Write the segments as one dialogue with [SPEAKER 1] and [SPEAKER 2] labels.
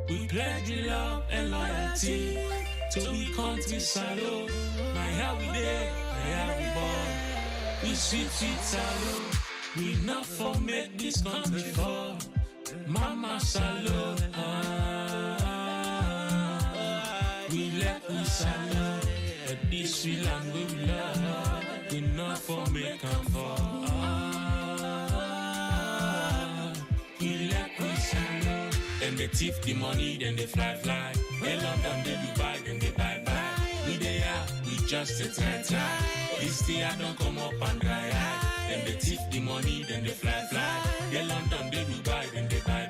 [SPEAKER 1] We pledge love and loyalty to we country salute. My how we there, my how we born. We sweet salute. We not for make this country fall. Mama salute. We let we salute. At this we land we love. We not for make and fall. We let we salute. Then they thief the money, then they fly. They London, they Dubai, then they buy. We there, we just a try. This day I don't come up and dry eye. Then they thief the money, then they fly. They London, they Dubai, then they buy.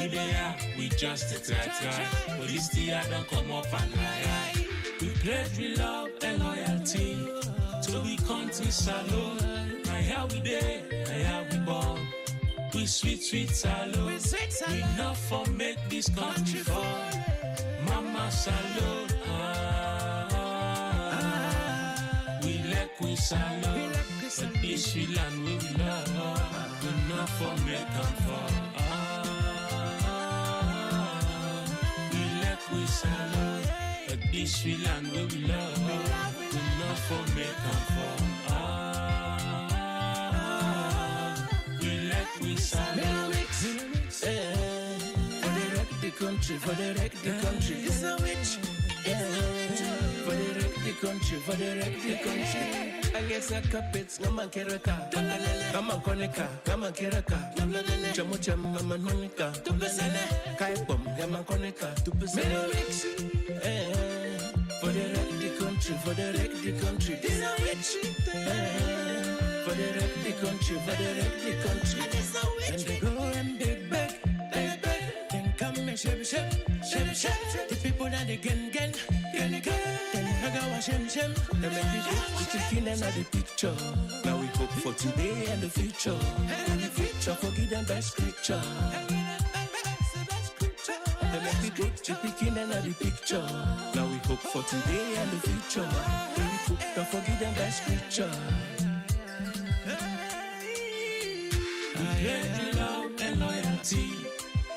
[SPEAKER 1] We there, we just a try. But this day I don't come up and dry eye. We pledge we love and loyalty to we country salute. My how we there, my how we born. We sweet salute. We not for make this country fall. Mama salute. We let we salute. But this we land we love. We not for make and fall. We let we salute. But this we land we love. We not for make and fall. We salute.
[SPEAKER 2] For the wreck the country, for the wreck the country. It's a witch. For the wreck the country, for the wreck the country. I guess I carpets, no man keraka. Come on, Konica, come on, Keraka. Jamucha, Mama Monica. Kai bomb, Yama Konica. For the wreck the country, for the wreck the country. It's a witch. For the wreck the country, for the wreck the country. And they go and they beg. Then come and shake. The people that they gen. Then hagawa shem. They make me the chicken and the picture. Now we hope for today and the future. Forgive them by scripture. They make me the chicken and the picture. Now we hope for today and the future. Don't forgive them by scripture.
[SPEAKER 1] We pledge love and loyalty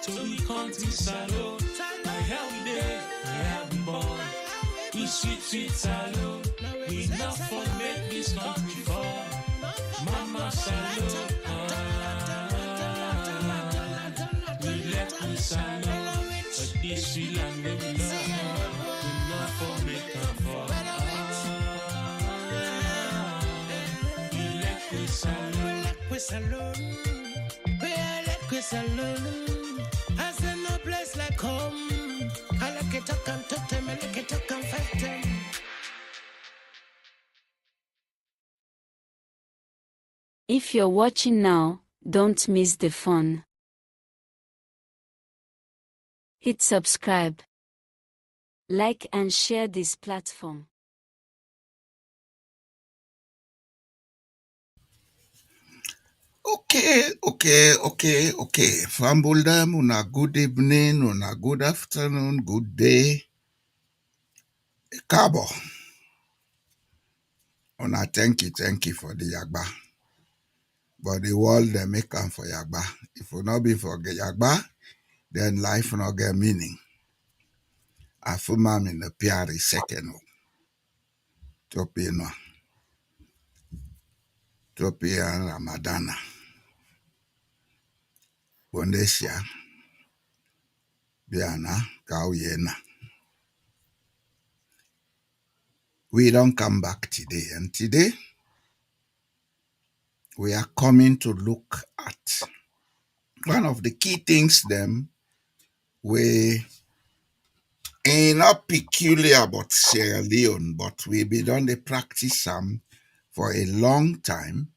[SPEAKER 1] to we country salute. My how we there, my how we born. We sweet salute. We not for make this country fall. Mama salute. We let we salute. But this we land we love. We not for make and fall. We let we salute.
[SPEAKER 2] We salute. I say no place like home. I like it talk and talk them, I like it talk and fight them.
[SPEAKER 3] If you're watching now, don't miss the fun. Hit subscribe, like and share this platform.
[SPEAKER 4] Okay. Fambuldam, una good evening, una good afternoon, good day. Kabo. Una thank you for the Yagba. But the world they make come for Yagba. If we not be for Yagba, then life not get meaning. Afumam in the PRI second. Topino. Topia Ramadana. Bondesia. Biana. Kauyena. We don't come back today. And today, we are coming to look at one of the key things them we ain't not peculiar about Sierra Leone, but we been done the practice some for a long time.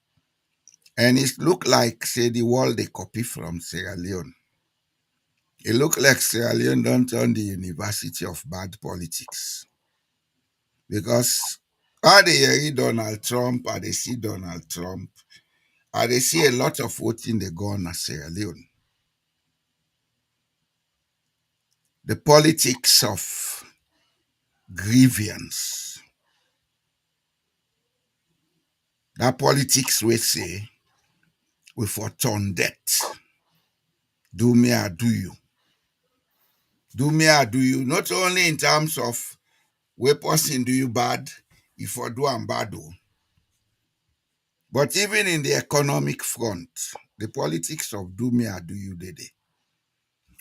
[SPEAKER 4] And it look like say the world they copy from Sierra Leone. It look like Sierra Leone don't turn the University of Bad Politics. Because I they hear Donald Trump, I they see Donald Trump, I they see a lot of voting they go on at Sierra Leone. The politics of grievance. That politics we say we for turn debt. Do me or do you. Do me or do you. Not only in terms of where person do you bad, if for do and bad do. But even in the economic front, the politics of do me or do you did it.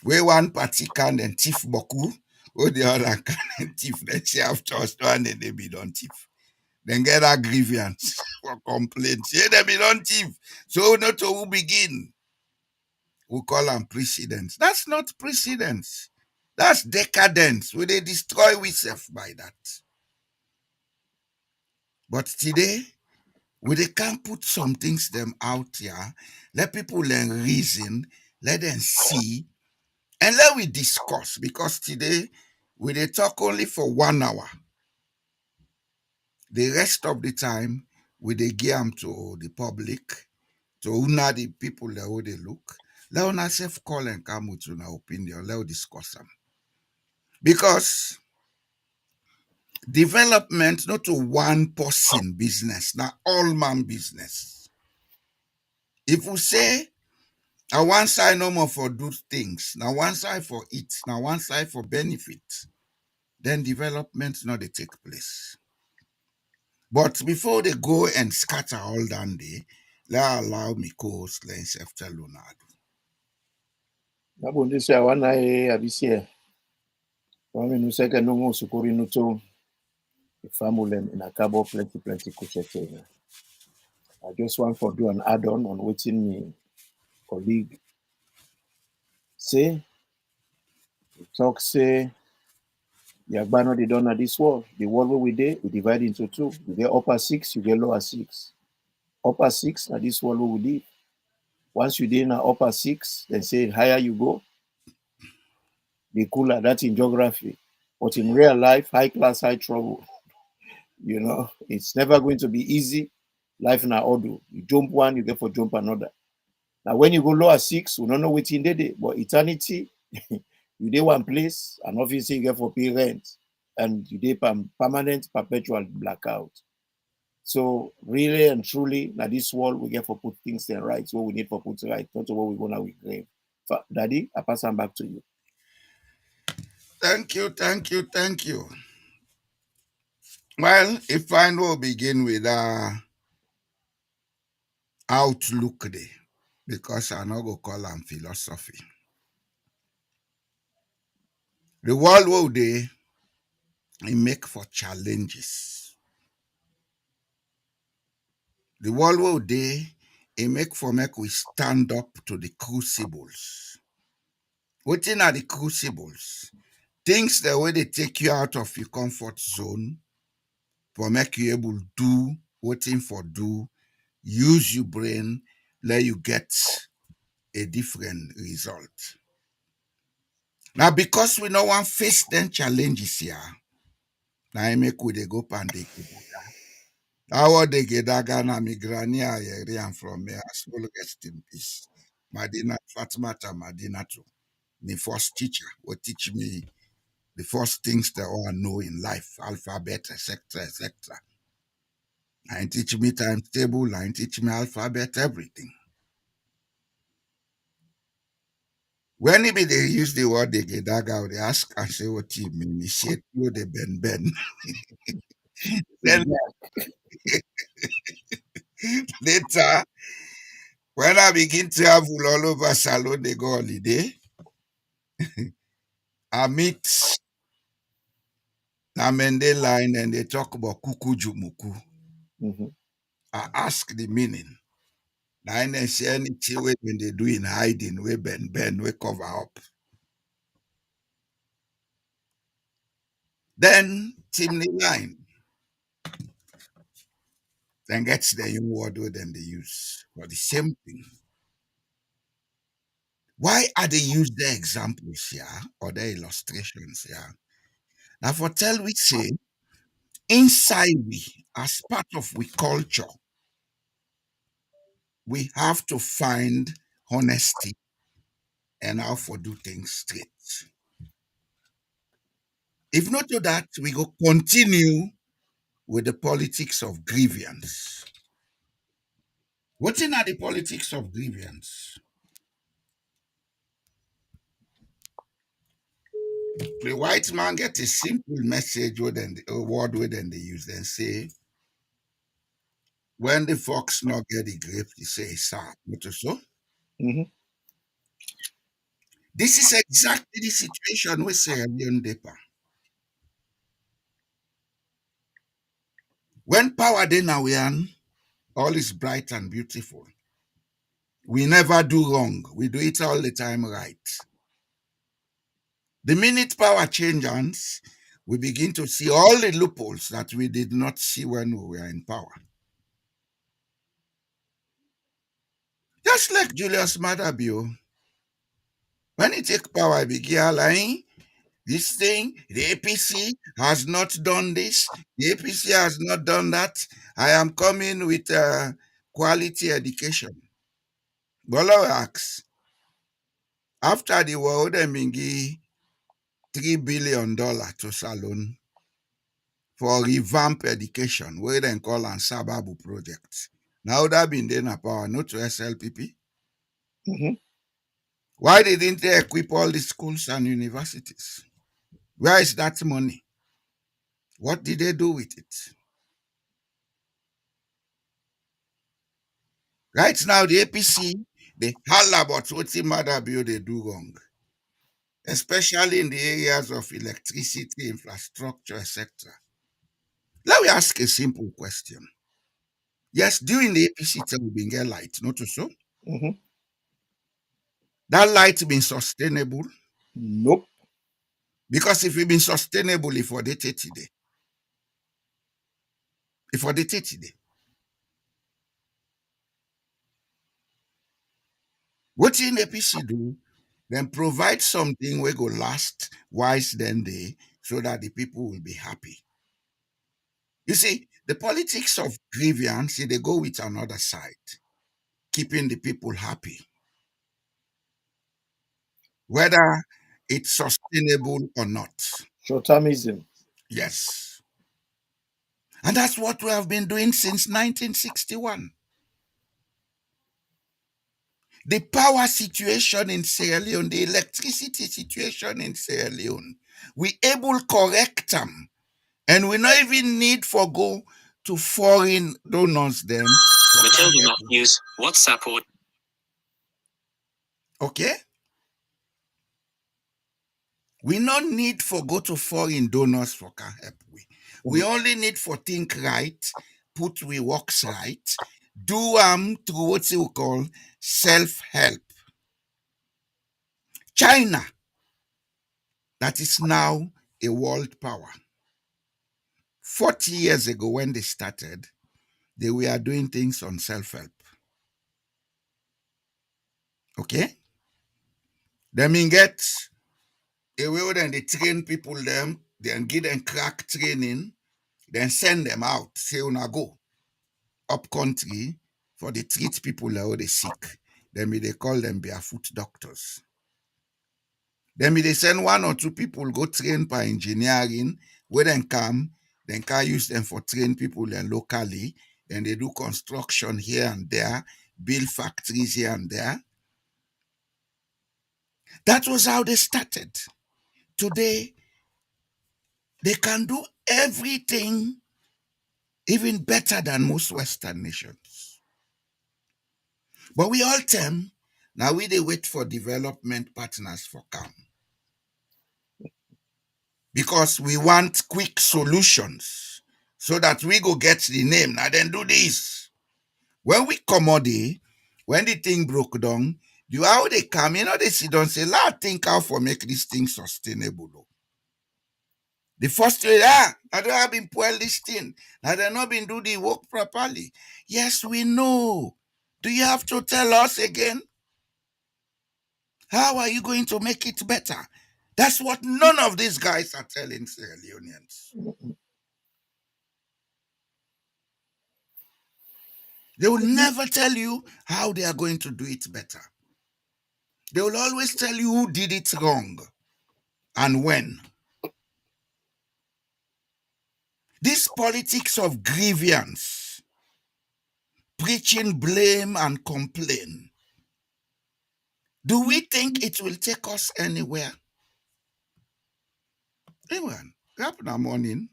[SPEAKER 4] Where one party can then thief boku, or the other can then thief. Then she have trust one and they be done thief. Then get a grievance for complaints. Yeah, they be done thief. So not to who begin. We call them precedents. That's not precedents. That's decadence. We they destroy ourselves by that. But today, we they can put some things them out here, let people learn reason, let them see, and let we discuss. Because today, we they talk only for 1 hour. The rest of the time, we they give them to the public, to una the people that who they look. Let una self call and come with una opinion. Let us discuss them. Because development not to one person business, now all man business. If we say now one side no more for do things, now one side for it, now one side for benefit, then development not they take place. But before they go and scatter all down there, let allow me co-host Lens after Leonardo.
[SPEAKER 5] Nabundi se awana abisie. Wami nuseke numu sukuri nuto. Famulem in a cabo plenty kuchete. I just want to do an add-on on what me colleague say. He talk say Yagbano they done at this world. The world where we did, we divide into two. You get upper six, you get lower six. Upper six, now this world where we live. Once you did in a upper six, then say higher you go, the cooler. That's in geography. But in real life, high class, high trouble. You know, it's never going to be easy. Life in order. You jump one, you get for jump another. Now, when you go lower six, we don't know what in day, but eternity, you dey one place, and obviously you get for pay rent, and you dey permanent, perpetual blackout. So really and truly, now this world we get for put things in right, what we need for put right, not what we gonna with grave. Daddy, I pass them back to you.
[SPEAKER 4] Thank you, thank you, thank you. Well, if I will begin with outlook day, because I not go call them philosophy. The world will they make for challenges. The world will they make we stand up to the crucibles. What are the crucibles? Things the way they take you out of your comfort zone for make you able to do waiting for do, use your brain, let you get a different result. Now, because we no one face them challenges here, now I make we they go pandemic. How they get na migrania and from me as well rest in peace. Madina Fatmata Madina too. My first teacher will teach me the first things that I know in life, alphabet, etc., etc. And teach me times table, and teach me alphabet, everything. When they use the word they get daga, they ask and say what you mean. He said, you the ben. Then later, when I begin to travel all over Salon, they go holiday. I meet Namende line and they talk about kuku jumuku.
[SPEAKER 5] Mhm.
[SPEAKER 4] I ask the meaning. Now they say anything when they do in hiding, we bend, we cover up. Then chimney line. Then gets the new word then they use for the same thing. Why are they use the examples here or the illustrations here? Now for tell we say inside we, as part of we culture, we have to find honesty and how to do things straight. If not to that, we go continue with the politics of grievance. What's in the politics of grievance? The white man get a simple message with a word with them they use and say, when the fox not get the grape, he say, sir, not so.
[SPEAKER 5] Mm-hmm.
[SPEAKER 4] This is exactly the situation with Sierra Leone Depa. When power dey now we all is bright and beautiful. We never do wrong. We do it all the time right. The minute power changes, we begin to see all the loopholes that we did not see when we were in power. Just like Julius Madabio, when he take power, he began lying. This thing, the APC has not done this, the APC has not done that. I am coming with quality education. Bolo asks, after the war, they been give $3 billion to Salon for revamp education, where they call an Sababu project. Now that been there na power, not to SLPP.
[SPEAKER 5] Mm-hmm.
[SPEAKER 4] Why didn't they equip all the schools and universities? Where is that money? What did they do with it? Right now, the APC, they holler about what the mother bill they do wrong, especially in the areas of electricity, infrastructure, etc. Let me ask a simple question. Yes, during the APC time, we been get light, not so.
[SPEAKER 5] Mm-hmm.
[SPEAKER 4] That light been sustainable
[SPEAKER 5] Nope.
[SPEAKER 4] because if it been sustainable, if for the 30 day, if for the 30 day, what in APC do? Then provide something we go last wise then day so that the people will be happy. You see, the politics of grievance, they go with another side, keeping the people happy, whether it's sustainable or not.
[SPEAKER 5] Short-termism.
[SPEAKER 4] Yes. And that's what we have been doing since 1961. The power situation in Sierra Leone, the electricity situation in Sierra Leone, we able correct them. And we not even need for go to foreign donors them.
[SPEAKER 1] Matilda Matthews, WhatsApp or
[SPEAKER 4] Okay? We not need for go to foreign donors for can help we. We only need for think right, put we works right, do through what you call self-help. China, that is now a world power. 40 years ago when they started, they were doing things on self-help. Okay? They mean get a way then they train people them, then give them crack training, then send them out, say una go up country for the treat people who they sick. Then they call them barefoot doctors. Then they send one or two people go train by engineering, where then come, then can use them for train people then locally. Then they do construction here and there, build factories here and there. That was how they started. Today, they can do everything even better than most Western nations. But we all them, now we they wait for development partners for come. Because we want quick solutions so that we go get the name. Now then do this. When we come out there, when the thing broke down, the how they come, they sit down say, "Lord, think how for make this thing sustainable." Oh." The first way, I don't have been spoil this thing. Now they not been do the work properly. Yes, we know. Do you have to tell us again? How are you going to make it better? That's what none of these guys are telling Sierra Leoneans. They will never tell you how they are going to do it better. They will always tell you who did it wrong and when. This politics of grievance, preaching blame and complain, do we think it will take us anywhere? Anyone, grab na morning,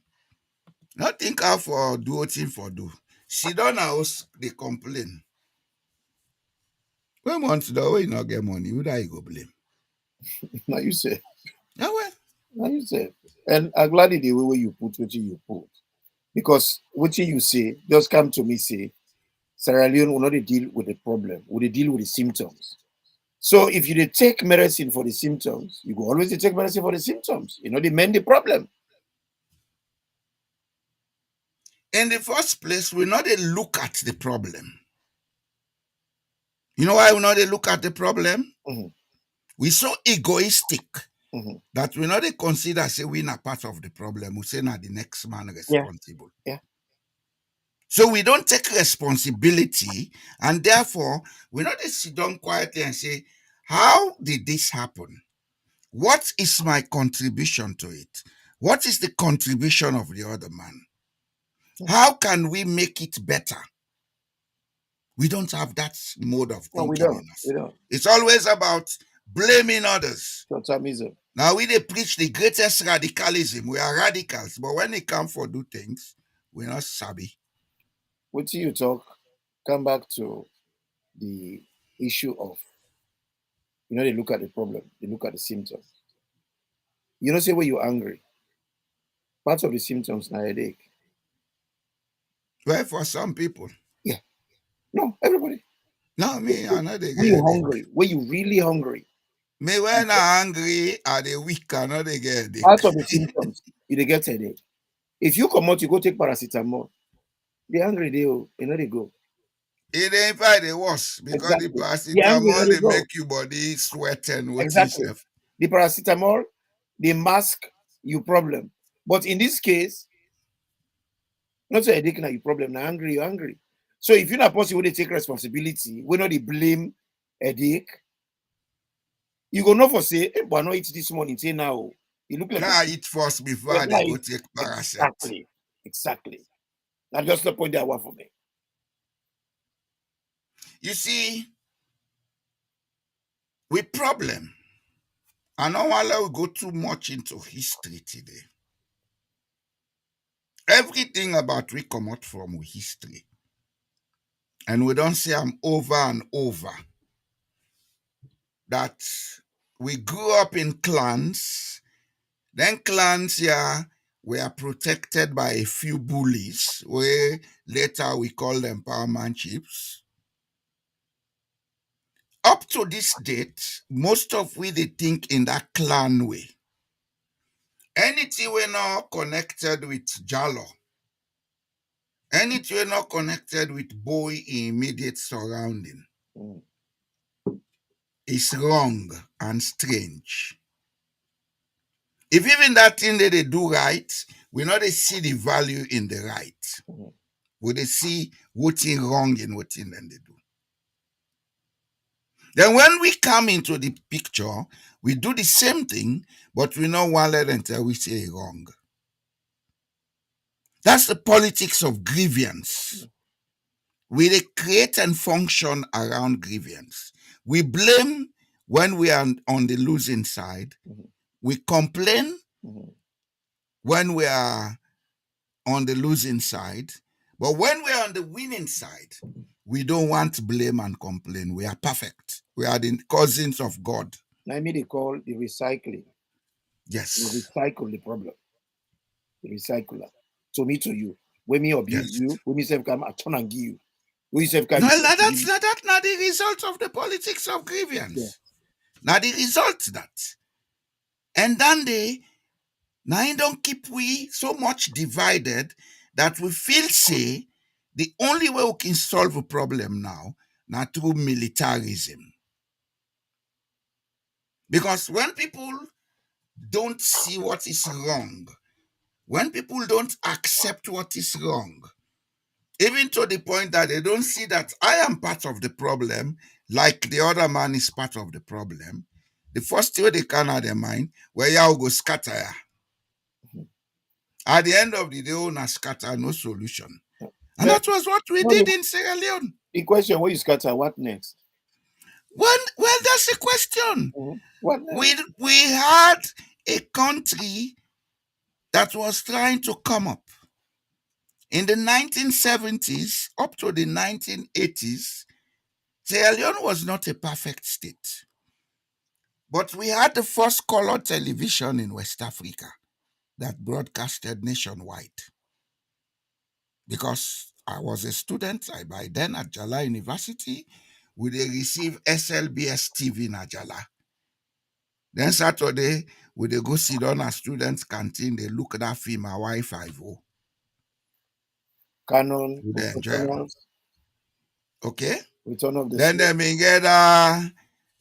[SPEAKER 4] not think how for do wetin for do. Sit down house, they complain. When months the way you not get money, who that you go blame?
[SPEAKER 5] Now you say,
[SPEAKER 4] Yeah, well,
[SPEAKER 5] now you say. And I'm glad the way where you put what you put. Because what you say, just come to me say, Sierra Leone will not dey deal with the problem, will dey deal with the symptoms. So if you dey take medicine for the symptoms, you go always dey take medicine for the symptoms. You know, they mend the problem.
[SPEAKER 4] in the first place, we not dey look at the problem. You know why we not dey look at the problem?
[SPEAKER 5] Mhm,
[SPEAKER 4] We so egoistic
[SPEAKER 5] mhm.
[SPEAKER 4] that we not dey consider say we na part of the problem. We say na the next man
[SPEAKER 5] Yeah,
[SPEAKER 4] responsible.
[SPEAKER 5] yeah.
[SPEAKER 4] So we don't take responsibility, and therefore we not dey sit down quietly and say, how did this happen? What is my contribution to it? What is the contribution of the other man? How can we make it better? We don't have that mode of
[SPEAKER 5] No, we
[SPEAKER 4] thinking
[SPEAKER 5] don't.
[SPEAKER 4] in us.
[SPEAKER 5] We don't.
[SPEAKER 4] It's always about blaming others.
[SPEAKER 5] Short-termism.
[SPEAKER 4] Now we they preach the greatest radicalism. We are radicals, but when it comes for do things, we're not savvy.
[SPEAKER 5] What you talk, come back to the issue of, they look at the problem, they look at the symptoms. You know, say when you're angry, part of the symptoms na headache.
[SPEAKER 4] Well, for some people.
[SPEAKER 5] Yeah. No, everybody.
[SPEAKER 4] No, me, I know they
[SPEAKER 5] When
[SPEAKER 4] get
[SPEAKER 5] you're
[SPEAKER 4] headache.
[SPEAKER 5] hungry, when you're really hungry,
[SPEAKER 4] Me when I'm angry, are they weak? I know they get
[SPEAKER 5] part
[SPEAKER 4] headache.
[SPEAKER 5] of the symptoms, you dey get headache. If you come out, you go take paracetamol. The hungry they go.
[SPEAKER 4] It ain't fight the worse because the
[SPEAKER 5] Exactly. The angry
[SPEAKER 4] paracetamol
[SPEAKER 5] they
[SPEAKER 4] they
[SPEAKER 5] go.
[SPEAKER 4] make you body sweat and what
[SPEAKER 5] Exactly.
[SPEAKER 4] yourself.
[SPEAKER 5] The paracetamol, they mask your problem. But in this case, not so headache na your problem, na angry, you're angry. So if you're not possible to take responsibility, we not dey blame headache, you go know for say, hey, but I not eat this morning, say now. You look like
[SPEAKER 4] Now I eat first before they go take paracet.
[SPEAKER 5] exactly. Exactly. That's just the point that one for me.
[SPEAKER 4] You see, with problem, I don't want to go too much into history today. Everything about we come out from history. And we don't say I'm over and over that we grew up in clans. Then clans here were protected by a few bullies, where later we call them powerman chiefs. Up to this date, most of we they think in that clan way. Anything we not connected with Jalo, anything we not connected with boy in immediate surrounding
[SPEAKER 5] Mm.
[SPEAKER 4] is wrong and strange. If even that thing that they do right, we not they see the value in the right.
[SPEAKER 5] Mhm.
[SPEAKER 4] We they see what's wrong in what thing then they do. Then when we come into the picture, we do the same thing, but we not want let until we say wrong. That's the politics of grievance. We they create and function around grievance. We blame when we are on the losing side.
[SPEAKER 5] Mhm.
[SPEAKER 4] We complain
[SPEAKER 5] Mhm.
[SPEAKER 4] when we are on the losing side. But when we're on the winning side, we don't want to blame and complain. We are perfect. We are the cousins of God.
[SPEAKER 5] Now me they call the recycling. You
[SPEAKER 4] Yes.
[SPEAKER 5] recycle the problem. The recycler. To me, to you. When me abuse
[SPEAKER 4] Yes.
[SPEAKER 5] you, when me say come, I turn and give you. When you say come,
[SPEAKER 4] No, that's not the result of the politics of
[SPEAKER 5] yeah.
[SPEAKER 4] grievance. Now the result that. And then they now it don't keep we so much divided that we feel say the only way we can solve a problem now through militarism. Because when people don't see what is wrong, when people don't accept what is wrong, even to the point that they don't see that I am part of the problem, like the other man is part of the problem, the first thing they can have their mind, where you go scatter. Ya. At the end of the day, una scatter, no solution. And
[SPEAKER 5] No,
[SPEAKER 4] that was what we
[SPEAKER 5] no,
[SPEAKER 4] did in Sierra Leone.
[SPEAKER 5] The question where you scatter, what next?
[SPEAKER 4] Well, that's a question.
[SPEAKER 5] What next?
[SPEAKER 4] We had a country that was trying to come up. In the 1970s up to the 1980s, Sierra Leone was not a perfect state. But we had the first color television in West Africa that broadcasted nationwide. Because I was a student, by then at Jala University, we dey receive SLBS TV in Ajala. Then Saturday, we dey go sit down at students' canteen, they look at that film, Hawaii 5-0.
[SPEAKER 5] Canon,
[SPEAKER 4] We dey enjoy am.
[SPEAKER 5] professionals,
[SPEAKER 4] Okay?
[SPEAKER 5] return of the
[SPEAKER 4] Then
[SPEAKER 5] slave.
[SPEAKER 4] they been get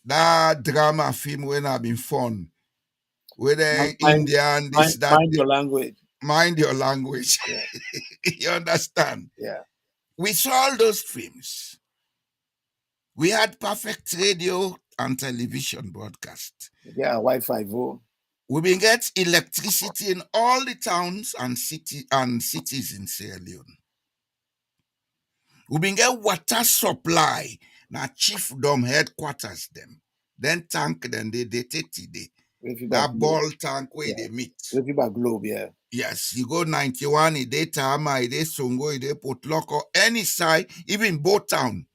[SPEAKER 4] that drama film when have been fun. With the Indian, this, that,
[SPEAKER 5] Mind your language.
[SPEAKER 4] mind your language.
[SPEAKER 5] Yeah.
[SPEAKER 4] You understand?
[SPEAKER 5] Yeah.
[SPEAKER 4] We saw all those films. We had perfect radio and television broadcast.
[SPEAKER 5] Yeah, Wi-Fi vote.
[SPEAKER 4] We been get electricity in all the towns and cities in Sierra Leone. We been get water supply. Now chiefdom headquarters them. Then tank then they take today. That ball tank where they meet.
[SPEAKER 5] Globe, yeah.
[SPEAKER 4] Yes, you go 91, it dey Tama, it dey Songo, it dey Potloko, any side, even Bo town,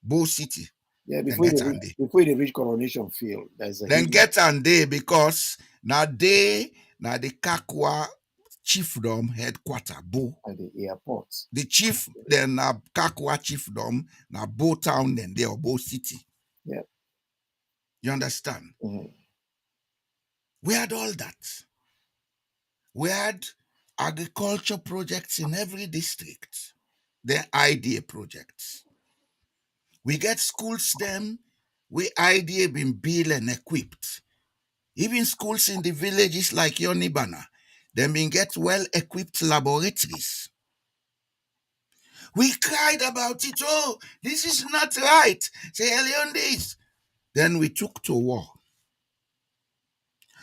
[SPEAKER 4] Bo city.
[SPEAKER 5] Yeah,
[SPEAKER 4] before
[SPEAKER 5] they reach Coronation Field, there's a
[SPEAKER 4] then get and day because now the Kakwa chiefdom headquarter, Bo.
[SPEAKER 5] At the airport.
[SPEAKER 4] The chief then Kakwa chiefdom, now Bo town, then they or Bo city.
[SPEAKER 5] Yeah.
[SPEAKER 4] You understand?
[SPEAKER 5] Mm-hmm.
[SPEAKER 4] We had all that. We had agriculture projects in every district. They're idea projects. We get schools them, we idea been built and equipped. Even schools in the villages like Yonibana, they been get well-equipped laboratories. We cried about it, oh, this is not right. Say on this. Then we took to war.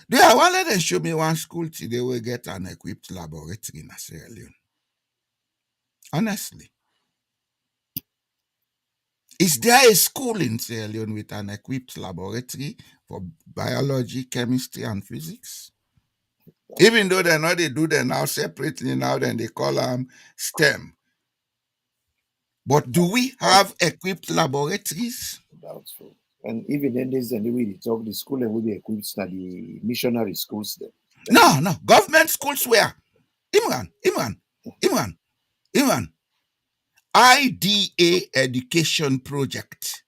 [SPEAKER 4] I want to let them show me one school today will get an equipped laboratory in Sierra Leone. Honestly. Is there a school in Sierra Leone with an equipped laboratory for biology, chemistry, and physics? Even though they know they do them now separately now, then they call them STEM. But do we have equipped laboratories?
[SPEAKER 5] Doubtful. And even then, there's the way they talk, the school and will be equipped to the missionary schools there.
[SPEAKER 4] No. Government schools where? Imran. IDA education project.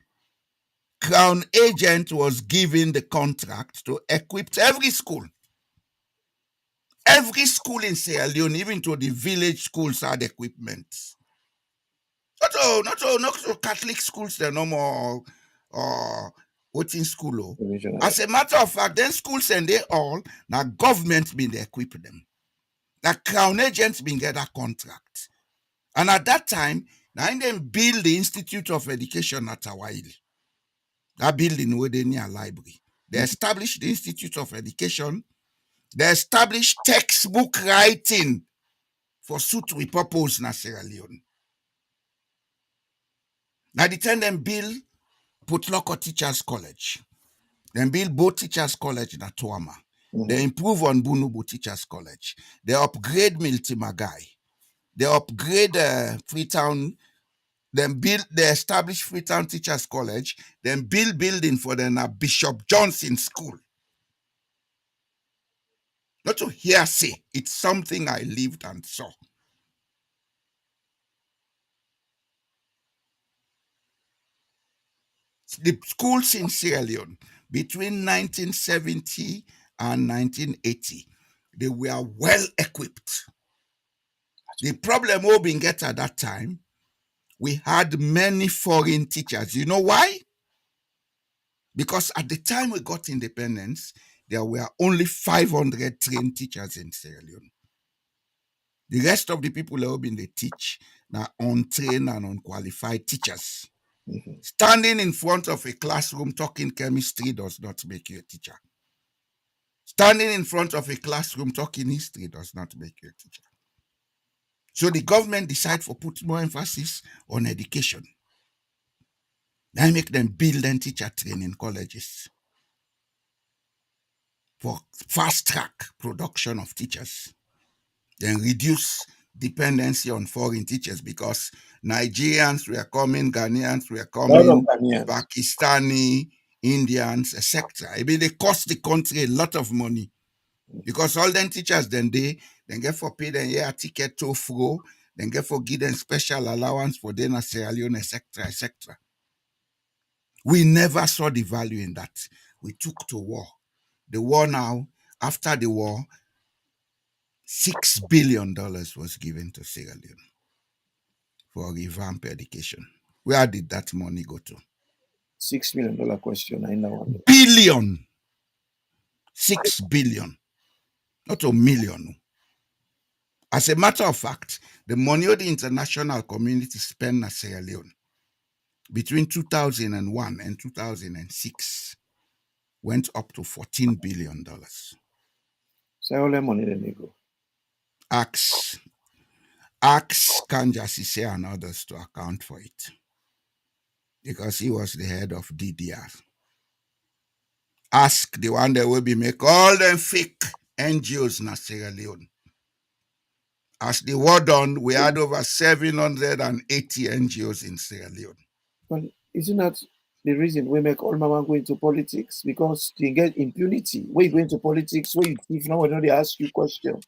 [SPEAKER 4] Crown agent was given the contract to equip every school. Every school in Sierra Leone, even to the village schools, had equipment. Not all Catholic schools, they're no more what in school. As a matter of fact, then schools and they all, now government been they equip them. Now crown agents been get that contract. And at that time, now them build the Institute of Education at Hawaii. That building where they near library. They established the Institute of Education. They established textbook writing for suit we purpose na Sierra Leone. Now the time them build Potloko Teachers College. Then build Bo Teachers College in Atuama. They improve on Bunubu Teachers College. They upgrade Miltimagai. They upgrade Freetown. They establish Freetown Teachers College. Then build building for the Bishop Johnson School. Not to hear say, it's something I lived and saw. The schools in Sierra Leone between 1970 and 1980, they were well equipped. The problem we been get at that time, we had many foreign teachers. You know why? Because at the time we got independence, there were only 500 trained teachers in Sierra Leone. The rest of the people who have been they teach now untrained and unqualified teachers. Standing in front of a classroom talking chemistry does not make you a teacher. Standing in front of a classroom talking history does not make you a teacher. So the government decide for put more emphasis on education. They make them build and teacher training colleges for fast track production of teachers. Then reduce dependency on foreign teachers because Nigerians were coming, Ghanaians were
[SPEAKER 5] lot of
[SPEAKER 4] coming,
[SPEAKER 5] Ghanaians.
[SPEAKER 4] Pakistani, Indians, etc. I mean, they cost the country a lot of money because all them teachers then get for pay them a ticket to fro, then get for give them special allowance for them at Sierra Leone, etc., etc. We never saw the value in that. We took to war. The war now, after the war, $6 billion was given to Sierra Leone for revamp education. Where did that money go to?
[SPEAKER 5] $6 million question. I know.
[SPEAKER 4] Billion. 6 billion. Not a million. As a matter of fact, the money of the international community spent in Sierra Leone between 2001 and 2006 went up to $14 billion.
[SPEAKER 5] So all that money then they go.
[SPEAKER 4] Ask Kanja Sise and others to account for it because he was the head of DDR. Ask the one that will be make all them fake NGOs in Sierra Leone. As the war done, we had over 780 NGOs in Sierra Leone.
[SPEAKER 5] But isn't that the reason we make all mama go into politics? Because they get impunity. When you go into politics, when you thief now, when they ask you question,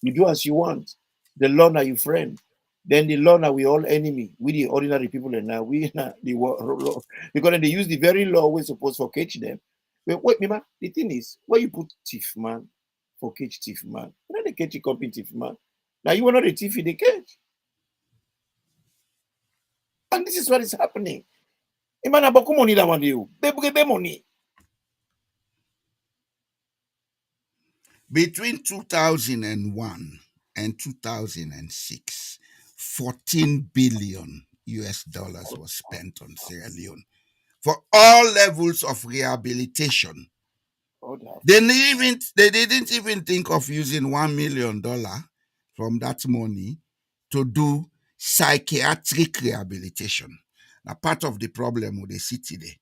[SPEAKER 5] you do as you want. The law now your friend. Then the law now we all enemy. We the ordinary people and now we not the law. Because then they use the very law we're supposed to catch them. But wait, man, the thing is, why you put thief man for catch thief man? When they catch you company thief man. Now you are not a thief in the cage. And this is what is happening. Imana beaucoup money that one you. They money.
[SPEAKER 4] Between 2001 and 2006, 14 billion US dollars was spent on Sierra Leone for all levels of rehabilitation. They didn't even think of using $1 million from that money to do psychiatric rehabilitation. Now, part of the problem with the city there.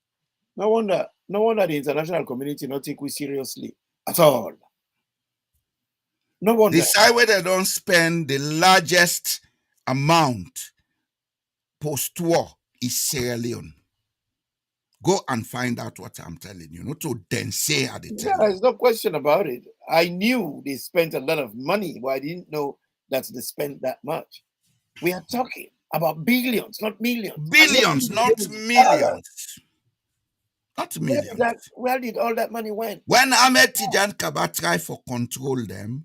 [SPEAKER 5] No wonder the international community not take we seriously at all. No wonder.
[SPEAKER 4] The side where they don't spend the largest amount post-war is Sierra Leone. Go and find out what I'm telling you. Not to then say how they tell you.
[SPEAKER 5] There's no question about it. I knew they spent a lot of money, but I didn't know that they spent that much. We are talking about billions, not millions.
[SPEAKER 4] Billions, not millions. Not millions.
[SPEAKER 5] Where did all that money went?
[SPEAKER 4] When Ahmed Tijan Kaba tried for control them,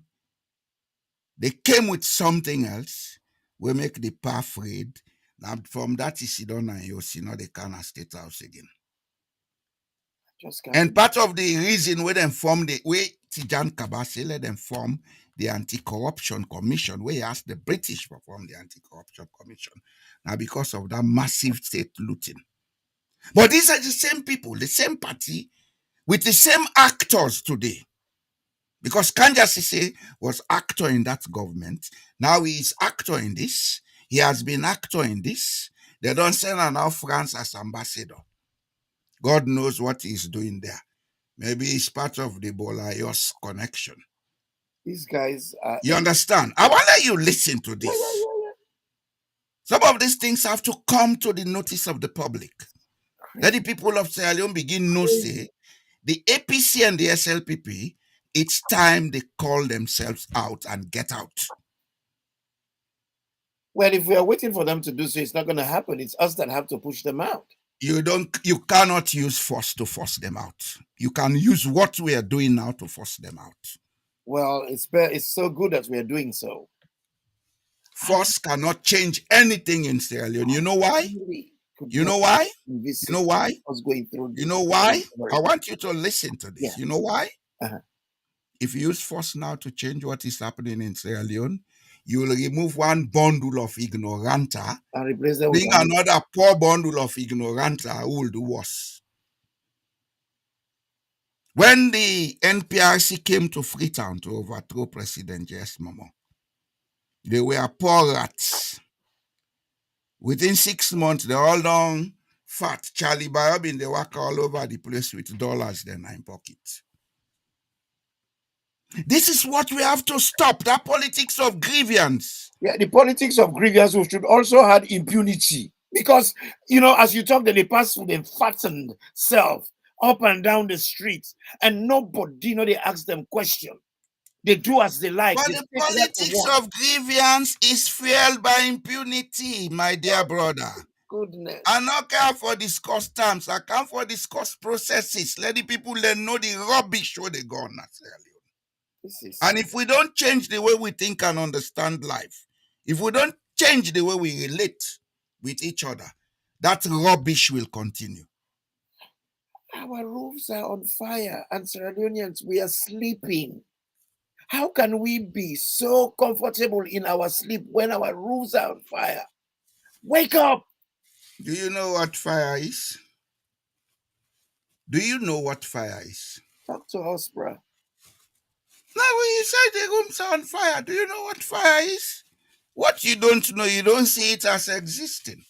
[SPEAKER 4] they came with something else. We make the path read. Now from that is Sidon and Yosino, they can't state house again. And part of the reason we them form the way Tijan Kabase let them form the Anti-Corruption Commission, we asked the British to form the Anti-Corruption Commission. Now because of that massive state looting. But these are the same people, the same party, with the same actors today. Because Kanja Sise was actor in that government. Now he is actor in this. He has been actor in this. They don't send her now France as ambassador. God knows what he's doing there. Maybe he's part of the Bolayos connection.
[SPEAKER 5] These guys are...
[SPEAKER 4] You understand? I want to let you listen to this.
[SPEAKER 5] Yeah.
[SPEAKER 4] Some of these things have to come to the notice of the public. Let the people of Sierra Leone begin to say, the APC and the SLPP, it's time they call themselves out and get out.
[SPEAKER 5] Well, if we are waiting for them to do so, it's not going to happen. It's us that have to push them out.
[SPEAKER 4] You cannot use force to force them out. You can use what we are doing now to force them out.
[SPEAKER 5] Well, it's so good that we are doing so.
[SPEAKER 4] Force cannot change anything in Sierra Leone. You know why? You know why? You know why? You know why? I want you to listen to this. Yeah. You know why? If you use force now to change what is happening in Sierra Leone, you will remove one bundle of ignoranta
[SPEAKER 5] and replace them
[SPEAKER 4] bring another poor bundle of ignoranta who will do worse. When the NPRC came to Freetown to overthrow President J.S. Momo, They were poor rats. Within 6 months, they all done fat. Charlie Barabin, they work all over the place with dollars then in pocket. This is what we have to stop, that politics of grievance.
[SPEAKER 5] Yeah, the politics of grievance should also have impunity. Because, as you talk, they pass with a fattened self up and down the streets, and nobody, they ask them question. They do as they like.
[SPEAKER 4] But
[SPEAKER 5] They
[SPEAKER 4] the
[SPEAKER 5] take what they
[SPEAKER 4] politics
[SPEAKER 5] want.
[SPEAKER 4] of grievance is fueled by impunity, my dear brother.
[SPEAKER 5] Goodness.
[SPEAKER 4] I not care for discuss terms. I come for discuss processes. Let the people then know the rubbish where they go on.
[SPEAKER 5] This is
[SPEAKER 4] And if we don't change the way we think and understand life, if we don't change the way we relate with each other, that rubbish will continue.
[SPEAKER 5] our roofs are on fire, and Sierra Leoneans, we are sleeping. How can we be so comfortable in our sleep when our roofs are on fire? Wake up!
[SPEAKER 4] Do you know what fire is? Do you know what fire is?
[SPEAKER 5] Talk to us, bruh.
[SPEAKER 4] Now, when you say the rooms are on fire, do you know what fire is? What you don't know, you don't see it as existing.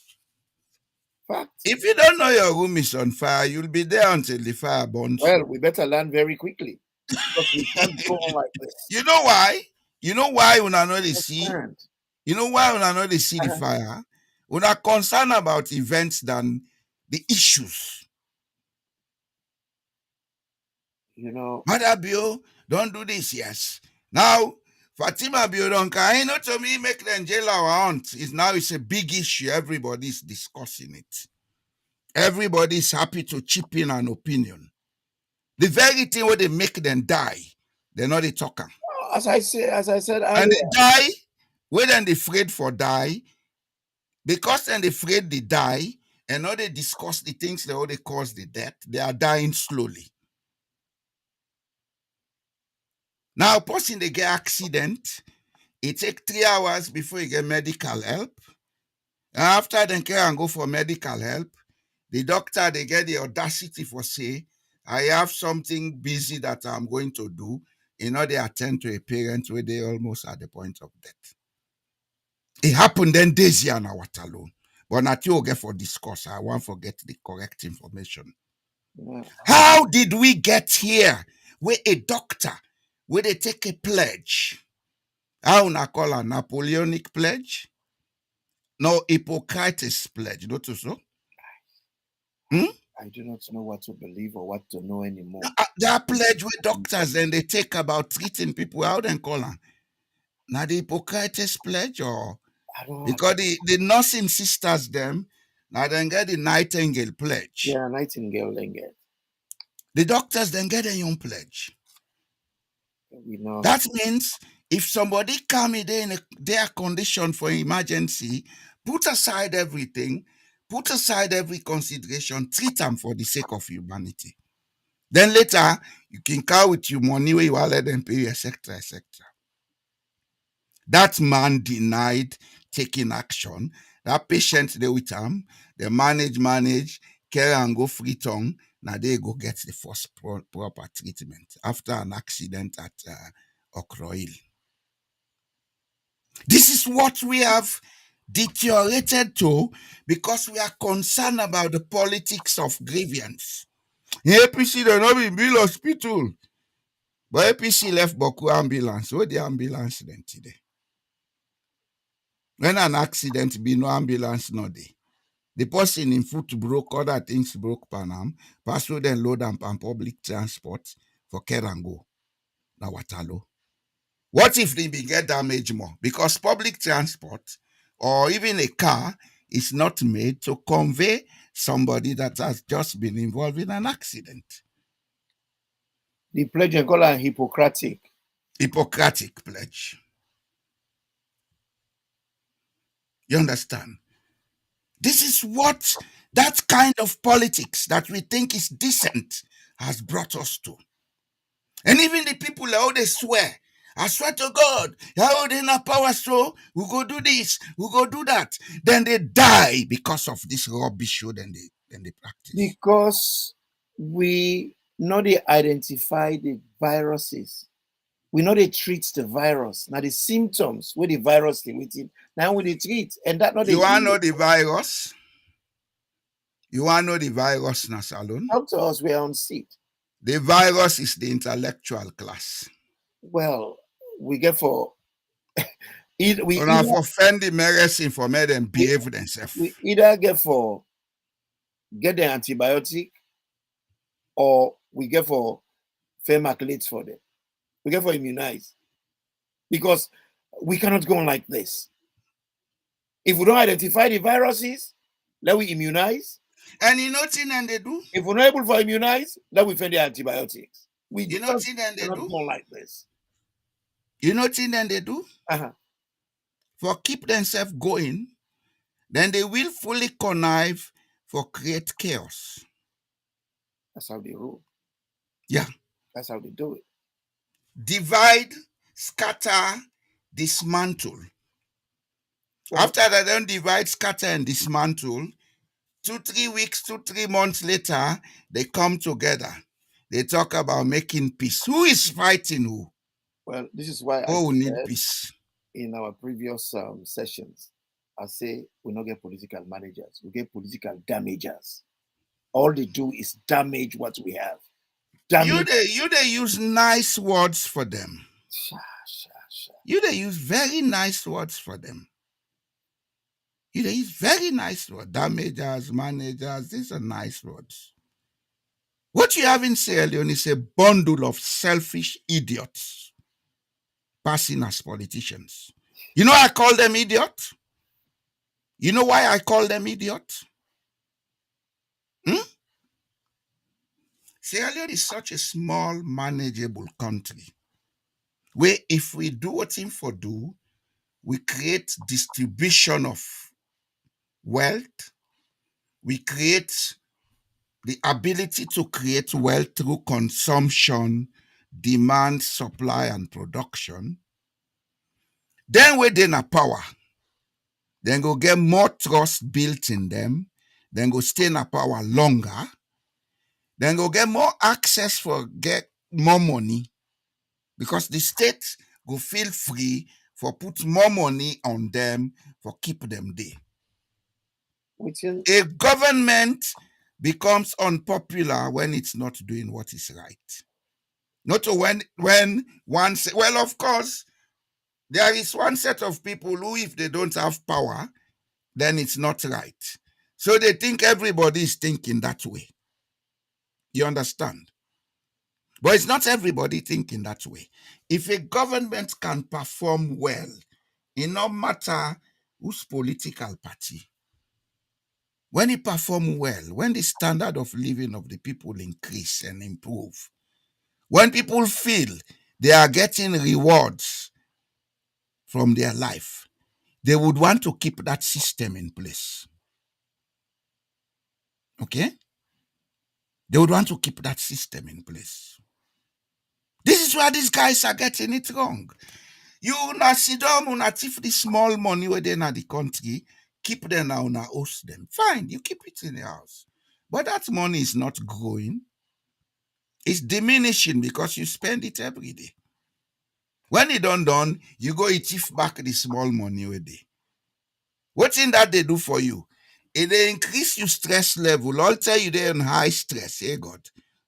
[SPEAKER 5] Fact.
[SPEAKER 4] If you don't know your room is on fire, you'll be there until the fire burns
[SPEAKER 5] Well,
[SPEAKER 4] you.
[SPEAKER 5] we better learn very quickly because we can't go on like this.
[SPEAKER 4] You know why? You know why when I know they see?
[SPEAKER 5] Understand?
[SPEAKER 4] You know why when I know they see the fire? When are concerned about events than the issues. Mother Bio, don't do this, yes. Now, Fatima Bio don't can not to me make them jail our aunt. It's a big issue. Everybody's discussing it. Everybody's happy to chip in an opinion. The very thing where they make them die, they're not a talker.
[SPEAKER 5] As I said earlier.
[SPEAKER 4] And they die, when then they afraid for die, because then they afraid they die, and now they discuss the things that all they cause the death, they are dying slowly. Now, person they get accident, it take 3 hours before you get medical help. And after they can go for medical help, the doctor they get the audacity for say, I have something busy that I'm going to do in order to attend to a parent where they almost at the point of death. It happened then days here now alone. But not you get for discourse. I won't forget the correct information.
[SPEAKER 5] Yeah.
[SPEAKER 4] How did we get here? Where a doctor, where they take a pledge? How na call a Napoleonic pledge? No, Hippocrates pledge, not so?
[SPEAKER 5] I do not know what to believe or what to know anymore.
[SPEAKER 4] That pledge with doctors and they take about treating people, how they call them? Now the Hippocrates pledge or because the nursing sisters them now then get the Nightingale pledge.
[SPEAKER 5] Yeah, Nightingale then get.
[SPEAKER 4] The doctors then get a young pledge. That means if somebody come in their condition for emergency, put aside everything, put aside every consideration, treat them for the sake of humanity. Then later, you can call with your money where you are let them pay, etc., etc. That man denied taking action. That patient they with him, they manage, care and go free tongue. Now they go get the first proper treatment after an accident at Okroil. This is what we have deteriorated to because we are concerned about the politics of grievance. In APC, they not be build hospital. But APC left Boku ambulance. Where the ambulance then today? When an accident be no ambulance no day. The person in foot broke, other things broke Panam, pass through then load and public transport for Kerango. Now Watalo. What if they get damage more? Because public transport or even a car is not made to convey somebody that has just been involved in an accident.
[SPEAKER 5] The pledge and call it Hippocratic.
[SPEAKER 4] Hippocratic pledge. You understand? This is what that kind of politics that we think is decent has brought us to. And even the people how they swear, I swear to God, how they not power so we go do this, we go do that. Then they die because of this rubbish show then they practice.
[SPEAKER 5] Because we not identify the viruses. we know they treat the virus. Now the symptoms where the virus they waiting. Now we they treat, and that not
[SPEAKER 4] You want to know
[SPEAKER 5] the
[SPEAKER 4] the virus? You want to know the virus, Nasalon?
[SPEAKER 5] talk to us. We're on seat.
[SPEAKER 4] The virus is the intellectual class.
[SPEAKER 5] Well, we get for we
[SPEAKER 4] And
[SPEAKER 5] either,
[SPEAKER 4] for offend the medicine for make them behave themselves.
[SPEAKER 5] we either get for get the antibiotic, or we get for pharmacolates for them. We get for immunize, because we cannot go on like this. If we don't identify the viruses, let we immunize.
[SPEAKER 4] And you know what then they do?
[SPEAKER 5] If we're not able to immunize, let we find the antibiotics. We
[SPEAKER 4] You know what
[SPEAKER 5] just
[SPEAKER 4] then they
[SPEAKER 5] cannot
[SPEAKER 4] do?
[SPEAKER 5] go on like this.
[SPEAKER 4] You know what then they do?
[SPEAKER 5] Uh-huh.
[SPEAKER 4] For keep themselves going, then they will fully connive for create chaos.
[SPEAKER 5] That's how they rule.
[SPEAKER 4] Yeah.
[SPEAKER 5] That's how they do it.
[SPEAKER 4] Divide, scatter, dismantle.
[SPEAKER 5] Well,
[SPEAKER 4] After they don't divide, scatter, and dismantle, 2-3 weeks, 2-3 months later, they come together. They talk about making peace. Who is fighting who?
[SPEAKER 5] well, this is why I
[SPEAKER 4] Oh, we need
[SPEAKER 5] said
[SPEAKER 4] peace.
[SPEAKER 5] in our previous sessions, I say we don't get political managers, we get political damagers. All they do is damage what we have. Damage.
[SPEAKER 4] You they use nice words for them.
[SPEAKER 5] Sha, sha, sha.
[SPEAKER 4] You they use very nice words for them. You they use very nice words. Damagers, managers, these are nice words. What you have in Sierra Leone is a bundle of selfish idiots passing as politicians. You know I call them idiots? You know why I call them idiots? Sierra Leone is such a small, manageable country where if we do what thing for do, we create distribution of wealth, we create the ability to create wealth through consumption, demand, supply, and production. Then we then a power. Then go get more trust built in them. Then go stay in a power longer. Then go get more access for get more money. Because the state go feel free for put more money on them for keep them there. A government becomes unpopular when it's not doing what is right. Not when one say, well, of course, there is one set of people who, if they don't have power, then it's not right. So they think everybody is thinking that way. You understand? But it's not everybody thinking that way. If a government can perform well, it no matter whose political party, when it perform well, when the standard of living of the people increase and improve, when people feel they are getting rewards from their life, they would want to keep that system in place. Okay? They would want to keep that system in place. This is where these guys are getting it wrong. You na sit down, una thief the small money where they in the country, keep them now, una host them. Fine, you keep it in the house. But that money is not growing. It's diminishing because you spend it every day. When it done, you go thief back the small money where they. What in that they do for you? If they increase your stress level, I'll tell you they're on high stress. Hey God,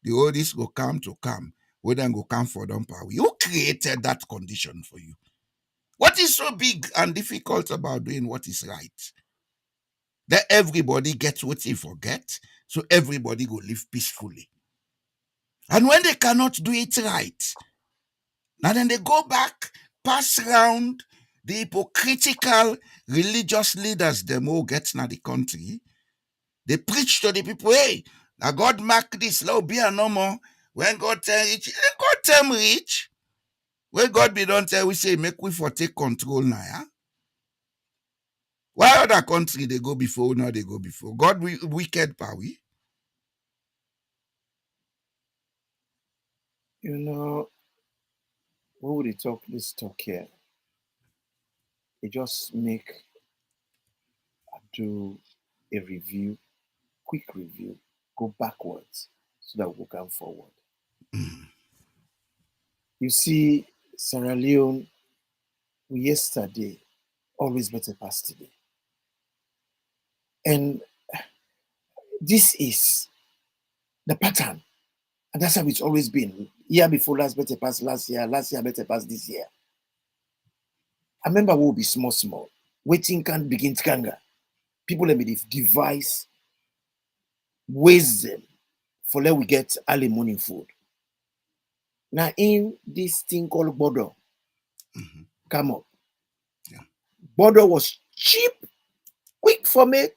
[SPEAKER 4] the all this go come to come. We then go come for them power. You created that condition for you. What is so big and difficult about doing what is right? That everybody gets what they forget, so everybody go live peacefully. And when they cannot do it right, now then they go back, pass around the hypocritical religious leaders them all get now the country. They preach to the people, hey, now God mark this, now be a no more. When God tell rich, God tell me rich. When God be don't tell we say make we for take control now, yeah? Why other country they go before, now they go before? God wicked power.
[SPEAKER 5] You know, who would talk this talk here? They just make do a review, quick review, go backwards so that we'll come forward. You see, Sierra Leone, yesterday, always better past today. And this is the pattern. And that's how it's always been. Year before last better past last year better past this year. I remember we'll be small. Waiting can't begin to kanga. People let me devise ways them for let we get early morning food. Now in this thing called border come up.
[SPEAKER 4] Yeah.
[SPEAKER 5] Border was cheap, quick for make,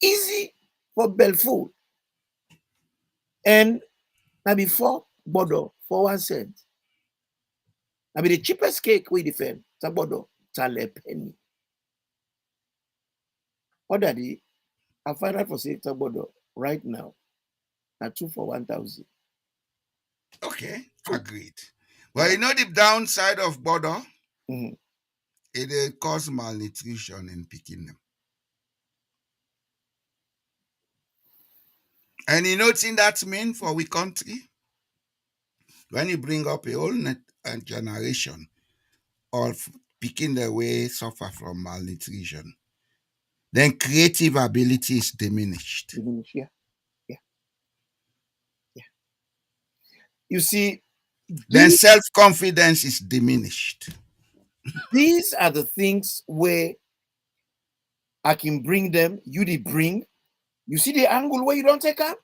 [SPEAKER 5] easy for bell food. And now before border for 1 cent. Now be the cheapest cake we defend. It's border, it's a penny. What daddy? I find out for say border right now. Now 2 for 1,000.
[SPEAKER 4] Okay, agreed. Well, you know the downside of border?
[SPEAKER 5] Mhm.
[SPEAKER 4] It cause malnutrition in picking them. And you know what that mean for we country? When you bring up a whole generation of picking the way suffer from malnutrition, then creative ability is diminished.
[SPEAKER 5] Diminish, yeah. You see,
[SPEAKER 4] Then
[SPEAKER 5] these,
[SPEAKER 4] self-confidence is diminished.
[SPEAKER 5] these are the things where I can bring them, you they bring. You see the angle where you don't take up?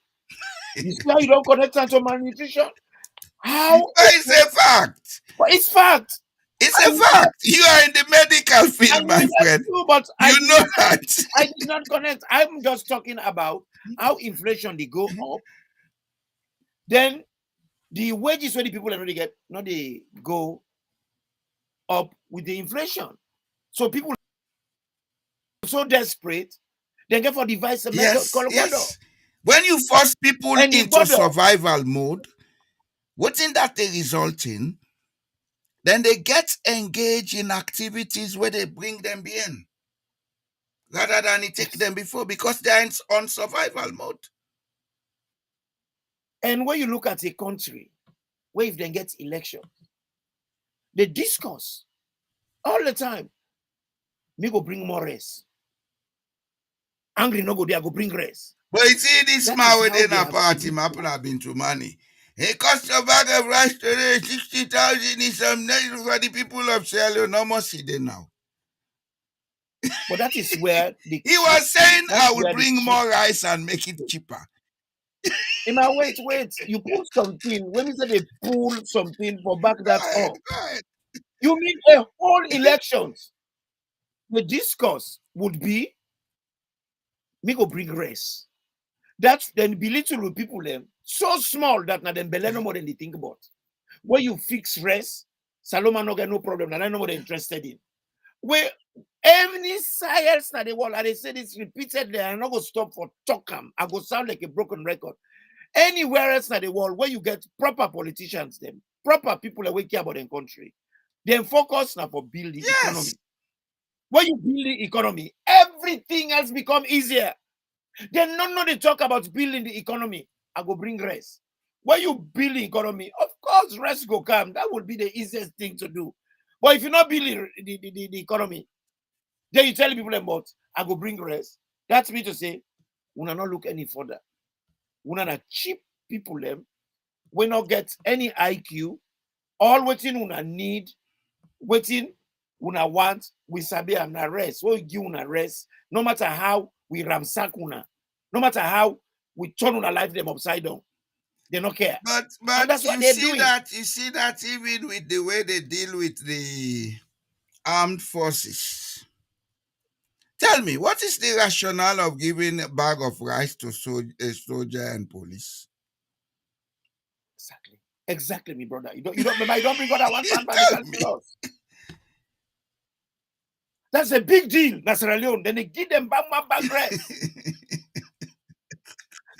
[SPEAKER 5] You see how you don't connect them to malnutrition? How?
[SPEAKER 4] But it's a fact.
[SPEAKER 5] But it's fact.
[SPEAKER 4] It's
[SPEAKER 5] I
[SPEAKER 4] a
[SPEAKER 5] know that,
[SPEAKER 4] fact. You are in the medical
[SPEAKER 5] I
[SPEAKER 4] field,
[SPEAKER 5] know
[SPEAKER 4] my
[SPEAKER 5] that
[SPEAKER 4] friend.
[SPEAKER 5] too, but
[SPEAKER 4] You know that.
[SPEAKER 5] I did not connect. I'm just talking about how inflation they go up. Then the wages where the people already get, not they go up with the inflation. So people are so desperate, they get for device a method
[SPEAKER 4] Yes,
[SPEAKER 5] called border.
[SPEAKER 4] yes. When you force people
[SPEAKER 5] And the
[SPEAKER 4] into
[SPEAKER 5] border,
[SPEAKER 4] survival mode, what in that they result in? Then they get engaged in activities where they bring them in rather than it take them before because they're on survival mode.
[SPEAKER 5] and when you look at a country where if they get election, the discourse all the time, me go bring more rest. Angry no go there, go bring rest.
[SPEAKER 4] But you see, this
[SPEAKER 5] That is
[SPEAKER 4] man
[SPEAKER 5] how
[SPEAKER 4] within
[SPEAKER 5] they
[SPEAKER 4] a
[SPEAKER 5] have
[SPEAKER 4] party,
[SPEAKER 5] lived.
[SPEAKER 4] my people have been to money. It cost a bag of rice today, 60,000 is some for the people of Sierra Leone. No more see them now.
[SPEAKER 5] But that is where the
[SPEAKER 4] He was saying,
[SPEAKER 5] that's
[SPEAKER 4] I will
[SPEAKER 5] where the
[SPEAKER 4] bring
[SPEAKER 5] cheap.
[SPEAKER 4] more rice and make it cheaper.
[SPEAKER 5] Now wait. You pull something. When you say they pull something for back
[SPEAKER 4] Go
[SPEAKER 5] that
[SPEAKER 4] ahead,
[SPEAKER 5] up,
[SPEAKER 4] go ahead.
[SPEAKER 5] you mean a whole elections. The discourse would be me go bring rest. That's then belittle with people them so small that now them belay no more than they think about. Where you fix rest, Saloma no get no problem, and I know what they're interested in. Where any science that they want, and they say this repeatedly, and I'm not gonna stop for talk 'em. I go sound like a broken record. Anywhere else in the world where you get proper politicians, them proper people that care about their country, then focus now for building
[SPEAKER 4] Yes.
[SPEAKER 5] economy. When you build the economy, everything else become easier. Then no, they talk about building the economy. I go bring rest. When you build the economy, of course, rest go come. That would be the easiest thing to do. But if you're not building the economy, then you tell people about I go bring rest. That's me to say, we not look any further. We not cheap people them. We not get any IQ. All waiting una need, waiting una want, we sabi am na rest. We give una rest. No matter how we ramsack una, no matter how we turn una life them upside down, they don't care.
[SPEAKER 4] But
[SPEAKER 5] And that's what
[SPEAKER 4] you
[SPEAKER 5] they're
[SPEAKER 4] see
[SPEAKER 5] doing.
[SPEAKER 4] that even with the way they deal with the armed forces. Tell me, what is the rationale of giving a bag of rice to a soldier and police?
[SPEAKER 5] Exactly, me brother. You don't remember, you don't bring out that one fan by the
[SPEAKER 4] Tell me.
[SPEAKER 5] calculus. That's a big deal, Sierra Leone. Then they give them bang rest.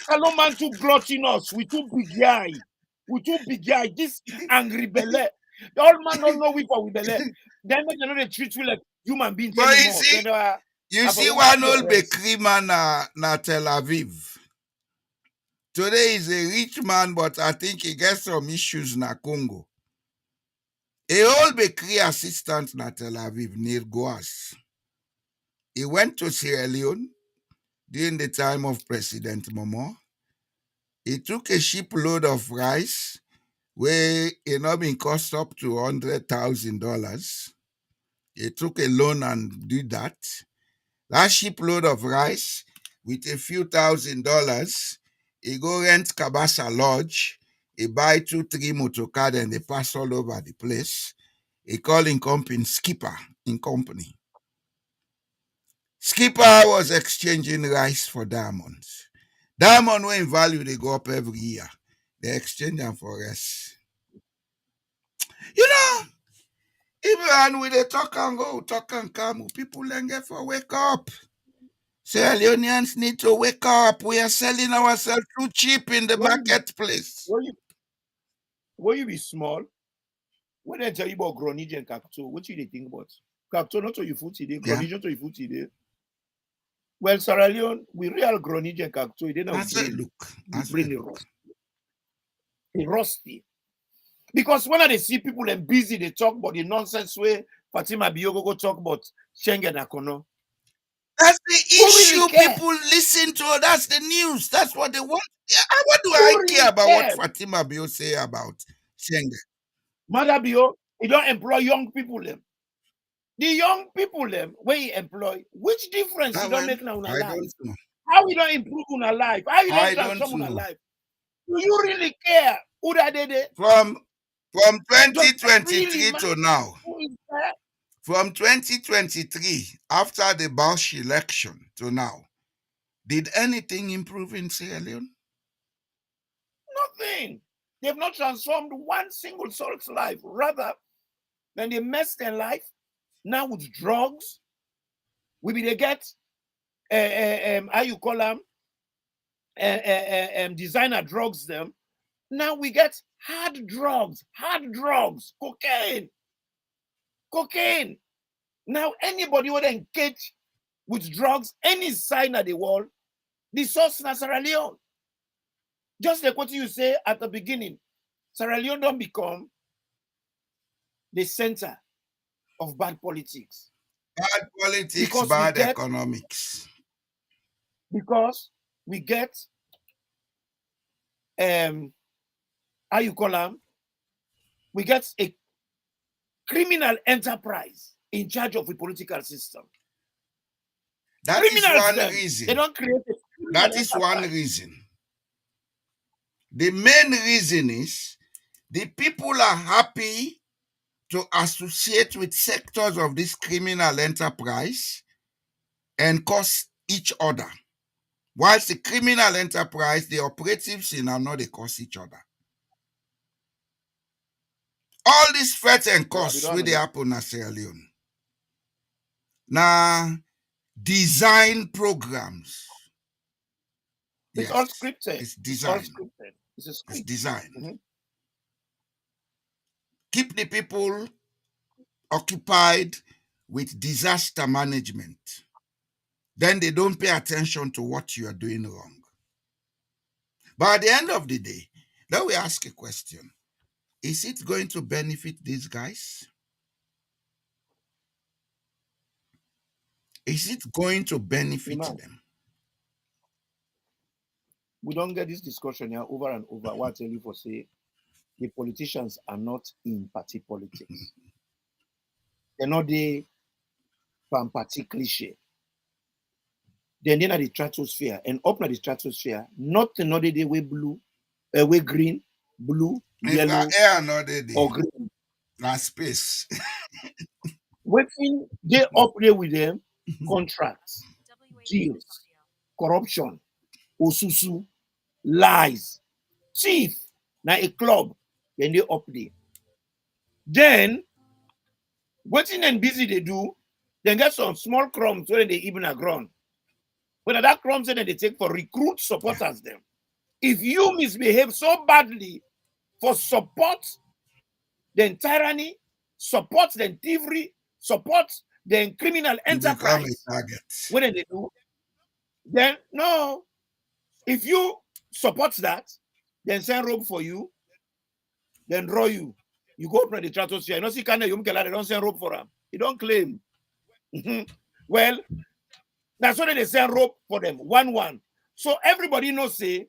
[SPEAKER 5] Hello man too gluttonous, we too big eye. We too big eye. This angry belly. The old man don't know we for we belly. Then they know they treat you like human beings
[SPEAKER 4] But
[SPEAKER 5] anymore. Then they are
[SPEAKER 4] you see
[SPEAKER 5] for
[SPEAKER 4] one
[SPEAKER 5] your
[SPEAKER 4] old
[SPEAKER 5] rest.
[SPEAKER 4] bakery man na Tel Aviv. Today he's a rich man, but I think he gets some issues na Congo. A whole bakery assistant na Tel Aviv near Goas. He went to Sierra Leone during the time of President Momo. He took a shipload of rice where it not been cost up to $100,000. He took a loan and did that. That shipload of rice with a few $1,000s, he go rent Kabasa Lodge, he buy 2, 3 motorcars and they pass all over the place. He call in company Skipper in company. Skipper was exchanging rice for diamonds. Diamond when in value they go up every year. They exchange them for rice. You know, even with the talk and go, talk and come, people then get for wake up. Sierra Leoneans need to wake up. We are selling ourselves too cheap in the
[SPEAKER 5] When you be,
[SPEAKER 4] marketplace.
[SPEAKER 5] when you be small, when they tell you about Gronage and Cacto, what you they think about? Cacto not to you food today,
[SPEAKER 4] Yeah.
[SPEAKER 5] Gronage not to you food today. Well, Sierra Leone, we real Gronage and Cacto, they now
[SPEAKER 4] That's it,
[SPEAKER 5] brain.
[SPEAKER 4] look.
[SPEAKER 5] The
[SPEAKER 4] That's
[SPEAKER 5] brain
[SPEAKER 4] it.
[SPEAKER 5] is rusty. Because when I see people and busy, they talk about the nonsense way Fatima Biogo go talk about Schengen Akono.
[SPEAKER 4] That's the
[SPEAKER 5] Who really
[SPEAKER 4] issue
[SPEAKER 5] care?
[SPEAKER 4] people listen to. That's the news. That's what they want. Yeah, what do
[SPEAKER 5] Who
[SPEAKER 4] I
[SPEAKER 5] really
[SPEAKER 4] care about what
[SPEAKER 5] care?
[SPEAKER 4] Fatima Bio say about Schengen?
[SPEAKER 5] Mother Bio, he don't employ young people them. The young people them where he employ, which difference you don't
[SPEAKER 4] Well,
[SPEAKER 5] make now in our
[SPEAKER 4] I
[SPEAKER 5] life?
[SPEAKER 4] don't know.
[SPEAKER 5] How we don't improve in our life? How you don't
[SPEAKER 4] I don't
[SPEAKER 5] transform in our
[SPEAKER 4] know.
[SPEAKER 5] life? Do you really care who that they?
[SPEAKER 4] From
[SPEAKER 5] Does that really
[SPEAKER 4] 2023
[SPEAKER 5] matter
[SPEAKER 4] to now,
[SPEAKER 5] who is there?
[SPEAKER 4] from 2023 after the Bush election to now, did anything improve in Sierra Leone?
[SPEAKER 5] Nothing. They've not transformed one single soul's life. Rather than they mess their life now with drugs. We be they get how you call them designer drugs them. Now we get hard drugs, cocaine. Now anybody would engage with drugs, any sign of the world, the source na Sierra Leone. Just like what you say at the beginning, Sierra Leone don't become the center of bad politics.
[SPEAKER 4] Bad politics,
[SPEAKER 5] Because
[SPEAKER 4] bad economics.
[SPEAKER 5] we get how you call them, we get a criminal enterprise in charge of the political system.
[SPEAKER 4] That is
[SPEAKER 5] Criminals
[SPEAKER 4] one
[SPEAKER 5] them,
[SPEAKER 4] reason.
[SPEAKER 5] they don't create a criminal
[SPEAKER 4] That is one
[SPEAKER 5] enterprise.
[SPEAKER 4] reason. The main reason is the people are happy to associate with sectors of this criminal enterprise and cost each other. Whilst the criminal enterprise, the operatives in are not they cost each other. All these threats and
[SPEAKER 5] Yeah, we
[SPEAKER 4] costs
[SPEAKER 5] don't
[SPEAKER 4] where they
[SPEAKER 5] know.
[SPEAKER 4] happen in Sierra Leone. Now, design programs.
[SPEAKER 5] It's all
[SPEAKER 4] Yes,
[SPEAKER 5] scripted.
[SPEAKER 4] it's
[SPEAKER 5] It's all
[SPEAKER 4] design.
[SPEAKER 5] scripted. It's a
[SPEAKER 4] It's
[SPEAKER 5] script.
[SPEAKER 4] design.
[SPEAKER 5] Mhm.
[SPEAKER 4] Keep the people occupied with disaster management. Then they don't pay attention to what you are doing wrong. But at the end of the day, then we ask a question. Is it going to benefit these guys? Is it going to benefit
[SPEAKER 5] Now,
[SPEAKER 4] them?
[SPEAKER 5] we don't get this discussion here over and over. What I tell you for say, the politicians are not in party politics. They're not the party cliche. Then at the stratosphere and up at the stratosphere, not another day way blue, way green, blue,
[SPEAKER 4] If
[SPEAKER 5] yellow,
[SPEAKER 4] air another day,
[SPEAKER 5] or green.
[SPEAKER 4] not space.
[SPEAKER 5] Waiting they up there with them, contracts, deals, corruption, osusu, lies, thief. Now a club, then they up there. Then waiting and busy they do, then get some small crumbs when they even are grown. But that crumbs then they take for recruit supporters them. If you misbehave so badly for support, then tyranny, support then thievery, support then criminal
[SPEAKER 4] You become
[SPEAKER 5] enterprise.
[SPEAKER 4] a target.
[SPEAKER 5] What do they do? Then no. If you support that, then send rope for you, then draw you. You go open the stratosphere, you know, see, can you don't send rope for them. You don't claim. Well, that's why they send rope for them, 1-1. So everybody knows, say,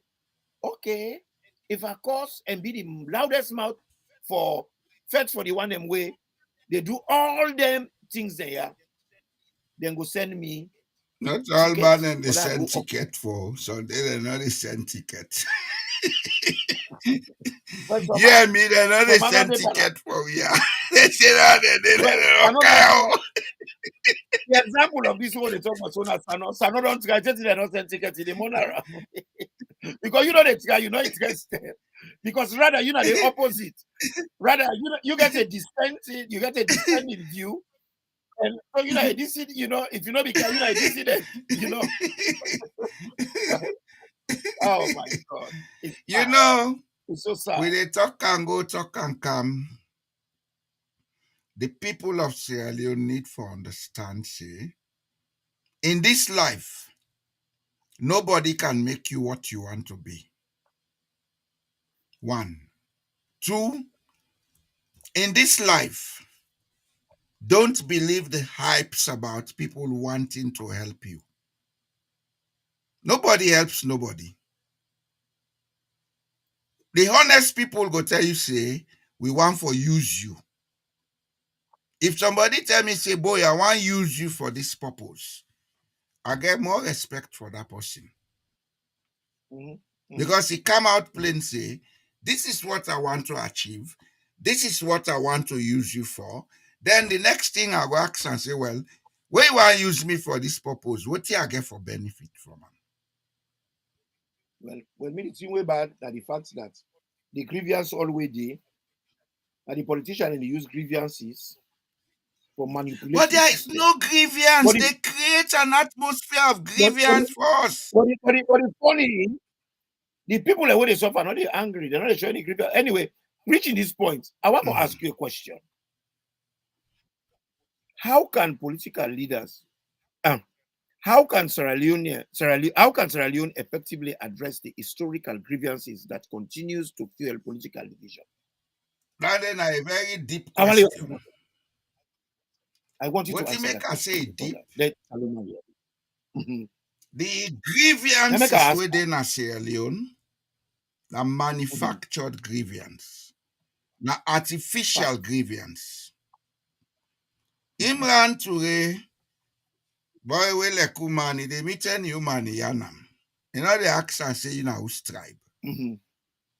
[SPEAKER 5] okay, if I cause and be the loudest mouth for fetch for the one them way, they do all them things there, then go send me
[SPEAKER 4] Not all
[SPEAKER 5] ticket
[SPEAKER 4] man and they
[SPEAKER 5] for that
[SPEAKER 4] send
[SPEAKER 5] go up.
[SPEAKER 4] ticket for, so they not send ticket.
[SPEAKER 5] Well,
[SPEAKER 4] Yeah, me, they not
[SPEAKER 5] some other
[SPEAKER 4] send
[SPEAKER 5] day,
[SPEAKER 4] ticket for, yeah. They say that
[SPEAKER 5] well,
[SPEAKER 4] they
[SPEAKER 5] I
[SPEAKER 4] don't
[SPEAKER 5] know that
[SPEAKER 4] care.
[SPEAKER 5] the example of this one they talk about Sano don't get it, they don't send ticket to the monarch. Because you know the guy, you know it gets there. Because rather, you know the opposite. Rather, you get a dissenting view. And so you know a dissident, you know, if you know because you know a dissident, you know. Oh my god. It's
[SPEAKER 4] You
[SPEAKER 5] sad.
[SPEAKER 4] know,
[SPEAKER 5] It's so sad.
[SPEAKER 4] when they talk and go, talk and come, the people of Sierra Leone need for understand, say, in this life, nobody can make you what you want to be. One. Two, in this life, don't believe the hypes about people wanting to help you. Nobody helps nobody. The honest people go tell you, say, we want for use you. If somebody tell me, say, boy, I want use you for this purpose, I get more respect for that person. Because he come out plain say, this is what I want to achieve. This is what I want to use you for. Then the next thing I go ask and say, well, where you want to use me for this purpose? What do I get for benefit from it?
[SPEAKER 5] Well, me it's way bad that the fact that the grievance always there, and the politician and they use grievances for manipulating.
[SPEAKER 4] But there is no grievance.
[SPEAKER 5] But
[SPEAKER 4] They create an atmosphere of
[SPEAKER 5] but
[SPEAKER 4] grievance for us.
[SPEAKER 5] But it's funny, the people that when they suffer, not they angry, they're not showing any grievance. Anyway, reaching this point, I want to ask you a question. How can political leaders, how can Sierra Leone effectively address the historical grievances that continues to fuel political division?
[SPEAKER 4] That then a very deep
[SPEAKER 5] I
[SPEAKER 4] question.
[SPEAKER 5] want you
[SPEAKER 4] What
[SPEAKER 5] to
[SPEAKER 4] you
[SPEAKER 5] answer
[SPEAKER 4] make
[SPEAKER 5] that
[SPEAKER 4] I
[SPEAKER 5] question
[SPEAKER 4] say
[SPEAKER 5] before
[SPEAKER 4] deep?
[SPEAKER 5] that. Mhm.
[SPEAKER 4] The
[SPEAKER 5] Let me
[SPEAKER 4] grievances
[SPEAKER 5] ask.
[SPEAKER 4] within a Sierra Leone, a manufactured grievance, na artificial
[SPEAKER 5] Fact.
[SPEAKER 4] grievance. Imran Toure, boy, we like money, they meet any human yanam. You know, the accent say, you know, whose tribe.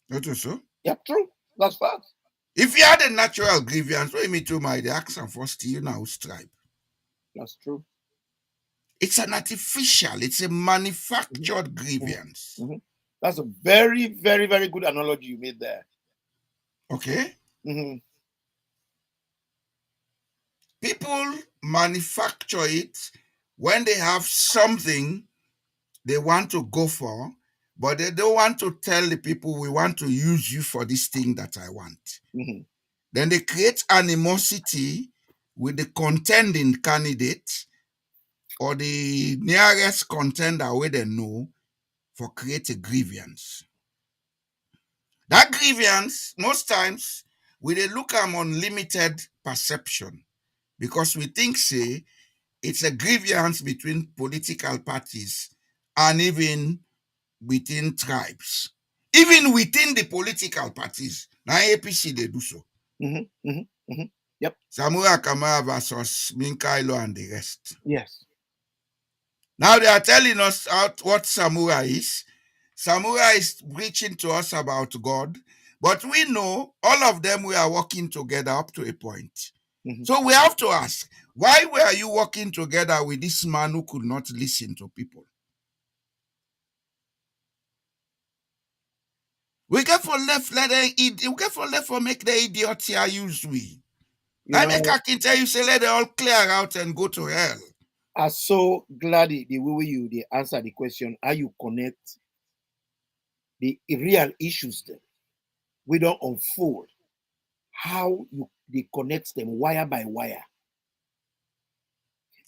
[SPEAKER 4] Not so?
[SPEAKER 5] Yeah, true. That's fact.
[SPEAKER 4] If you had a natural grievance, what you mean to my the accent first, you know, whose tribe.
[SPEAKER 5] That's true.
[SPEAKER 4] It's an artificial, it's a manufactured grievance.
[SPEAKER 5] That's a very, very, very good analogy you made there.
[SPEAKER 4] Okay? People manufacture it when they have something they want to go for, but they don't want to tell the people, we want to use you for this thing that I want. Then they create animosity with the contending candidate or the nearest contender where they know for create a grievance. That grievance, most times, we dey look am on limited perception because we think, say, it's a grievance between political parties and even within tribes. Even within the political parties, now APC they do so.
[SPEAKER 5] Yep.
[SPEAKER 4] Samuel Kamara versus Minkailo and the rest.
[SPEAKER 5] Yes.
[SPEAKER 4] Now they are telling us what Samurai is. Samurai is preaching to us about God, but we know all of them we are working together up to a point. So we have to ask, why were you working together with this man who could not listen to people? We get for left, we get for left for make the idiots here use we. I make I can tell you, say let them all clear out and go to hell.
[SPEAKER 5] I'm so glad the way you they answer the question, how you connect the real issues then. We don't unfold how they connect them wire by wire.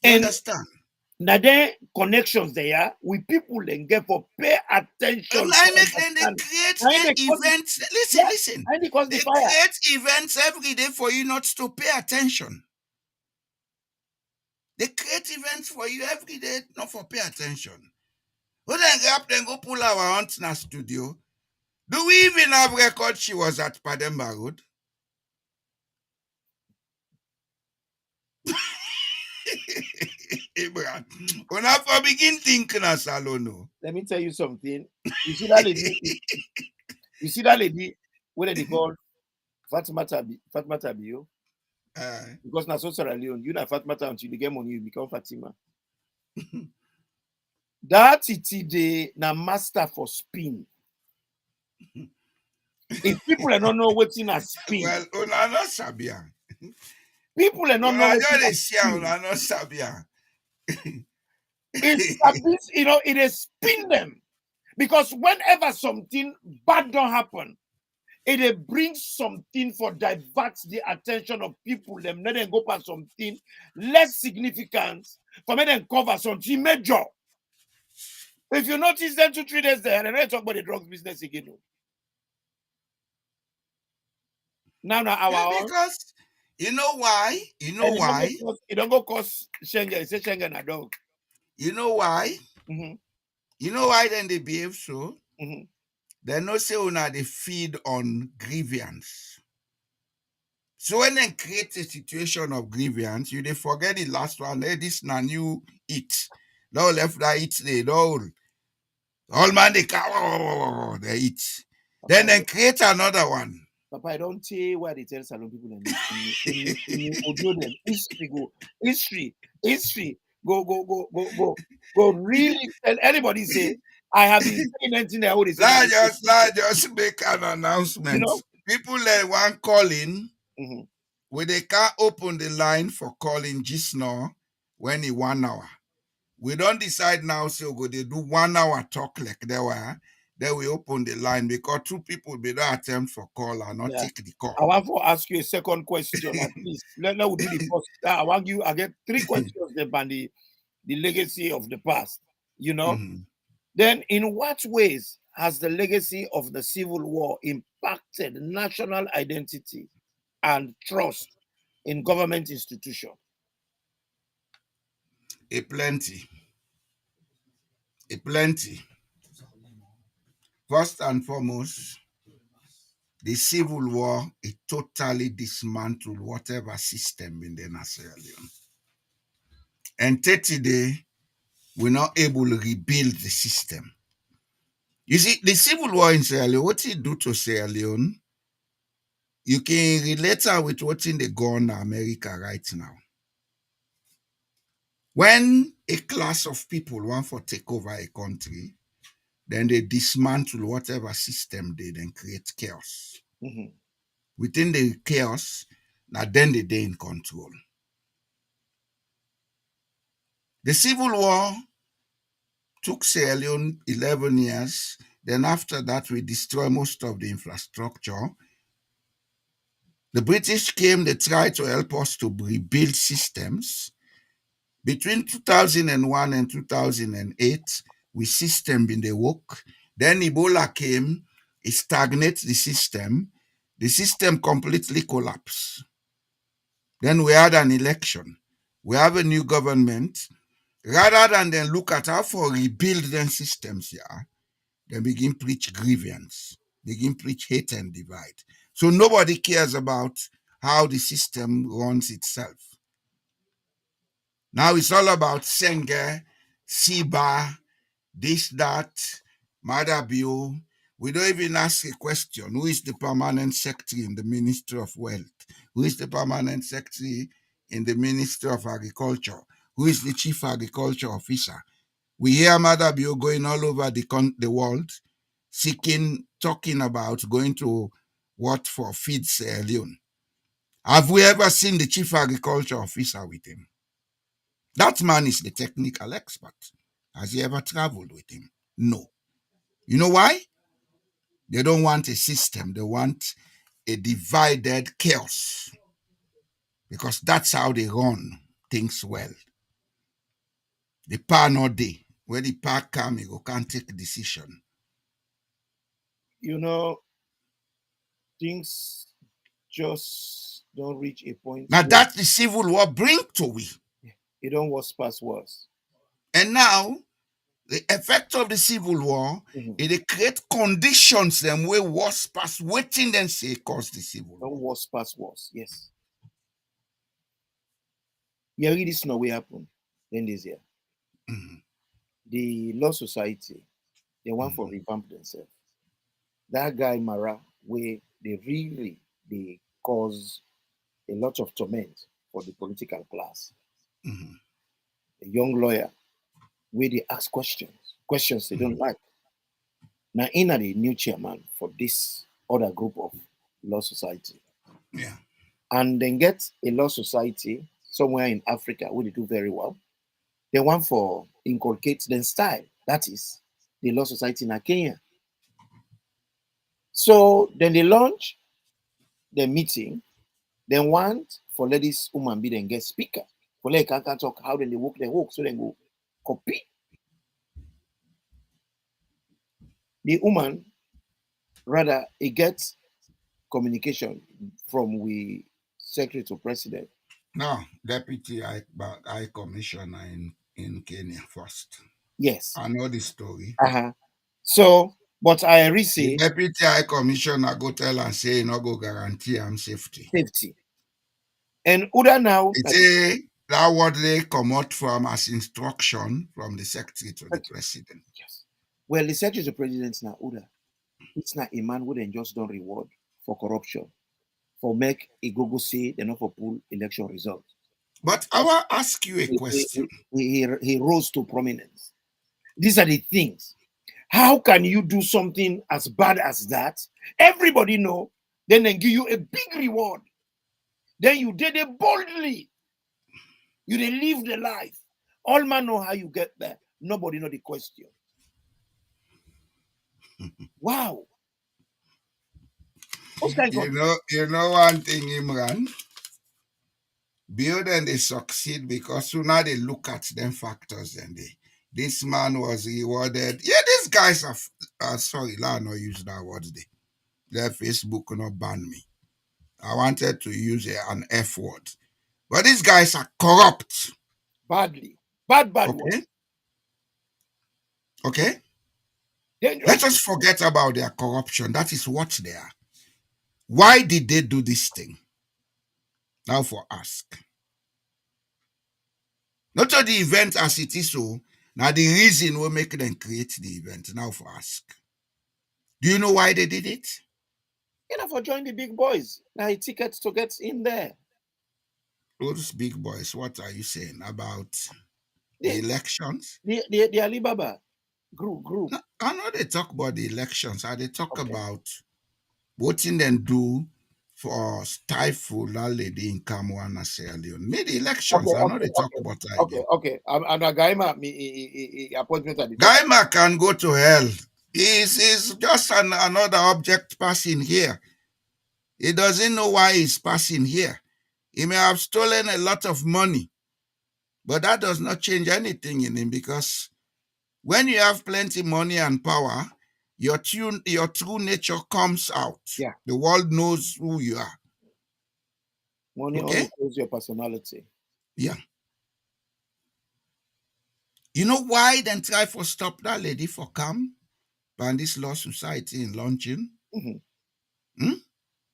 [SPEAKER 4] You
[SPEAKER 5] And
[SPEAKER 4] understand?
[SPEAKER 5] Now then connections there with people then get for pay attention
[SPEAKER 4] I
[SPEAKER 5] for
[SPEAKER 4] make them they
[SPEAKER 5] understand.
[SPEAKER 4] create
[SPEAKER 5] And they
[SPEAKER 4] the
[SPEAKER 5] cause the,
[SPEAKER 4] events. Listen,
[SPEAKER 5] yeah,
[SPEAKER 4] listen.
[SPEAKER 5] and they cause the
[SPEAKER 4] They
[SPEAKER 5] fire.
[SPEAKER 4] create events every day for you not to pay attention. They create events for you every day, not for pay attention. When then grab then go pull our aunt in a studio. Do we even have record she was at Pademba Road? Abraham, when I for begin thinking as alone.
[SPEAKER 5] Let me tell you something. You see that lady, you see that lady, what they call Fatima Tabio? Because now so Sierra Leone, you know Fatima until you get money, you become Fatima. That it na master for spin. If people are not know what's in a spin,
[SPEAKER 4] well, una no sabia.
[SPEAKER 5] people are not know
[SPEAKER 4] Una
[SPEAKER 5] what's in a
[SPEAKER 4] just share
[SPEAKER 5] spin.
[SPEAKER 4] una no sabia.
[SPEAKER 5] It's you know, it is spin them. Because whenever something bad don't happen, it brings something for divert the attention of people. Them let them go past something less significant for me then cover something major. If you notice them 2-3 days there, and then talk about the drugs business again. Now
[SPEAKER 4] Yeah,
[SPEAKER 5] our own,
[SPEAKER 4] because you know why? You know
[SPEAKER 5] and
[SPEAKER 4] why?
[SPEAKER 5] it don't go cause Schengen. Say Schengen a dog.
[SPEAKER 4] You know why?
[SPEAKER 5] Mm-hmm.
[SPEAKER 4] You know why then they behave so?
[SPEAKER 5] Mm-hmm.
[SPEAKER 4] They no say una they feed on grievance. So when they create a situation of grievance, you they forget the last one. Hey, this na new eat. No left that eat they don't. All man they eat. Then
[SPEAKER 5] Papa,
[SPEAKER 4] they create another one.
[SPEAKER 5] Papa, I don't tell why they tell salon people in audio them history, go really tell anybody say I have been saying anything that would say that
[SPEAKER 4] Let's just make an
[SPEAKER 5] you
[SPEAKER 4] announcement.
[SPEAKER 5] know.
[SPEAKER 4] People let one calling
[SPEAKER 5] Mm-hmm.
[SPEAKER 4] where they can't open the line for calling just now when it 1 hour. We don't decide now, so go they do 1 hour talk like they were. Then we open the line because two people be not attempt for call and not
[SPEAKER 5] Yeah.
[SPEAKER 4] take the call.
[SPEAKER 5] I want to ask you a second question at least. Let we do the first. I want you. I get 3 questions about the legacy of the past. You know.
[SPEAKER 4] Mhm.
[SPEAKER 5] Then, in what ways has the legacy of the Civil War impacted national identity and trust in government institutions?
[SPEAKER 4] A plenty. A plenty. First and foremost, the Civil War, it totally dismantled whatever system in the Sierra Leone. And 30 days, we're not able to rebuild the system. You see, the Civil War in Sierra Leone, what it do to Sierra Leone, you can relate her with what's in the gun in America right now. When a class of people want to take over a country, then they dismantle whatever system they then create chaos.
[SPEAKER 5] Mm-hmm.
[SPEAKER 4] Within the chaos, now then they in control. The Civil War took Sierra Leone 11 years. Then after that, we destroy most of the infrastructure. The British came, they tried to help us to rebuild systems. Between 2001 and 2008, we system in the work. Then Ebola came, it stagnated the system. The system completely collapsed. Then we had an election. We have a new government. Rather than then look at how for rebuild them systems here, they begin preach grievance, begin preach hate and divide. So nobody cares about how the system runs itself. Now it's all about Senge, Siba, this, that, Madabio. We don't even ask a question. Who is the permanent secretary in the Ministry of Wealth? Who is the permanent secretary in the Ministry of Agriculture? Who is the chief agriculture officer? We hear Madabio going all over the world, seeking, talking about going to what for feed Sierra Leone. Have we ever seen the chief agriculture officer with him? That man is the technical expert. Has he ever traveled with him? No. You know why? They don't want a system. They want a divided chaos because that's how they run things well. The power not dey. When the power come, you can't take decision.
[SPEAKER 5] You know, things just don't reach a point
[SPEAKER 4] Now
[SPEAKER 5] where
[SPEAKER 4] that the civil war bring to we.
[SPEAKER 5] it don't worse past worse.
[SPEAKER 4] And now the effect of the civil war,
[SPEAKER 5] Mhm.
[SPEAKER 4] it create conditions them way worse past waiting then say cause the civil
[SPEAKER 5] Don't
[SPEAKER 4] war.
[SPEAKER 5] worse past worse. Yes. Yeah, really, this no way happen. Then this year,
[SPEAKER 4] Mhm,
[SPEAKER 5] the Law Society, they want for
[SPEAKER 4] mhm,
[SPEAKER 5] revamp themselves. That guy Mara, where they cause a lot of torment for the political class.
[SPEAKER 4] mhm,
[SPEAKER 5] A young lawyer, where they ask questions they don't
[SPEAKER 4] mhm.
[SPEAKER 5] like. Now, in are the new chairman for this other group of law society,
[SPEAKER 4] Yeah.
[SPEAKER 5] and then get a law society somewhere in Africa where they do very well. They want for inculcate their style. That is the law society in Kenya. So then they launch the meeting. They want for ladies woman be then get speaker. For like can talk how then they work their work. So then go copy. The woman rather it gets communication from we secretary to president.
[SPEAKER 4] Now, Deputy High Commissioner in Kenya first.
[SPEAKER 5] Yes.
[SPEAKER 4] I know the story.
[SPEAKER 5] Uh-huh. So, but I
[SPEAKER 4] The
[SPEAKER 5] say
[SPEAKER 4] Deputy High Commissioner go tell and say no go guarantee am safety.
[SPEAKER 5] safety. And Uda now,
[SPEAKER 4] It's a that what they come out from as instruction from the secretary to the president.
[SPEAKER 5] yes. Well, the secretary to president now, Uda. It's not a man would then just don't reward for corruption, for make a go say they not for pull election results.
[SPEAKER 4] But I will ask you a
[SPEAKER 5] He,
[SPEAKER 4] question.
[SPEAKER 5] he, he rose to prominence. These are the things. How can you do something as bad as that? Everybody know, then they give you a big reward. Then you did it boldly. You did live the life. All man know how you get there. Nobody know the question. Wow. Those kind of
[SPEAKER 4] You know one thing, Imran. Build and they succeed because sooner they look at them factors and they this man was rewarded. Yeah, these guys are sorry, I not use that word they. Their Facebook not ban me. I wanted to use an F word. But these guys are corrupt.
[SPEAKER 5] badly. Bad one.
[SPEAKER 4] Okay? Okay? Let
[SPEAKER 5] Dangerous.
[SPEAKER 4] us forget about their corruption. That is what they are. Why did they do this thing? Now for ask. Not all the event as it is so. Now the reason will make them create the event. Now for ask. Do you know why they did it?
[SPEAKER 5] You know, for join the big boys. Now tickets to get in there.
[SPEAKER 4] Those big boys, what are you saying about the
[SPEAKER 5] The
[SPEAKER 4] elections?
[SPEAKER 5] the Alibaba group.
[SPEAKER 4] No, I know they talk about the elections. I they talk
[SPEAKER 5] Okay.
[SPEAKER 4] about what in them do for stifle that lady in Kamwana Sierra Leone. Made the elections. I know they talk about that again.
[SPEAKER 5] Okay. I'm a guy me appointment at the top.
[SPEAKER 4] Gaima can go to hell. He's just another object passing here. He doesn't know why he's passing here. He may have stolen a lot of money, but that does not change anything in him because when you have plenty money and power, your true nature comes out.
[SPEAKER 5] Yeah.
[SPEAKER 4] The world knows who you are.
[SPEAKER 5] Money
[SPEAKER 4] Okay?
[SPEAKER 5] only shows your personality.
[SPEAKER 4] Yeah. You know why then try for stop that lady for come and this law society in launching?
[SPEAKER 5] Mhm.
[SPEAKER 4] Hmm?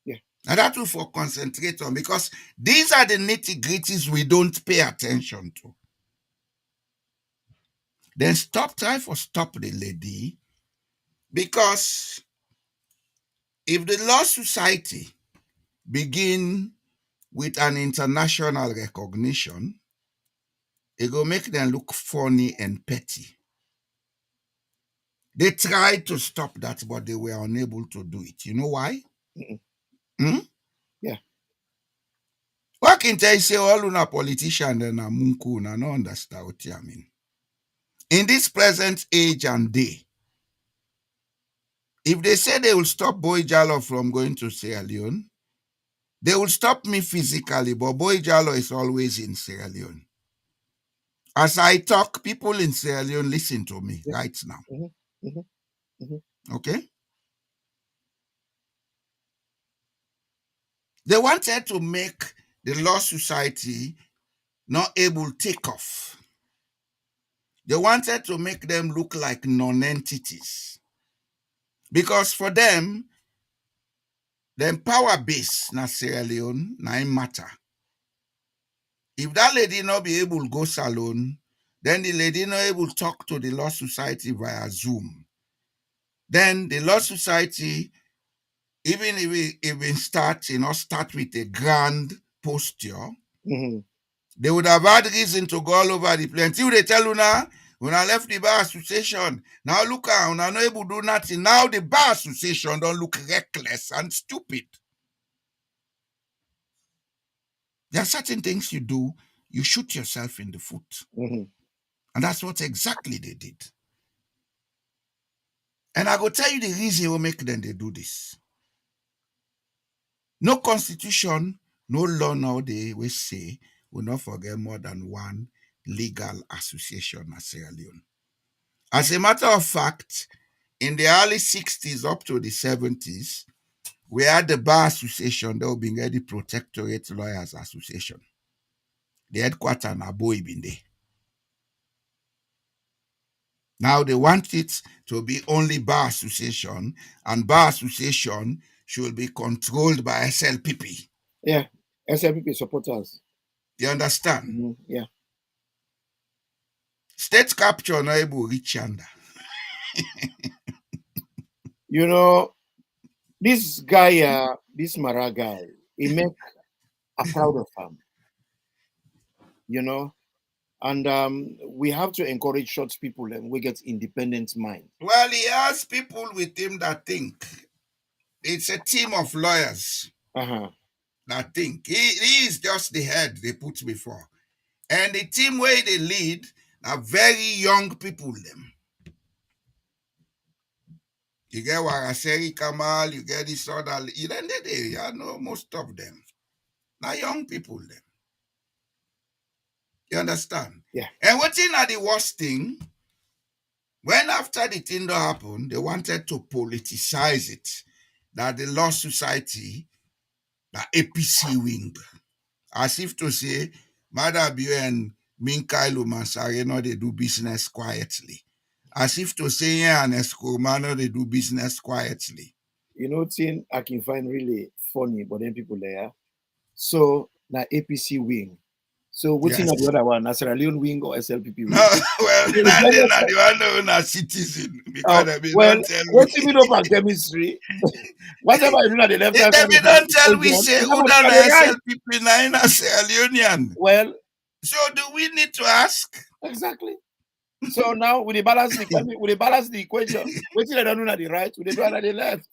[SPEAKER 5] Yeah.
[SPEAKER 4] And that will for concentrate on because these are the nitty-gritties we don't pay attention to. Then try for stop the lady because if the law society begin with an international recognition, it will make them look funny and petty. They tried to stop that, but they were unable to do it. You know why?
[SPEAKER 5] Mhm.
[SPEAKER 4] Hmm?
[SPEAKER 5] Yeah.
[SPEAKER 4] Why can't I say all una politician and a munku na no understand what I mean? In this present age and day, if they say they will stop Boy Jalo from going to Sierra Leone, they will stop me physically, but Boy Jalo is always in Sierra Leone. As I talk, people in Sierra Leone listen to me
[SPEAKER 5] Yeah.
[SPEAKER 4] right now.
[SPEAKER 5] Mhm, mhm.
[SPEAKER 4] Okay? They wanted to make the law society not able to take off. They wanted to make them look like non-entities. Because for them, the power base na Sierra Leone na im matter. If that lady not be able to go salon, then the lady not able to talk to the law society via Zoom. Then the law society, even if it start with a grand posture,
[SPEAKER 5] Mhm.
[SPEAKER 4] they would have had reason to go all over the place. Until they tell una, una left the bar association. Now look at una not able to do nothing. Now the bar association don't look reckless and stupid. There are certain things you do, you shoot yourself in the foot.
[SPEAKER 5] Mhm.
[SPEAKER 4] And that's what exactly they did. And I go tell you the reason will make them they do this. No constitution, no law nowadays we say will not forget more than one legal association in Sierra Leone. As a matter of fact, in the early 60s up to the 70s, we had the Bar Association that will be the Protectorate Lawyers Association. The headquarters in Abo Ibinde. Now they want it to be only Bar Association, and Bar Association should be controlled by SLPP.
[SPEAKER 5] Yeah. SLPP supporters.
[SPEAKER 4] You understand?
[SPEAKER 5] Yeah.
[SPEAKER 4] State capture not able to reach under.
[SPEAKER 5] You know, this guy, this Mara guy, he make a proud of him, you know. And we have to encourage short people and we get independent mind.
[SPEAKER 4] Well, he has people with him that think. It's a team of lawyers
[SPEAKER 5] Uh-huh.
[SPEAKER 4] that think. He is just the head they put before. And the team where they lead are very young people them. You get Waraseri Kamal, you get this other, you know most of them. Now young people them. You understand?
[SPEAKER 5] Yeah.
[SPEAKER 4] And what thing are the worst thing? When after the thing that happened, they wanted to politicize it. That the law society, the APC wing. As if to say, Madabu and Minkailu Mansare, no, they do business quietly. As if to say, yeah, and Escomano, they do business quietly.
[SPEAKER 5] You know, thing I can find really funny, but then people there. So now APC wing. So what's in
[SPEAKER 4] Yes.
[SPEAKER 5] the other one? Sierra Leone wing or SLPP
[SPEAKER 4] No,
[SPEAKER 5] wing?
[SPEAKER 4] well,
[SPEAKER 5] So it's
[SPEAKER 4] now they
[SPEAKER 5] better
[SPEAKER 4] not
[SPEAKER 5] say-
[SPEAKER 4] the one who are citizen because they be
[SPEAKER 5] well,
[SPEAKER 4] don't tell
[SPEAKER 5] what's
[SPEAKER 4] me.
[SPEAKER 5] in up on chemistry? Whatever you do at the left
[SPEAKER 4] If
[SPEAKER 5] hand
[SPEAKER 4] they
[SPEAKER 5] side
[SPEAKER 4] be
[SPEAKER 5] of the
[SPEAKER 4] don't tell we
[SPEAKER 5] equation,
[SPEAKER 4] say
[SPEAKER 5] you
[SPEAKER 4] who
[SPEAKER 5] never look
[SPEAKER 4] done
[SPEAKER 5] at the right.
[SPEAKER 4] SLPP na in a Sierra Leonean.
[SPEAKER 5] Well,
[SPEAKER 4] So do we need to ask?
[SPEAKER 5] exactly. So now we balance the equation. What they don't do at the right, we do at the left.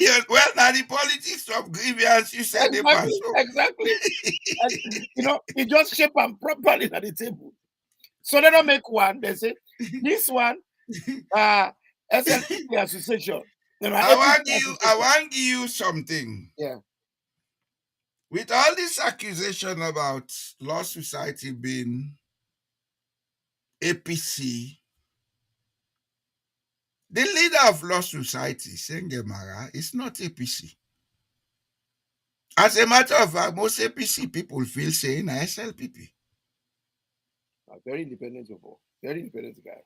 [SPEAKER 4] Yes, well, now the politics of grievance, you said they pass.
[SPEAKER 5] Exactly, exactly. And, you know, it just shape them properly at the table. So they don't make one. They say this one, SLPP association. Then
[SPEAKER 4] I
[SPEAKER 5] APC
[SPEAKER 4] want
[SPEAKER 5] association.
[SPEAKER 4] give you something.
[SPEAKER 5] Yeah.
[SPEAKER 4] With all this accusation about law society being APC, the leader of law society, Sengemara, is not APC. As a matter of fact, most APC people feel saying SLPP.
[SPEAKER 5] Very independent of all. Very independent guy.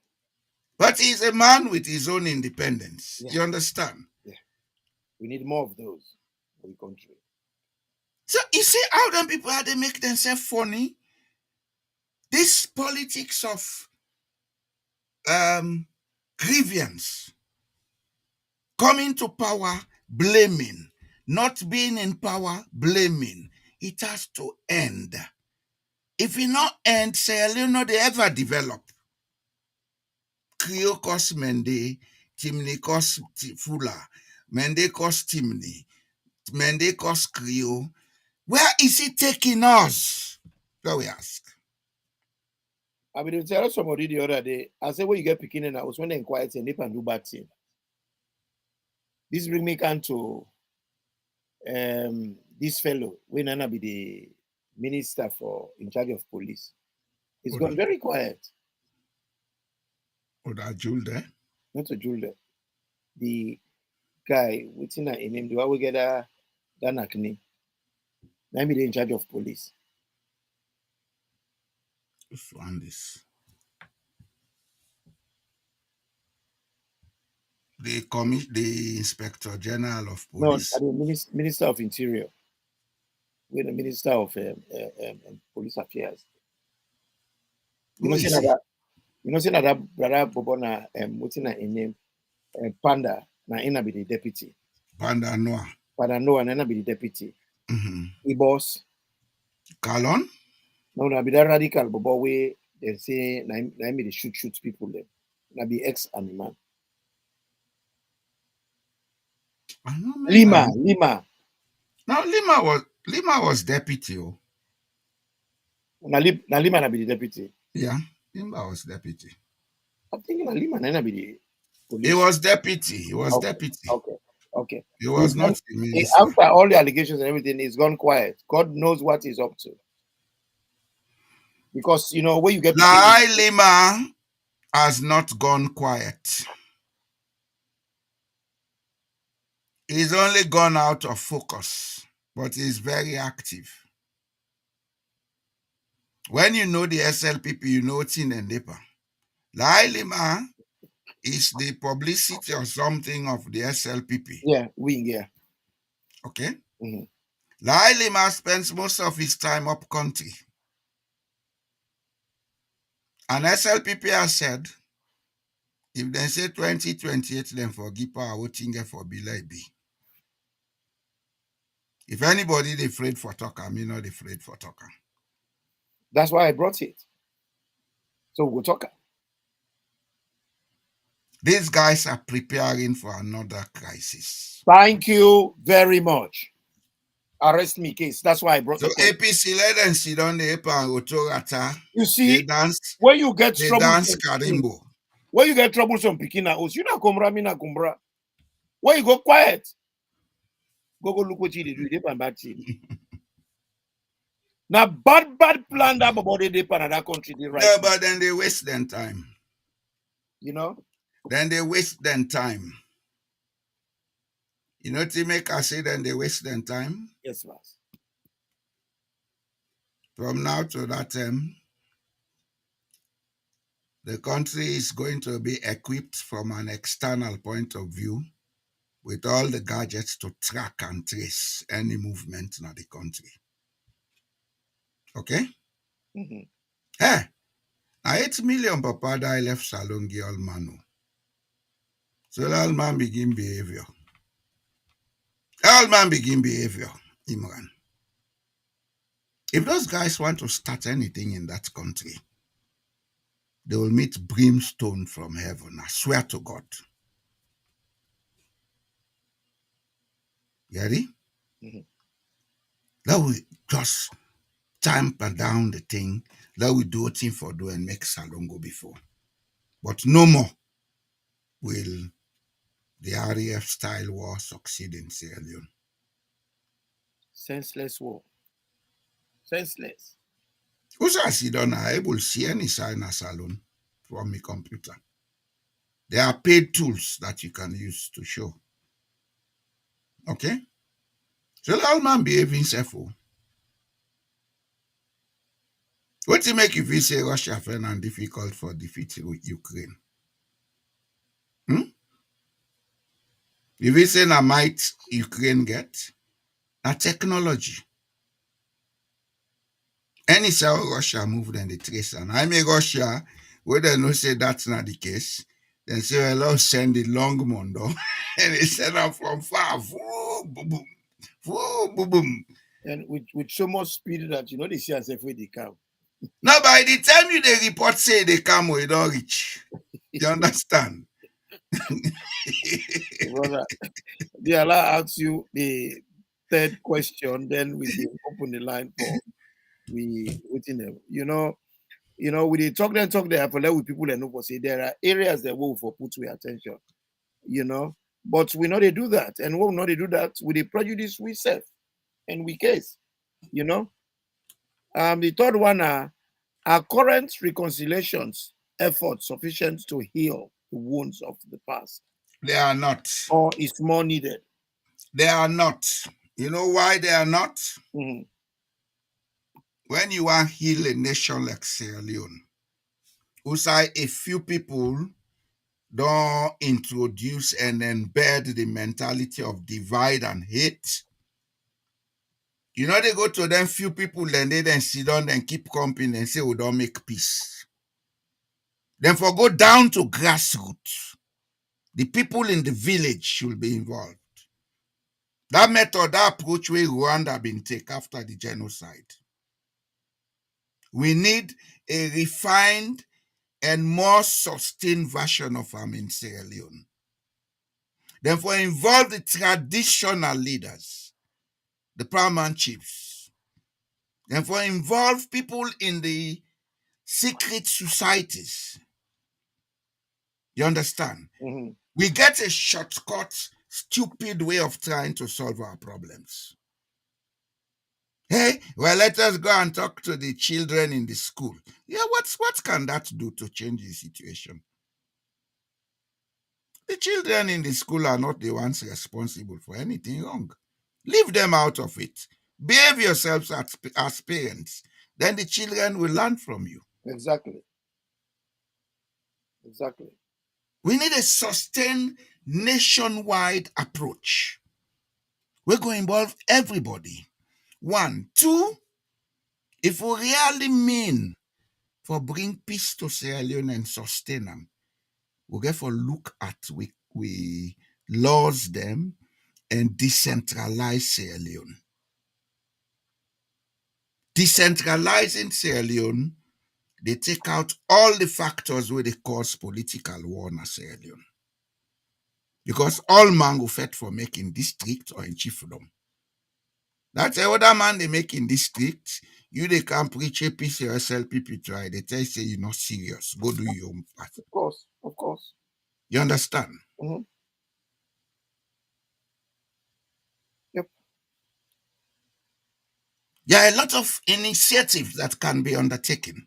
[SPEAKER 4] But he's a man with his own independence.
[SPEAKER 5] Yeah.
[SPEAKER 4] You understand?
[SPEAKER 5] Yeah. We need more of those in the country.
[SPEAKER 4] So you see how them people how they make themselves funny? This politics of grievance, coming to power, blaming, not being in power, blaming. It has to end. If it not end, Sierra Leone they ever develop. Creole cost Mende, Timney cost Fula, Mende cost Timney, Mende cost Creole. Where is it taking us? So we ask.
[SPEAKER 5] I mean, tell somebody the other day, I said, when you get picking in, I was when they inquire and they can do bad thing. This bring me can to this fellow, when Nana be the minister for in charge of police. It's
[SPEAKER 4] Hold
[SPEAKER 5] gone
[SPEAKER 4] on.
[SPEAKER 5] very quiet.
[SPEAKER 4] Hold on, Jule there.
[SPEAKER 5] Not a Julia. The guy within a name, the one we get a Danakni. Now me in charge of police.
[SPEAKER 4] This one is the Inspector General of
[SPEAKER 5] No,
[SPEAKER 4] Police.
[SPEAKER 5] the Minister of Interior. We're the Minister of Police Affairs. You
[SPEAKER 4] Who
[SPEAKER 5] know,
[SPEAKER 4] is
[SPEAKER 5] saying
[SPEAKER 4] he?
[SPEAKER 5] that. You know, saying that brother Bobona within a name, Panda. Now, ina be the deputy.
[SPEAKER 4] Panda Noah.
[SPEAKER 5] Panda no, and ina be the deputy.
[SPEAKER 4] Mm-hmm.
[SPEAKER 5] The boss.
[SPEAKER 4] Kalon?
[SPEAKER 5] No, na be that radical, but way they say, na me they shoot people there. Na be ex-animal.
[SPEAKER 4] I don't remember.
[SPEAKER 5] Lima.
[SPEAKER 4] No, Lima was deputy. Oh.
[SPEAKER 5] Na Lima na be the deputy.
[SPEAKER 4] Yeah, Lima was deputy.
[SPEAKER 5] I'm thinking na Lima na be the police.
[SPEAKER 4] He was deputy. He was
[SPEAKER 5] Okay,
[SPEAKER 4] deputy.
[SPEAKER 5] okay.
[SPEAKER 4] He was
[SPEAKER 5] Gone,
[SPEAKER 4] not the minister.
[SPEAKER 5] after all the allegations and everything, he's gone quiet. God knows what he's up to. Because you know when you get
[SPEAKER 4] Lai Lima has not gone quiet. He's only gone out of focus, but he's very active. When you know the SLPP, you know it's in the NEPA. Lai Lima is the publicity or something of the SLPP.
[SPEAKER 5] yeah, wing, yeah.
[SPEAKER 4] Okay?
[SPEAKER 5] Mm-hmm.
[SPEAKER 4] Lai Lima spends most of his time up country. And SLPP has said, if they say 2028, then for Gipa, voting for Bilaibi. If anybody they afraid for talker, me not afraid for talker.
[SPEAKER 5] That's why I brought it. So we'll talk.
[SPEAKER 4] These guys are preparing for another crisis.
[SPEAKER 5] Thank you very much. Arrest me, case. That's why I brought
[SPEAKER 4] So
[SPEAKER 5] the question.
[SPEAKER 4] APC let them sit on the Epa and Otorata.
[SPEAKER 5] You see,
[SPEAKER 4] They dance.
[SPEAKER 5] when you get
[SPEAKER 4] They
[SPEAKER 5] trouble,
[SPEAKER 4] dance Karimbo.
[SPEAKER 5] when you get troublesome picking house, you na kumbra, me na kumbra. When you go quiet, go look what you do. They pan bad thing. Now bad plan that about they pan in that country. They right.
[SPEAKER 4] Yeah, but then they waste their time.
[SPEAKER 5] You know.
[SPEAKER 4] Then they waste their time. You know, to make us say then they waste their time.
[SPEAKER 5] Yes, boss.
[SPEAKER 4] From now to that time, the country is going to be equipped from an external point of view with all the gadgets to track and trace any movement in the country. Okay?
[SPEAKER 5] Mm-hmm.
[SPEAKER 4] Hey, 8 million papa die left Salongi all manu. So all man begin behavior. All man begin behavior, Imran. If those guys want to start anything in that country, they will meet brimstone from heaven. I swear to God. You ready?
[SPEAKER 5] Mm-hmm.
[SPEAKER 4] That will just tamper down the thing. That will do a thing for do and make Salongo before. But no more will the RAF style war succeed in Sierra Leone.
[SPEAKER 5] Senseless war. Senseless.
[SPEAKER 4] Also, I see don't I able to see any sign as alone from my computer. There are paid tools that you can use to show. Okay? So all man behaving self. What to make you feel say Russia find and difficult for defeating Ukraine? If you say na might Ukraine get, na technology. Any how Russia move then they trace and I make Russia where they no say that's not the case. Then say well I'll send the long mondo and they send them from far. Boom, boom, boom, boom, boom.
[SPEAKER 5] And with so much speed that you know they see as if they come.
[SPEAKER 4] Now by the time you they report say they come we don't reach. You understand?
[SPEAKER 5] Brother, they allow ask you the third question, then we can open the line for we waiting them. You know, we dey talk there for let with people that know for say there are areas that will for put with attention, you know. But we know they do that, and when we know they do that, with the prejudice we self and we case, you know. The third one Are current reconciliations efforts sufficient to heal the wounds of the past?
[SPEAKER 4] They are not.
[SPEAKER 5] Or is more needed?
[SPEAKER 4] They are not. You know why they are not?
[SPEAKER 5] Mhm.
[SPEAKER 4] When you want to heal a nation like Sierra Leone, who say a few people don't introduce and embed the mentality of divide and hate, you know, they go to them few people, then they then sit down and keep company and say, we don't make peace. Then for go down to grassroots, the people in the village should be involved. That method, that approach where Rwanda been take after the genocide. We need a refined and more sustained version of in Sierra Leone. Therefore, involve the traditional leaders, the paramount chiefs. Therefore, involve people in the secret societies. You understand?
[SPEAKER 5] Mhm.
[SPEAKER 4] We get a shortcut, stupid way of trying to solve our problems. Hey, well, let us go and talk to the children in the school. Yeah, what can that do to change the situation? The children in the school are not the ones responsible for anything wrong. Leave them out of it. Behave yourselves as parents. Then the children will learn from you.
[SPEAKER 5] Exactly. Exactly.
[SPEAKER 4] We need a sustained nationwide approach. We're going to involve everybody. One. Two, if we really mean for bring peace to Sierra Leone and sustain them, we get for look at we laws them and decentralize Sierra Leone. Decentralizing Sierra Leone, they take out all the factors where they cause political war in Sierra Leone. Because all man go fet for making district or in chiefdom. That's the other man they make in district. You they can preach a piece or SLPP try. They tell you say you're not serious. Go do your own part.
[SPEAKER 5] Of course. Of course.
[SPEAKER 4] You understand?
[SPEAKER 5] Mhm. Yep.
[SPEAKER 4] There are a lot of initiatives that can be undertaken,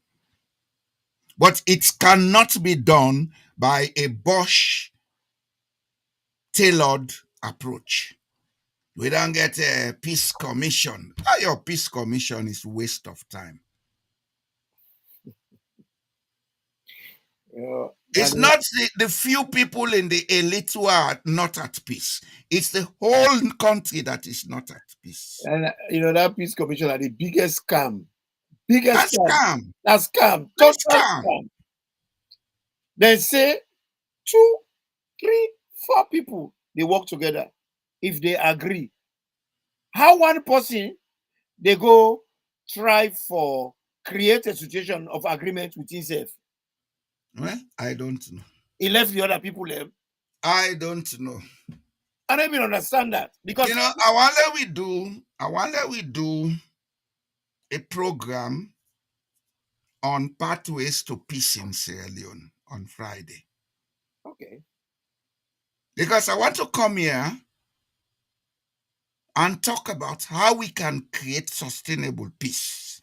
[SPEAKER 4] but it cannot be done by a Bosch tailored approach. We don't get a peace commission. Your peace commission is waste of time. It's
[SPEAKER 5] And,
[SPEAKER 4] not the few people in the elite who are not at peace. It's the whole country that is not at peace.
[SPEAKER 5] that peace commission are the biggest scam. Biggest
[SPEAKER 4] That's
[SPEAKER 5] scam.
[SPEAKER 4] calm.
[SPEAKER 5] That's scam.
[SPEAKER 4] That's
[SPEAKER 5] Total
[SPEAKER 4] calm.
[SPEAKER 5] scam. They say 2, 3, 4 people they work together if they agree. How one person they go try for create a situation of agreement with himself?
[SPEAKER 4] Well, I don't know.
[SPEAKER 5] He left the other people there.
[SPEAKER 4] I don't know.
[SPEAKER 5] I don't even understand that because
[SPEAKER 4] I wonder we do a program on pathways to peace in Sierra Leone on Friday.
[SPEAKER 5] okay,
[SPEAKER 4] Because I want to come here and talk about how we can create sustainable peace.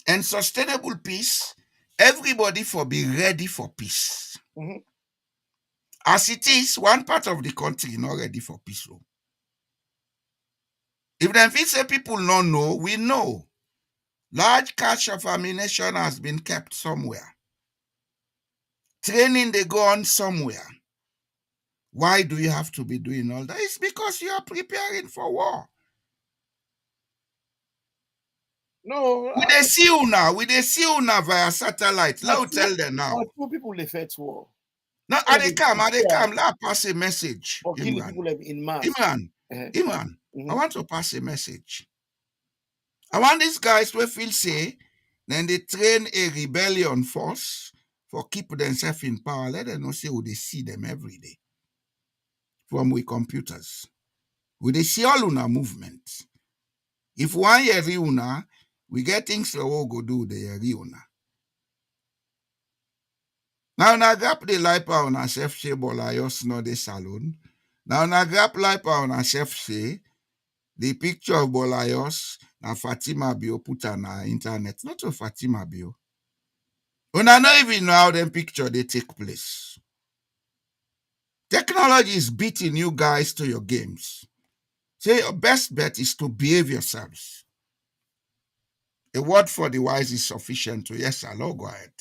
[SPEAKER 4] And sustainable peace, everybody for be ready for peace.
[SPEAKER 5] Mhm.
[SPEAKER 4] As it is, one part of the country not ready for peace. If them feel say people don't know, we know. Large cache of ammunition has been kept somewhere. Training they go on somewhere. Why do you have to be doing all that? It's because you are preparing for war.
[SPEAKER 5] No,
[SPEAKER 4] We they see you now. We they see you now via satellite. Let me tell them now.
[SPEAKER 5] but 2 people they fight war.
[SPEAKER 4] No,
[SPEAKER 5] So
[SPEAKER 4] are they come? Are they come? Let pass a message.
[SPEAKER 5] or kill the
[SPEAKER 4] Imran.
[SPEAKER 5] people in mass.
[SPEAKER 4] Imran.
[SPEAKER 5] Uh-huh.
[SPEAKER 4] Imran. I
[SPEAKER 5] Mhm.
[SPEAKER 4] want to pass a message. I want these guys to feel say, then they train a rebellion force for keep themselves in power. Let them know say we they see them every day from we computers. We they see all una movements. If one year una, we get things we will go do the year una. Now na grab the life on a chef say bola just no the salon. Now na grab life on a chef say The picture of Bolayos na Fatima Bio put on our internet. Not to Fatima Bio. And I don't even know how them picture they take place. Technology is beating you guys to your games. Say your best bet is to behave yourselves. A word for the wise is sufficient to yes, I'll go ahead.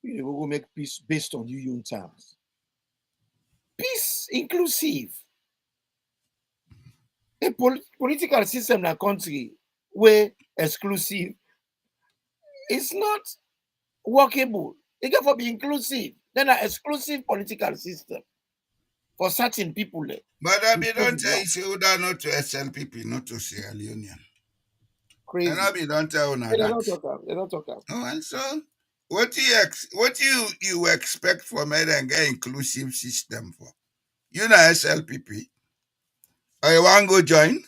[SPEAKER 5] We will make peace based on your own terms. Peace inclusive. A political system in a country where exclusive is not workable. It can be inclusive. Then an exclusive political system for certain people.
[SPEAKER 4] But I be don't tell you say not to SLPP, not to Sierra Leone. And I
[SPEAKER 5] Crazy.
[SPEAKER 4] be don't tell
[SPEAKER 5] They
[SPEAKER 4] that.
[SPEAKER 5] don't talk about. They don't talk about.
[SPEAKER 4] Oh, and so what you expect from it and get inclusive system for? You know SLPP. Or you want go join?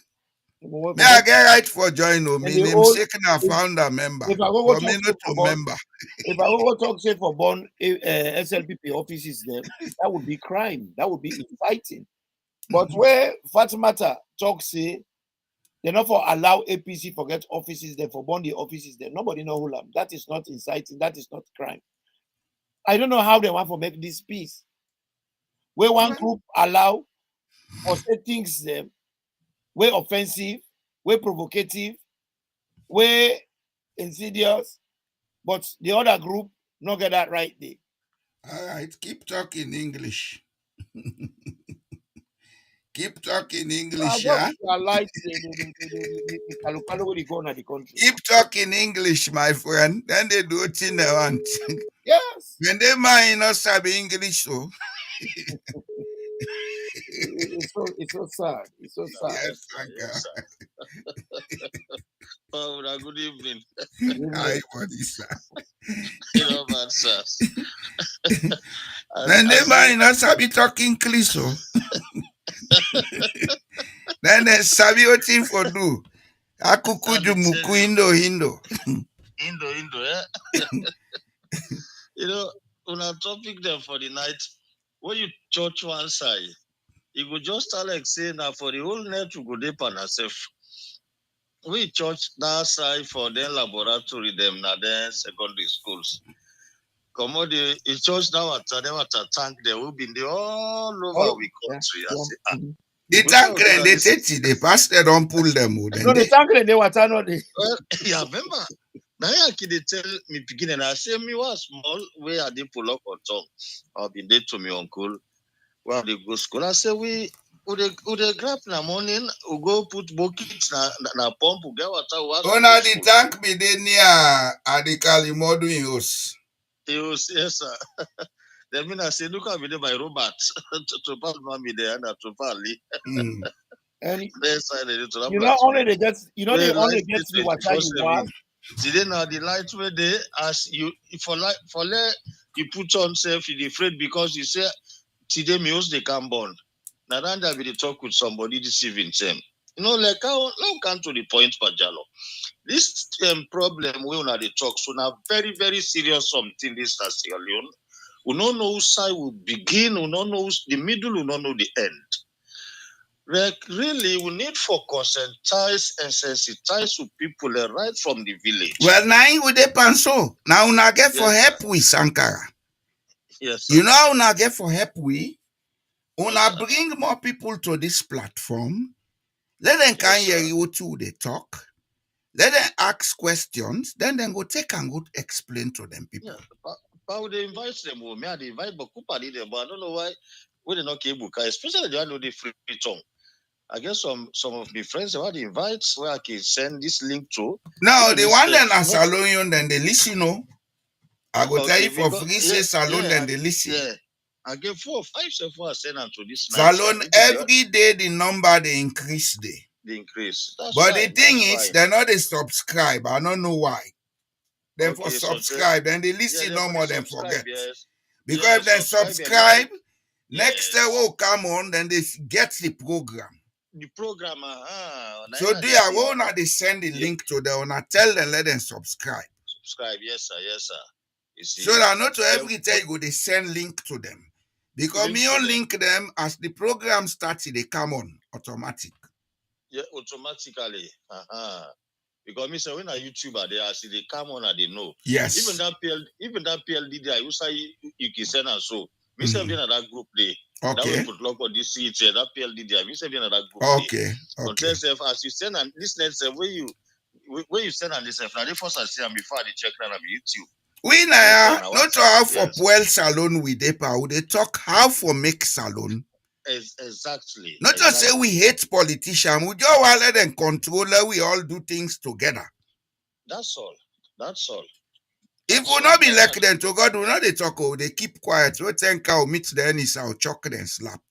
[SPEAKER 4] May I get right for join or me namesake na founder member.
[SPEAKER 5] If I go
[SPEAKER 4] For
[SPEAKER 5] talk
[SPEAKER 4] me not to member.
[SPEAKER 5] if I go talk say for born SLPP offices, then that would be crime. That would be inciting. But where Fatimata talk say they not for allow APC forget offices there for born the offices there. Nobody know who am. That is not inciting. That is not crime. I don't know how they want to make this peace. Where one group allow or say things them, way offensive, way provocative, way insidious, but the other group not get that right there.
[SPEAKER 4] All right, keep talking English. Keep talking English, yeah?
[SPEAKER 5] The country.
[SPEAKER 4] Keep talking English, my friend. Then they do what they want.
[SPEAKER 5] Yes.
[SPEAKER 4] When they mind not sabi English, so
[SPEAKER 5] It's so sad. It's so sad.
[SPEAKER 4] yes, thank you.
[SPEAKER 6] Good evening.
[SPEAKER 4] Hi, what is that?
[SPEAKER 6] You know, man, sir.
[SPEAKER 4] When they mind not sabi talk English, so then they sabi what thing for do. Akukuju muku Indo.
[SPEAKER 6] Indo, yeah. You know, on a topic there for the night, when you touch one side, you go just tell like say now for the whole net you go deep on ourself. We church that side for them laboratory, them now then secondary schools. Come on, the church now at tank there will be the all over we country. I say,
[SPEAKER 4] The tank they pass they don't pull them.
[SPEAKER 5] No, the tank they were not.
[SPEAKER 6] Well, yeah, remember. Now I can tell me beginning. I say me was small where I did pull up on top. I've been there to me uncle. Where they go school. I say we would they grab in the morning, we go put buckets na pump, we get water.
[SPEAKER 4] Oh, now the tank be there near Adikali Modu in house.
[SPEAKER 6] Yes, sir. Then mean I say, look at me there by Robert to pass mommy there and to Pali.
[SPEAKER 5] And
[SPEAKER 6] you
[SPEAKER 5] know only they get they only get the water you want.
[SPEAKER 6] Today now the light where they as you for you put on self you afraid because you say today meals they can burn. Now that we talk with somebody deceiving them. You know, like how come to the point, Pajalo. This problem we on the talk so now very, very serious something this as Sierra Leone. We don't know whose side will begin, we don't know the middle, we don't know the end. Like really, we need for conscientize and sensitize to people right from the village.
[SPEAKER 4] Well, now you would so. Now una get for help with Sankara.
[SPEAKER 6] Yes, sir.
[SPEAKER 4] You know how una get for help with? Una bring more people to this platform. Let them can hear you too, they talk. Let them ask questions. Then go take and go explain to them people.
[SPEAKER 6] Yeah, but they invite them. They invite Bakupadi there, but I don't know why we did not keep Buka, especially they know the free tongue. I guess some of my friends they want the invites where I can send this link to.
[SPEAKER 4] No, the one then as Salon, then they listen. No, I go tell you for free say Salon, then they listen.
[SPEAKER 6] Yeah, I get 4 or 5 so far send them to this.
[SPEAKER 4] Salon every day the number they increase day.
[SPEAKER 6] The increase.
[SPEAKER 4] But the thing is, they're not a subscribe. I don't know why. Then for subscribe, then they listen no more than forget.
[SPEAKER 6] Yes.
[SPEAKER 4] Because if they subscribe, next day will come on, then they get the program.
[SPEAKER 6] The program,
[SPEAKER 4] so they send the link to them and I tell them let them subscribe.
[SPEAKER 6] Subscribe, yes, sir. You see?
[SPEAKER 4] So that not to every time you go they send link to them. Because me on link them as the program starts, they come on automatic.
[SPEAKER 6] Yeah, automatically. Because me say when a YouTuber they see they come on and they know.
[SPEAKER 4] Yes.
[SPEAKER 6] Even that PLD there, you say you can send and so. Me say being at that group day. That
[SPEAKER 4] Okay.
[SPEAKER 6] we put lock on this seat that PLD there. Me say being at that group
[SPEAKER 4] Okay.
[SPEAKER 6] day.
[SPEAKER 4] Okay.
[SPEAKER 6] As you send and this net say where you send and this now they first I see and before they check that on YouTube.
[SPEAKER 4] We now not how for well salon we dey they talk how for make salon.
[SPEAKER 6] Exactly.
[SPEAKER 4] Not just say we hate politicians, we just want let them control, we all do things together.
[SPEAKER 6] That's all. That's all.
[SPEAKER 4] If we not be like them to God, we not they talk, they keep quiet. We think I'll meet the any I'll chuck them slap.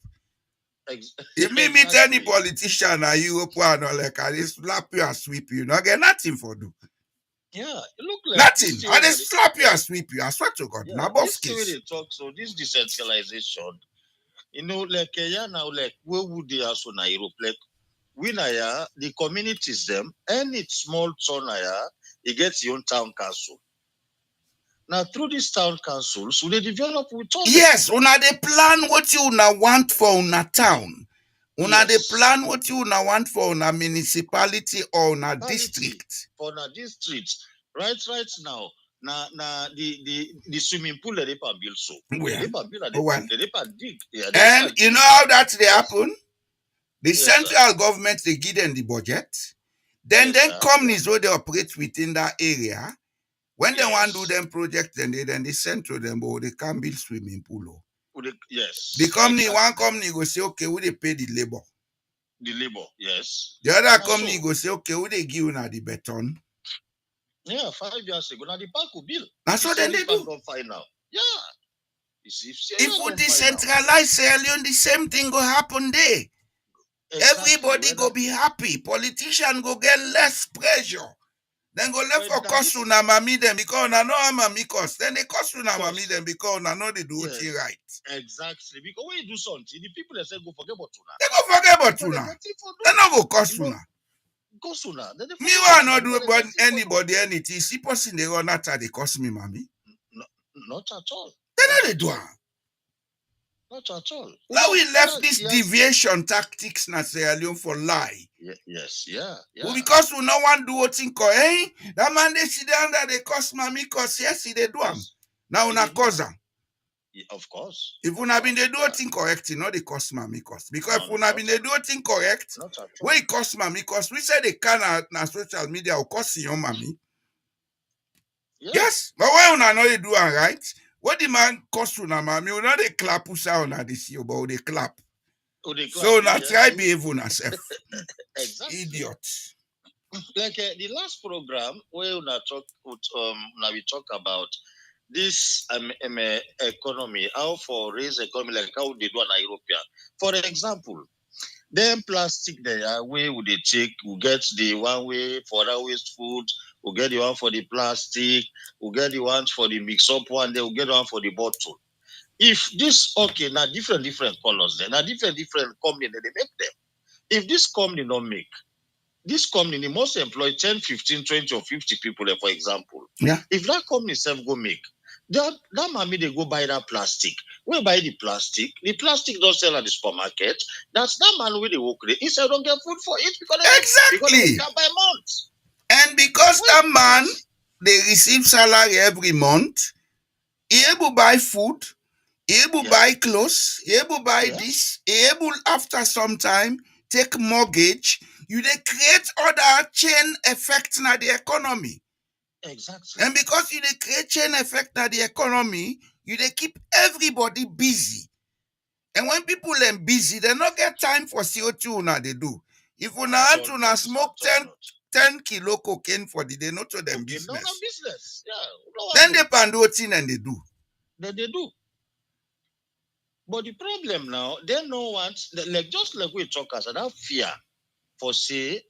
[SPEAKER 4] If me meet any politician in Europe or like I slap you and sweep you, not get nothing for do.
[SPEAKER 6] Yeah, look like
[SPEAKER 4] nothing. I they slap you and sweep you. I swear to God.
[SPEAKER 6] Yeah,
[SPEAKER 4] now both
[SPEAKER 6] this way they talk, so this decentralization, like now, like where would they also na Europe? Like we na the communities them, any small town it gets your own town council. Now through this town council, so they develop with all.
[SPEAKER 4] Yes, una they plan what you una want for una town. Una they plan what you una want for una municipality or una district.
[SPEAKER 6] For una district. Right now. Na the swimming pool that they build so. They dig. Yeah,
[SPEAKER 4] and you know how that they happen? The central government they give them the budget. Then companies where they operate within that area. When they want to do them project, then they send to them, but they can't build swimming pool.
[SPEAKER 6] Yes.
[SPEAKER 4] The company, one company go say, okay, we they pay the labor.
[SPEAKER 6] The labor, yes.
[SPEAKER 4] The other company go say, okay, we they give you the beton.
[SPEAKER 6] Yeah, 5 years ago. Now the bank will build.
[SPEAKER 4] That's what they do.
[SPEAKER 6] Find out. Yeah. You see,
[SPEAKER 4] if we decentralize Sierra Leone, the same thing go happen there. Exactly. Everybody go be happy. Politician go get less pressure. Then go left for cost una mami them because una know mami cost. Then they cost una mami them because una know they do it right.
[SPEAKER 6] Exactly. Because when you do something, the people that say go forget about una.
[SPEAKER 4] They go forget about una. They not go cost una. Me want not do about anybody anything. See person they run out they cost me mami.
[SPEAKER 6] Not at all.
[SPEAKER 4] They know they do.
[SPEAKER 6] Not at all.
[SPEAKER 4] Now we left this deviation tactics na Sierra Leone for lie.
[SPEAKER 6] Yes.
[SPEAKER 4] Well, because we no one do what think that man they sit down that they cost mami cost yes they do am. Now una cause am.
[SPEAKER 6] Of course.
[SPEAKER 4] If una been they do thing correct, you know they cost mami cost. Because if una been they do thing correct, when it cost mami cost, we say they can na social media will cost your mami. Yes, but when una know they do am right, what the man cost una mami, we know they clap us out na this year, but they clap. So now try behave on yourself. Exactly. Idiot.
[SPEAKER 6] Like the last program where we talk about this economy, how for raise economy, like how they do in Europe. For example, then plastic there, where would they take? We get the one way for that waste food, we get the one for the plastic, we get the one for the mix-up one, then we get the one for the bottle. If this, okay, now different colors, then now different company, they make them. If this company don't make, this company they must employ 10, 15, 20, or 50 people, for example.
[SPEAKER 4] Yeah.
[SPEAKER 6] If that company self go make, that mommy they go buy that plastic. We buy the plastic don't sell at the supermarket. That's that man where they work there. He said don't get food for it because they can buy months.
[SPEAKER 4] And because that man they receive salary every month, he able buy food. He able buy clothes, he able buy this, he able after some time take mortgage. You they create other chain effects na the economy.
[SPEAKER 6] Exactly.
[SPEAKER 4] And because you they create chain effect na the economy, you they keep everybody busy. And when people are busy, they not get time for CO2 na they do. If una want to smoke 10 kilo cocaine for the day, not to them business.
[SPEAKER 6] Yeah.
[SPEAKER 4] Then they pan do thing and they do.
[SPEAKER 6] Then they do. But the problem now, they don't want, like just like we talk as that fear for say,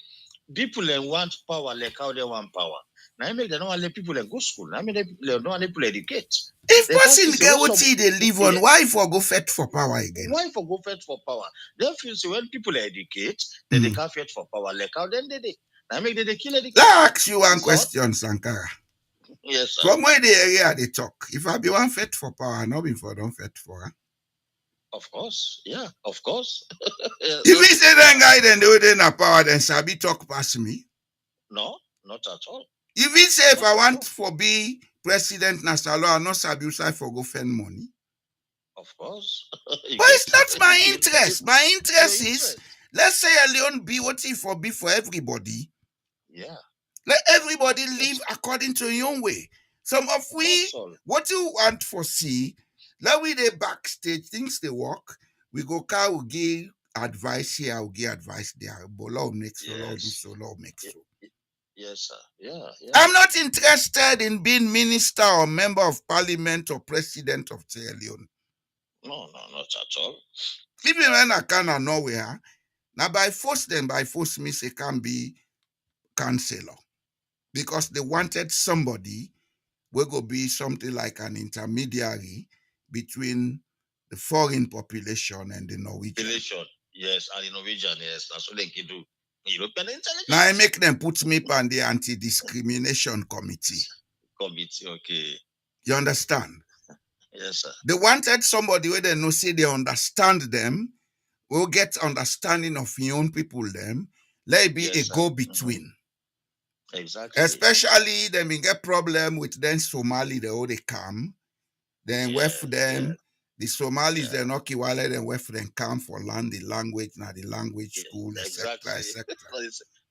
[SPEAKER 6] people want power like how they want power. Now I make they don't want let people go school. Now I mean they don't want people educate.
[SPEAKER 4] If person get what they live on, why for go fight for power again?
[SPEAKER 6] Why for go fight for power? They feel so when people educate, then they can't fight for power like how then they. Now I make they kill education.
[SPEAKER 4] Let ask you one question, Sankara.
[SPEAKER 6] Yes, sir.
[SPEAKER 4] From where the area they talk, if I be one fight for power, not before don't fight for her.
[SPEAKER 6] Of course, yeah, of course. Yeah,
[SPEAKER 4] If we say that guy then they wouldn't have power, then Sabi talk past me.
[SPEAKER 6] no, not at all.
[SPEAKER 4] If we say if
[SPEAKER 6] Not
[SPEAKER 4] I
[SPEAKER 6] at
[SPEAKER 4] want
[SPEAKER 6] all.
[SPEAKER 4] for be president Nasalo, I not Sabi usai for go fend money.
[SPEAKER 6] Of course. You
[SPEAKER 4] But
[SPEAKER 6] get
[SPEAKER 4] it's not my interest. My
[SPEAKER 6] your
[SPEAKER 4] interest is,
[SPEAKER 6] interest.
[SPEAKER 4] let's say Leon be what if for be for everybody.
[SPEAKER 6] Yeah,
[SPEAKER 4] Let everybody live
[SPEAKER 6] that's,
[SPEAKER 4] according to your own way. Some of we,
[SPEAKER 6] that's all.
[SPEAKER 4] what you want for see, let we the backstage, things they work. We go car, we give advice here, we give advice there. But law makes so, law do
[SPEAKER 6] Yes.
[SPEAKER 4] so, law makes
[SPEAKER 6] Y-
[SPEAKER 4] so.
[SPEAKER 6] y- Yes, sir. Yeah, yeah.
[SPEAKER 4] I'm not interested in being minister or member of parliament or president of Sierra Leone.
[SPEAKER 6] No, not at all.
[SPEAKER 4] Even when I can nowhere, now by force me say can be councillor. Because they wanted somebody who will be something like an intermediary between the foreign population and the Norwegian.
[SPEAKER 6] Population, yes, and in Norwegian, yes. That's what they can do. European
[SPEAKER 4] Now I
[SPEAKER 6] intelligence
[SPEAKER 4] make them put me on the anti-discrimination committee.
[SPEAKER 6] committee. Okay.
[SPEAKER 4] You understand?
[SPEAKER 6] Yes, sir.
[SPEAKER 4] They wanted somebody where they know say they understand them, will get understanding of your own people them. Let it be
[SPEAKER 6] Yes,
[SPEAKER 4] a
[SPEAKER 6] sir.
[SPEAKER 4] go-between.
[SPEAKER 6] Exactly.
[SPEAKER 4] Especially them we get problem with them Somali, they all they come. Then
[SPEAKER 6] Yeah,
[SPEAKER 4] where for them,
[SPEAKER 6] yeah,
[SPEAKER 4] the Somalis,
[SPEAKER 6] yeah.
[SPEAKER 4] they're not Kiwale, then where for them come for learn the language, now the language
[SPEAKER 6] Yeah,
[SPEAKER 4] school, etc.,
[SPEAKER 6] exactly.
[SPEAKER 4] etc.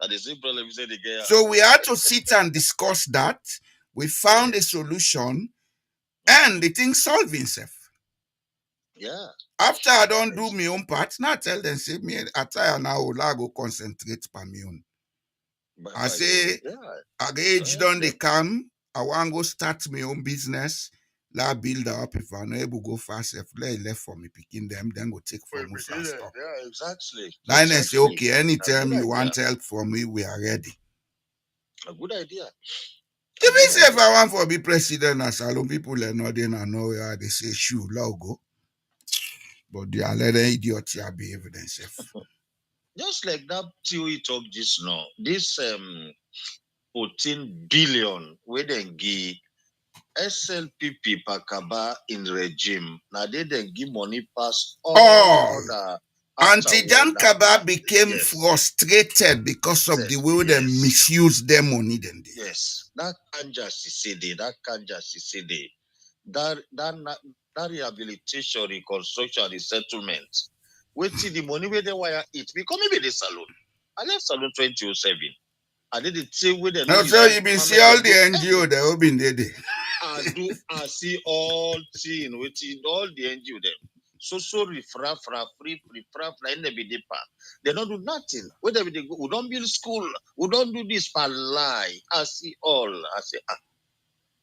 [SPEAKER 6] That is the problem. We say the guy.
[SPEAKER 4] So we had to sit and discuss that. We found a
[SPEAKER 6] Yes.
[SPEAKER 4] solution and the thing solved itself.
[SPEAKER 6] Yeah.
[SPEAKER 4] After I don't do my own part, now I tell them, say me, I try now, I go concentrate on my own. I say, at the age done they come, I want to go start my own business. La build up if I'm not able to go fast, if let left for me picking them, then go take from us and stop.
[SPEAKER 6] Yeah, exactly.
[SPEAKER 4] Then I say, okay,
[SPEAKER 6] A
[SPEAKER 4] anytime
[SPEAKER 6] good
[SPEAKER 4] you want
[SPEAKER 6] idea.
[SPEAKER 4] help from me, we are ready.
[SPEAKER 6] A good idea.
[SPEAKER 4] If we say if I want for be president as salon people are not in and nowhere, they say shoot, logo. But they are letting idiots here behave themselves.
[SPEAKER 6] Just like that theory talk just now, this 14 billion where they give SLPP Pakaba in regime. Now they then give money past all
[SPEAKER 4] All
[SPEAKER 6] other
[SPEAKER 4] Anti-Jan
[SPEAKER 6] afterward.
[SPEAKER 4] Kaba became
[SPEAKER 6] Yes.
[SPEAKER 4] frustrated because of the way they
[SPEAKER 6] Yes.
[SPEAKER 4] misuse their money. Then they.
[SPEAKER 6] Yes. That Kanja Sisede, that rehabilitation, reconstruction, resettlement. Waiting the money where they wire it. Because maybe the salon. I left salon 2007. I did the same way they
[SPEAKER 4] Now, so you been see all the NGO that have been there.
[SPEAKER 6] I see all thing waiting all the NGO them. So refra free in the bidipa. They don't do nothing. Whether they go, we don't build school, we don't do this for lie. I see all.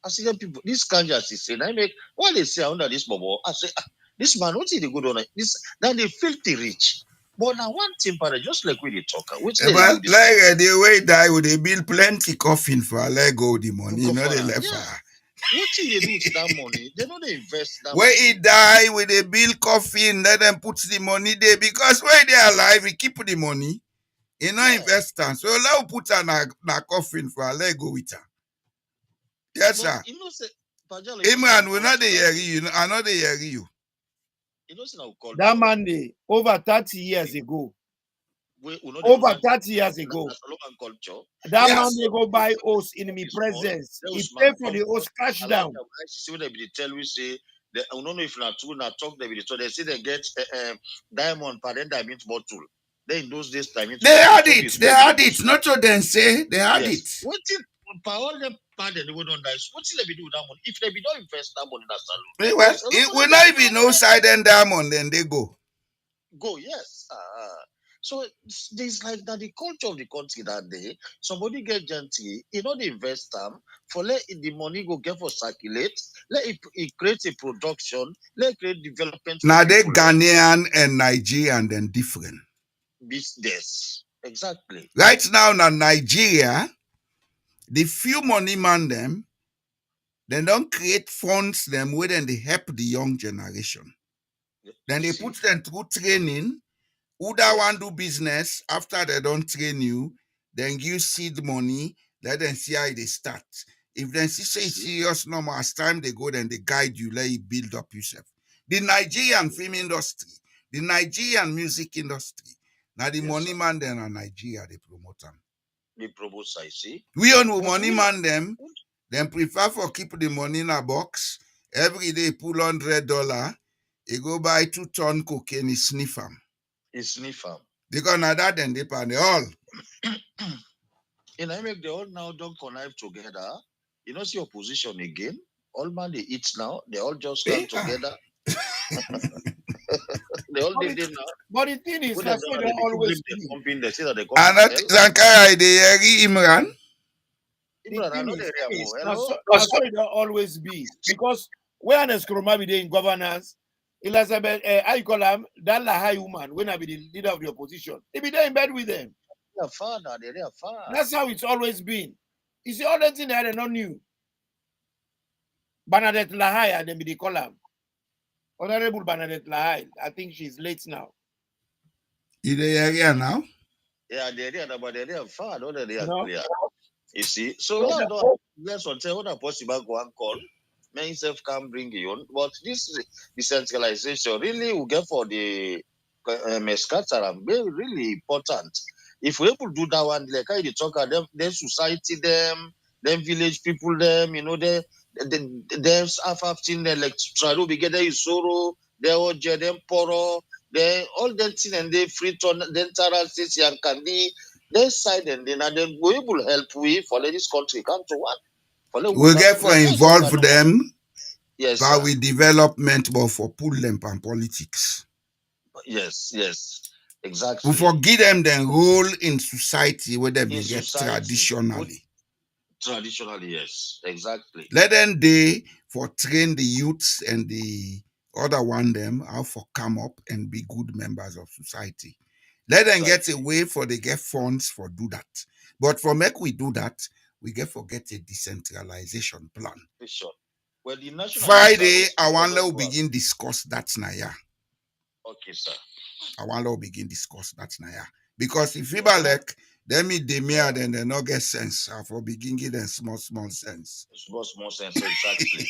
[SPEAKER 6] I see them people. This can't just say. I make what they say under this bubble. I say this man, what's the good on it? This then they filthy rich. But now one thing, but just like we they talk, which they
[SPEAKER 4] Well,
[SPEAKER 6] do this.
[SPEAKER 4] like the way die with they build plenty coffin for let go the money, you know they left
[SPEAKER 6] yeah. What do they do with that money? They don't invest that
[SPEAKER 4] when
[SPEAKER 6] money.
[SPEAKER 4] he die with a bill coffin, let them put the money there because when they are alive, we keep the money. You know, investors. So let put her na coffin for let go with her. Yes,
[SPEAKER 6] but
[SPEAKER 4] sir.
[SPEAKER 6] you know, say,
[SPEAKER 4] Imran, we're not the hear you. I know they hear you.
[SPEAKER 6] You know, say now culture.
[SPEAKER 5] That man, over 30 years ago. Over 30 years ago. That man they go buy host in my presence. He pay for the host cash down.
[SPEAKER 6] See what they tell we say. I don't know if not true, not talk. They say they get diamond per then diamond bottle. Then in those days, diamond.
[SPEAKER 4] They had it. They had it. Not to them say they had it.
[SPEAKER 6] What if per all them pardon they would not die? What will they do with that money? If they be don't invest that money in that salon,
[SPEAKER 4] well, it will not even no side and diamond. Then they go.
[SPEAKER 6] Go yes. So there's like that the culture of the country that day. Somebody get gentle, you know the invest them for let the money go get for circulate, let it create a production, let it create development.
[SPEAKER 4] Now they Ghanaian and Nigerian then different.
[SPEAKER 6] Business. Exactly.
[SPEAKER 4] Right now in Nigeria, the few money man them, they don't create funds them where then they help the young generation. Then they put them through training. Who that want do business after they don't train you, then give seed money, let them see how they start. If they see say serious no more, as time they go, then they guide you, let you build up yourself. The Nigerian film industry, the Nigerian music industry. Now the
[SPEAKER 6] Yes,
[SPEAKER 4] money
[SPEAKER 6] sir.
[SPEAKER 4] man them are Nigeria, they promote them.
[SPEAKER 6] The promotes, I see.
[SPEAKER 4] We own
[SPEAKER 6] But
[SPEAKER 4] money
[SPEAKER 6] we
[SPEAKER 4] man them prefer for keep the money in a box. Every day pull $100. He go buy 2 ton cocaine, he sniff them.
[SPEAKER 6] is sniff am.
[SPEAKER 4] Because now that then they pan all.
[SPEAKER 6] In I make they all now don't connive together. You know, see opposition again. All man they eat now. They all just come together. They all did it now.
[SPEAKER 5] But the thing is,
[SPEAKER 6] Put
[SPEAKER 5] that's
[SPEAKER 6] them
[SPEAKER 5] why
[SPEAKER 6] down
[SPEAKER 5] they
[SPEAKER 6] and they
[SPEAKER 5] always
[SPEAKER 6] blame the
[SPEAKER 5] be.
[SPEAKER 6] company. They say that the
[SPEAKER 4] And
[SPEAKER 6] company
[SPEAKER 4] that
[SPEAKER 6] hell.
[SPEAKER 4] Zankara de Yeri Imran.
[SPEAKER 5] The
[SPEAKER 6] Imran, I
[SPEAKER 5] thing
[SPEAKER 6] know
[SPEAKER 5] is,
[SPEAKER 6] the area more. Hello.
[SPEAKER 5] that's why they always be. Because when a Skroma be there in governance, Elizabeth, how you call him, that Lahai woman, when I be the leader of the opposition, he be there in bed with them.
[SPEAKER 6] They are far now. They are far.
[SPEAKER 5] That's how it's always been. You see, all the things that they not new. Bernadette Lahai, and then be the call him. Honorable Bernadette Lahai, I think she's late now.
[SPEAKER 4] In the area now?
[SPEAKER 6] Yeah, they are, but they are far. Don't they are
[SPEAKER 5] No?
[SPEAKER 6] clear. You see, so now don't let's on tell what possible go and call. Man himself can bring you on, but this decentralization really will get for the Mescataram very really important. If we able to do that one, like I talk at them, then society them, then village people them, you know, them half thing like try to be get there sorrow, they all them poro, then all that thing and they free to then taransis and candy. They side and then we will help we for let this country come to one. For let we
[SPEAKER 4] We
[SPEAKER 6] come
[SPEAKER 4] get
[SPEAKER 6] to
[SPEAKER 4] for
[SPEAKER 6] the
[SPEAKER 4] involve them,
[SPEAKER 6] yes,
[SPEAKER 4] but
[SPEAKER 6] sir.
[SPEAKER 4] we development, but for pull them and politics.
[SPEAKER 6] Yes, exactly.
[SPEAKER 4] We forgive them the role in society where they
[SPEAKER 6] In
[SPEAKER 4] been get
[SPEAKER 6] society,
[SPEAKER 4] traditionally.
[SPEAKER 6] traditionally, yes, exactly.
[SPEAKER 4] Let them day for train the youths and the other one them how for come up and be good members of society. Let them get
[SPEAKER 6] Society.
[SPEAKER 4] away for they get funds for do that. But for make we do that, we get for get a decentralization plan.
[SPEAKER 6] For sure. Well, the national youth
[SPEAKER 4] Friday,
[SPEAKER 6] service,
[SPEAKER 4] I
[SPEAKER 6] before
[SPEAKER 4] want
[SPEAKER 6] don't
[SPEAKER 4] to
[SPEAKER 6] go out.
[SPEAKER 4] begin discuss that now.
[SPEAKER 6] Okay, sir.
[SPEAKER 4] I want to begin discuss that now. Because if you
[SPEAKER 6] Yeah.
[SPEAKER 4] like, then me they me
[SPEAKER 6] Yeah.
[SPEAKER 4] then they not get sense. I for begin give them small sense.
[SPEAKER 6] It's got more sense, exactly.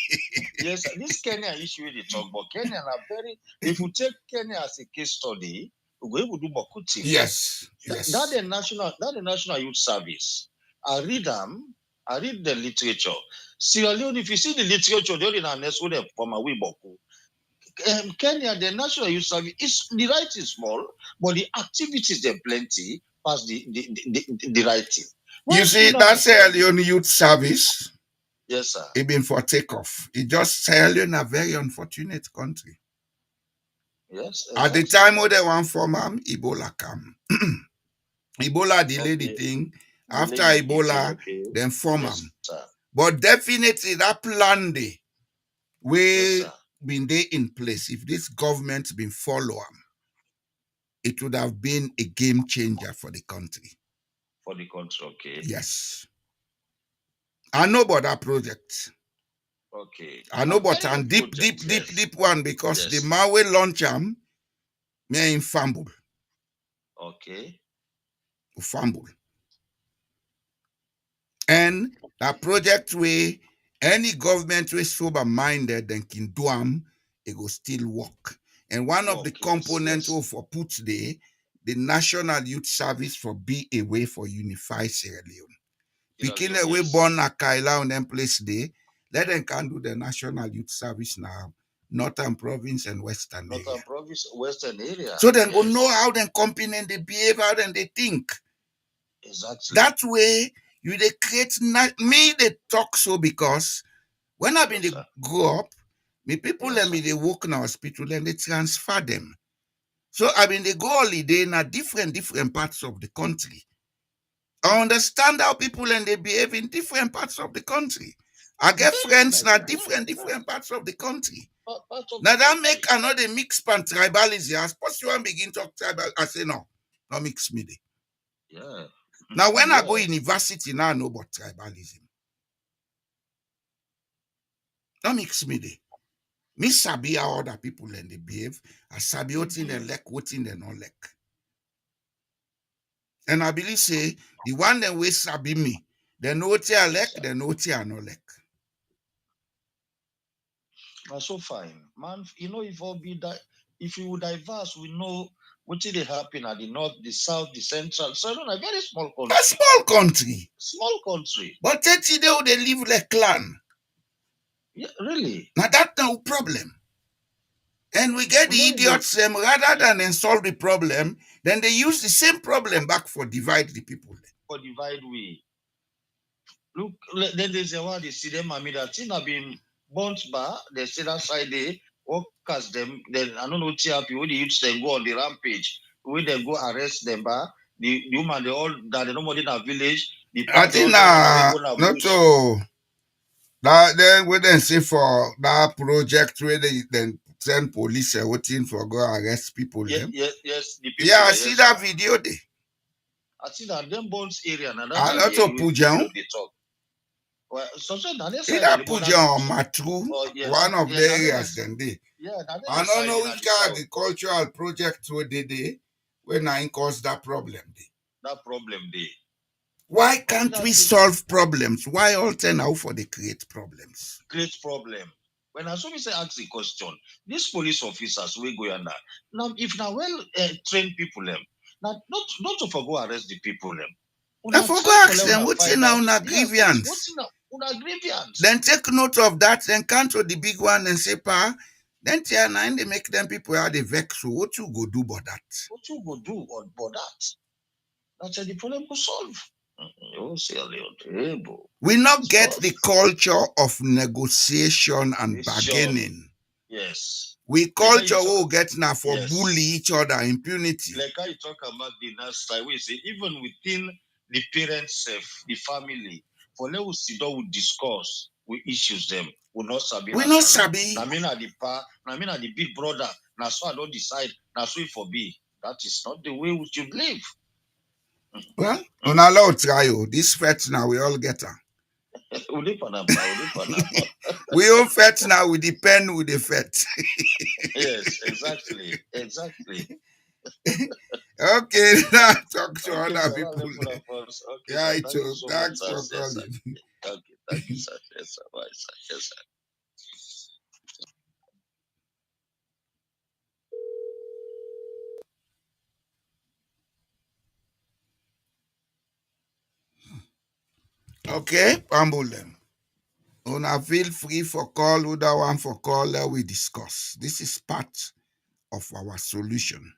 [SPEAKER 6] Yes, this Kenya issue they talk about. Kenya are very. If you take Kenya as a case study, we will do Bokuti.
[SPEAKER 4] Yes.
[SPEAKER 6] That the national youth service. I read them. I read the literature. Sierra Leone, if you see the literature, they only next with them from a Wiboku. Kenya, the national youth service is the right is small, but the activities they're plenty past the writing.
[SPEAKER 4] You see, that Sierra Leone youth service,
[SPEAKER 6] Yes, sir.
[SPEAKER 4] it been for takeoff. It just Sierra Leone a very unfortunate country.
[SPEAKER 6] Yes, exactly.
[SPEAKER 4] At the time when they want form Ebola come. Ebola delayed the thing. After Ebola, then form
[SPEAKER 6] yes, sir.
[SPEAKER 4] But definitely that plan day we
[SPEAKER 6] Yes,
[SPEAKER 4] been there in place. If this government been follow them, it would have been a game changer for the country.
[SPEAKER 6] For the country, okay.
[SPEAKER 4] Yes. I know about that project.
[SPEAKER 6] Okay.
[SPEAKER 4] I know about and deep one because the man will launch them, me in fumble.
[SPEAKER 6] Okay.
[SPEAKER 4] Fumble. And that project way, any government way sober minded then can do them, it will still work. And one of the components for put the National Youth Service for be a way for unify Sierra Leone. Picking away born a Kaila on them place day, let them can do the National Youth Service now, Northern Province and Western area.
[SPEAKER 6] Northern Province, Western area.
[SPEAKER 4] So then go know how them company they behave, how then they think.
[SPEAKER 6] Exactly.
[SPEAKER 4] That way, you they create me they talk so because when I been they grow up, me people let me they work in hospital and they transfer them. So I mean they go holiday in a different parts of the country. I understand how people and they behave in different parts of the country. I get friends in different parts of the country. Now that make another mix pan tribalism. I suppose you want to begin talk tribal. I say no mix me there.
[SPEAKER 6] Yeah.
[SPEAKER 4] Now when I go university now I know about tribalism. No mix me there. Me sabi how other people and they behave. I sabi what in they like, what in they not like. And I believe say the one that we sabi me, they know what I like, they know what I not like.
[SPEAKER 6] So fine, man. If all be that, if we would diverse, we know what did happen at the north, the south, the central. So a very small
[SPEAKER 4] A
[SPEAKER 6] country.
[SPEAKER 4] small country.
[SPEAKER 6] Small country.
[SPEAKER 4] But they live like clan.
[SPEAKER 6] Yeah, really.
[SPEAKER 4] Now that's no problem. And we get the idiots, rather than solve the problem, then they use the same problem back for divide the people.
[SPEAKER 6] For divide we. Look, then there's a one they see them, I mean, that thing have been burnt bar, they say that side they workers them, then I don't know what happy, when the youths then go on the rampage, when they go arrest them bar, the woman they all that they nobody in a village, the
[SPEAKER 4] I
[SPEAKER 6] part
[SPEAKER 4] think
[SPEAKER 6] all
[SPEAKER 4] not to that then we then say for that project where they then send police waiting for go arrest people.
[SPEAKER 6] Yes, the people.
[SPEAKER 4] Yeah, I see that video there.
[SPEAKER 6] I see that them bones area and
[SPEAKER 4] I
[SPEAKER 6] that
[SPEAKER 4] not to Pujan.
[SPEAKER 6] they talk. Well, so
[SPEAKER 4] Either Pujan or Matru, one of the areas then they.
[SPEAKER 6] Yeah,
[SPEAKER 4] I don't know which kind of agricultural project where they did when I cause that problem they.
[SPEAKER 6] That problem they.
[SPEAKER 4] Why can't we solve problems? Why all turn out for the create problems?
[SPEAKER 6] Create problem. When I saw me say ask the question, these police officers we go yonder. Now, if now well trained people them, now not to forgo arrest the people them.
[SPEAKER 4] I forgot ask them what's in our grievance.
[SPEAKER 6] What's in our grievance?
[SPEAKER 4] Then take note of that, then cancel the big one and say, pa, then tell nine they make them people how they vex. So what you go do about that?
[SPEAKER 6] What you go do about that? That's the problem to solve.
[SPEAKER 4] We not get the culture of negotiation and bargaining.
[SPEAKER 6] Yes.
[SPEAKER 4] We culture will get now for bully each other, impunity.
[SPEAKER 6] Like how you talk about the last time, we say even within the parents, the family, for let us sit down with discourse, we issues them. We not sabi.
[SPEAKER 4] We not sabi.
[SPEAKER 6] I mean at the pa, I mean at the big brother. Now so I don't decide. Now so it for be. That is not the way we should live.
[SPEAKER 4] Well, on a lot try this fete now we all get her. We all fete now we depend with the fete.
[SPEAKER 6] Yes, exactly.
[SPEAKER 4] Okay, now talk to other people. Okay, yeah, thanks for calling.
[SPEAKER 6] Okay, thank you, sir. Yes, sir. Yes, sir.
[SPEAKER 4] Okay, humble them. Una feel free for call, who that one for call, we discuss. This is part of our solution.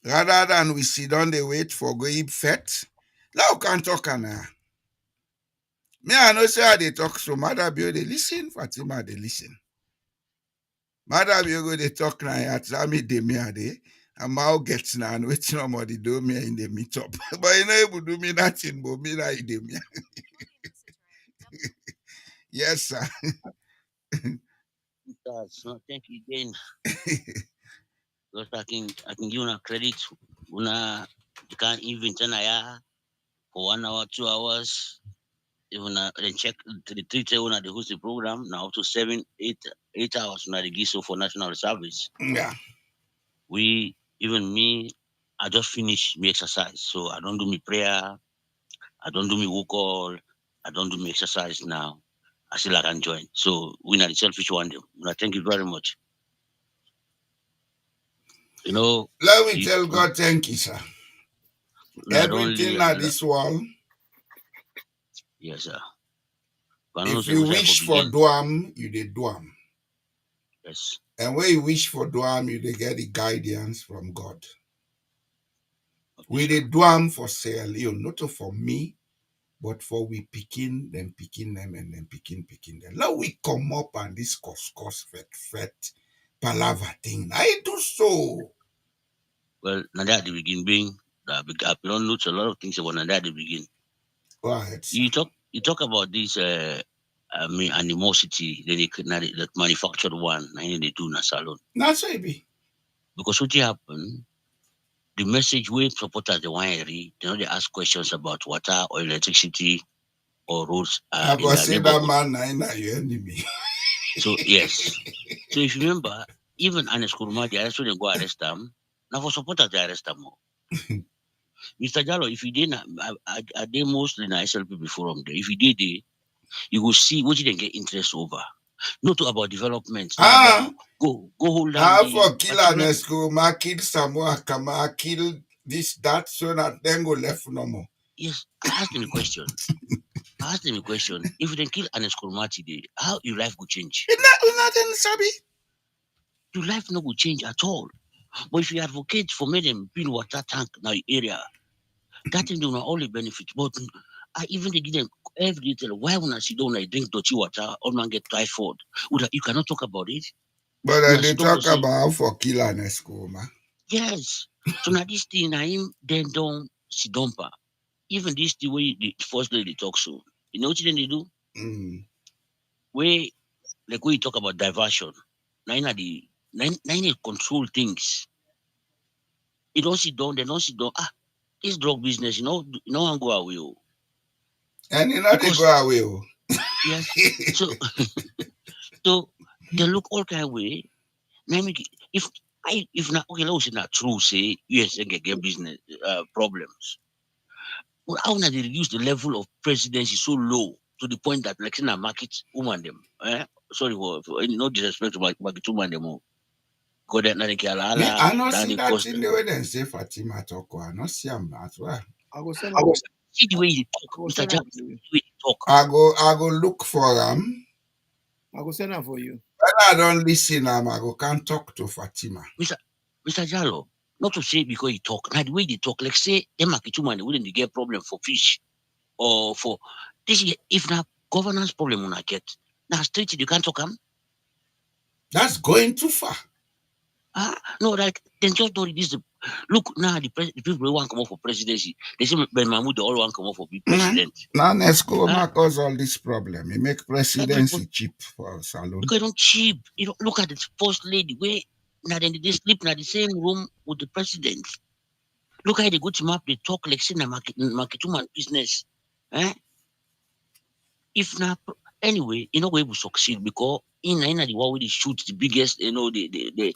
[SPEAKER 4] Rather than we sit down they wait for going fet, now we can talk now. Me, I know say how they talk, so Mother Bio they listen, Fatima they listen. Mother Bio go they talk now, at me de me ade. And Mao gets now and wait nobody do me in the meet up. But you know able do me nothing but me like them. Yes, sir.
[SPEAKER 7] So thank you again. Because I can give you credit. You can't even turn for 1 hour, 2 hours. Even then check the 3 when they host the program now up to 7, 8 hours now they give so for national service.
[SPEAKER 4] Yeah.
[SPEAKER 7] Even me, I just finished my exercise. So I don't do my prayer, I don't do my work call, I don't do my exercise now. I still can join. So we not the selfish one. Thank you very much.
[SPEAKER 4] Let me tell God thank you, sir. Everything at this world.
[SPEAKER 7] Yes, sir.
[SPEAKER 4] If you wish for Duam, you did Duam.
[SPEAKER 7] Yes.
[SPEAKER 4] And when you wish for Duam, you did get the guidance from God. Okay, we did Duam for Sierra Leone, not for me, but for we picking them, and then picking them. Now we come up and this course, fet, palaver thing. I do so.
[SPEAKER 7] Well, now that the begin being, I don't know a lot of things about that the begin.
[SPEAKER 4] Go ahead.
[SPEAKER 7] You talk about this animosity that manufactured one and they do in a salon.
[SPEAKER 4] That's what it be.
[SPEAKER 7] Because what happened, the message we supporters the winery, they ask questions about water or electricity or roads.
[SPEAKER 4] I go say that man na your enemy.
[SPEAKER 7] So yes. So if you remember, even Anes Kurma, they arrested and go arrest them. Now for supporters they arrest them more. Mr. Jallo, if you didn't, I did mostly in SLP forum there. If you did, you will see what you didn't get interest over. Not about development. Now about go hold down
[SPEAKER 4] How
[SPEAKER 7] the
[SPEAKER 4] for kill an
[SPEAKER 7] particular.
[SPEAKER 4] Eskroma, kill Samoa Kama, kill this, that, so that then go left no more.
[SPEAKER 7] Yes, I asked him a question. If you then kill an Eskroma today, how your life will change?
[SPEAKER 4] Nothing, Sabi.
[SPEAKER 7] Your life no will change at all. But if you advocate for make them build water tank now area, that thing do not only benefit, but I even they give them every detail. Why when I sit down I drink dirty water, all man get typhoid? You cannot talk about it.
[SPEAKER 4] But
[SPEAKER 7] Una
[SPEAKER 4] they
[SPEAKER 7] sit down go
[SPEAKER 4] talk
[SPEAKER 7] say,
[SPEAKER 4] about how for kill an Eskroma.
[SPEAKER 7] yes. So now this thing I him then don't sit down pa. Even this the way the first lady talk so. You know what then they do?
[SPEAKER 4] Mm.
[SPEAKER 7] Where like when you talk about diversion, nine they control things. You don't sit down, they don't sit down. This drug business, one go away.
[SPEAKER 4] And you know they
[SPEAKER 7] Because
[SPEAKER 4] go away. Oh.
[SPEAKER 7] yes, so so they look all kind of way. Now make if not okay, let's say not true, say yes, they get business problems. Well, how now they reduce the level of presidency so low to the point that like in a market woman them. Sorry for no disrespect to my two man them. Because that na the
[SPEAKER 4] Me,
[SPEAKER 7] ala,
[SPEAKER 4] I not
[SPEAKER 7] then
[SPEAKER 4] see
[SPEAKER 7] the
[SPEAKER 4] that
[SPEAKER 7] cost.
[SPEAKER 4] in the way they say Fatima talk. I not see him as well.
[SPEAKER 5] I will send
[SPEAKER 7] I
[SPEAKER 5] her.
[SPEAKER 7] was see the way he
[SPEAKER 5] I
[SPEAKER 7] talk,
[SPEAKER 5] will
[SPEAKER 7] Mr.
[SPEAKER 5] send
[SPEAKER 7] Jack,
[SPEAKER 5] her for you.
[SPEAKER 7] the way he talk.
[SPEAKER 4] I go look for them.
[SPEAKER 5] I will send her for you.
[SPEAKER 4] When I don't listen, I go can't talk to Fatima.
[SPEAKER 7] Mr. Jallo, not to say because he talk, now the way they talk, like say them market woman they wouldn't get problem for fish or for this if not governance problem when I get. Now straight you can't talk them.
[SPEAKER 4] That's going too far.
[SPEAKER 7] No, like then just don't this look now the people who want to come up for presidency. They say Ben Mahmoud they all want to come up for big president.
[SPEAKER 4] Now
[SPEAKER 7] Ah,
[SPEAKER 4] Eskroma cause all this problem. He make
[SPEAKER 7] everybody
[SPEAKER 4] presidency cheap for salon.
[SPEAKER 7] because don't cheap. You know, look at the first lady where now then they sleep in the same room with the president. Look how they go to map, they talk like say na market woman business. Eh? If not anyway, you know we will succeed because in the war we dey shoot the biggest, the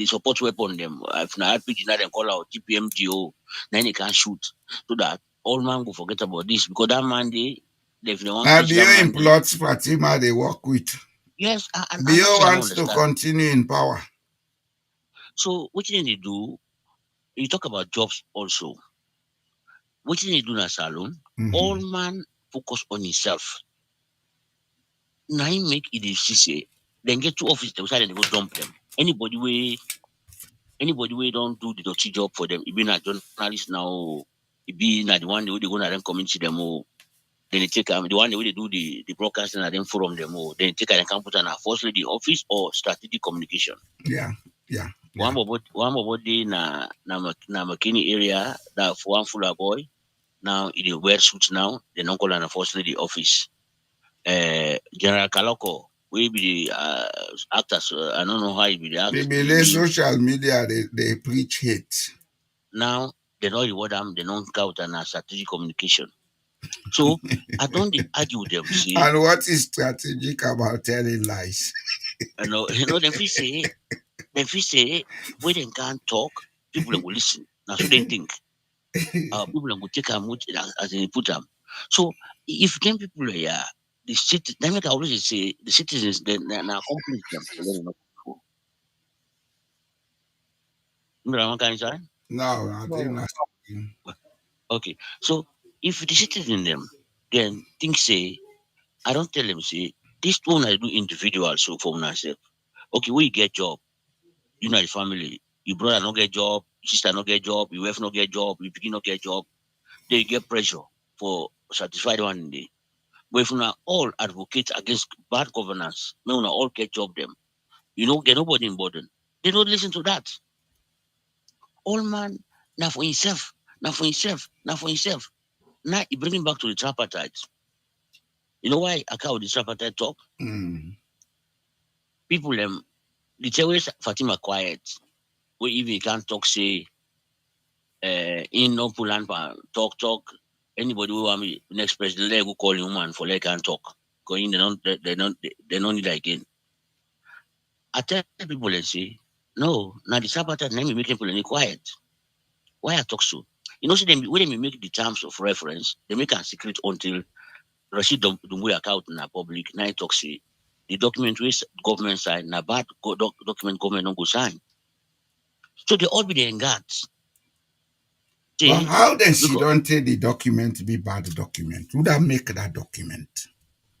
[SPEAKER 7] support weapon them. If na RPG now they call out GPMGO, then they can shoot. So that all man go forget about this because that man they if they want
[SPEAKER 4] Now
[SPEAKER 7] catch that
[SPEAKER 4] Bio
[SPEAKER 7] man
[SPEAKER 4] implots Fatima they work with.
[SPEAKER 7] yes, I not
[SPEAKER 4] Bio
[SPEAKER 7] say I don't
[SPEAKER 4] wants to
[SPEAKER 7] understand.
[SPEAKER 4] continue in power.
[SPEAKER 7] So what they do, you talk about jobs also. What they do na salon, all
[SPEAKER 4] Mhm.
[SPEAKER 7] man focus on himself. Now he make it dey see say then get two office dem side they go dump them. Anybody we don't do the dirty job for them, it be na journalist now, it be na the one wey they go na them community them then they take the one wey they do the broadcasting na them forum them then take am can put am na firstly the office or strategic communication.
[SPEAKER 4] Yeah, yeah,
[SPEAKER 7] One
[SPEAKER 4] yeah.
[SPEAKER 7] bobo dey na McKinney area that for one fuller boy. Now it dey wear suit now, they don't call am na firstly the office. General Kaloko, we be the actors. I don't know how he be the
[SPEAKER 4] They
[SPEAKER 7] act.
[SPEAKER 4] believe social media they preach hate.
[SPEAKER 7] Now they don't reward them. They don't count on strategic communication. So I don't dey argue with them. See,
[SPEAKER 4] And what is strategic about telling lies?
[SPEAKER 7] them feel say, when they can't talk, people will listen. Now so they think. People will take a mood as they put them. So if them people are here, the city, they make I always say the citizens then now accomplish them. So then, remember one kind of time?
[SPEAKER 4] No, I think
[SPEAKER 5] No,
[SPEAKER 4] that's
[SPEAKER 7] Okay. So if the citizen them then think say, I don't tell them say this one I do individual so for myself. Okay, we get job, you know the family, your brother no get job, your sister no get job, your wife no get job, your pikin no get job, they get pressure for satisfied one day. But if we all advocate against bad governance, we all get job them. You know, get nobody in burden. They don't listen to that. All man now for himself, now for himself, now for himself. Now he bring him back to the tripartite. You know why I can't this tripartite talk? People the tell way Fatima quiet. We even can't talk say in no pull and talk. Anybody who want me next president, they go call him man for like and talk. Going they don't need again. I tell people they say, no, now the tripartite name make people any quiet. Why I talk so? You know, see them when they make the terms of reference, they make a secret until Rashid Dumbuya account in the public. Now I talk say the document which government sign, na bad document government don't go sign. So they all be the engaged.
[SPEAKER 4] But how then she
[SPEAKER 7] Because,
[SPEAKER 4] don't take the document be bad document? Would that make that document?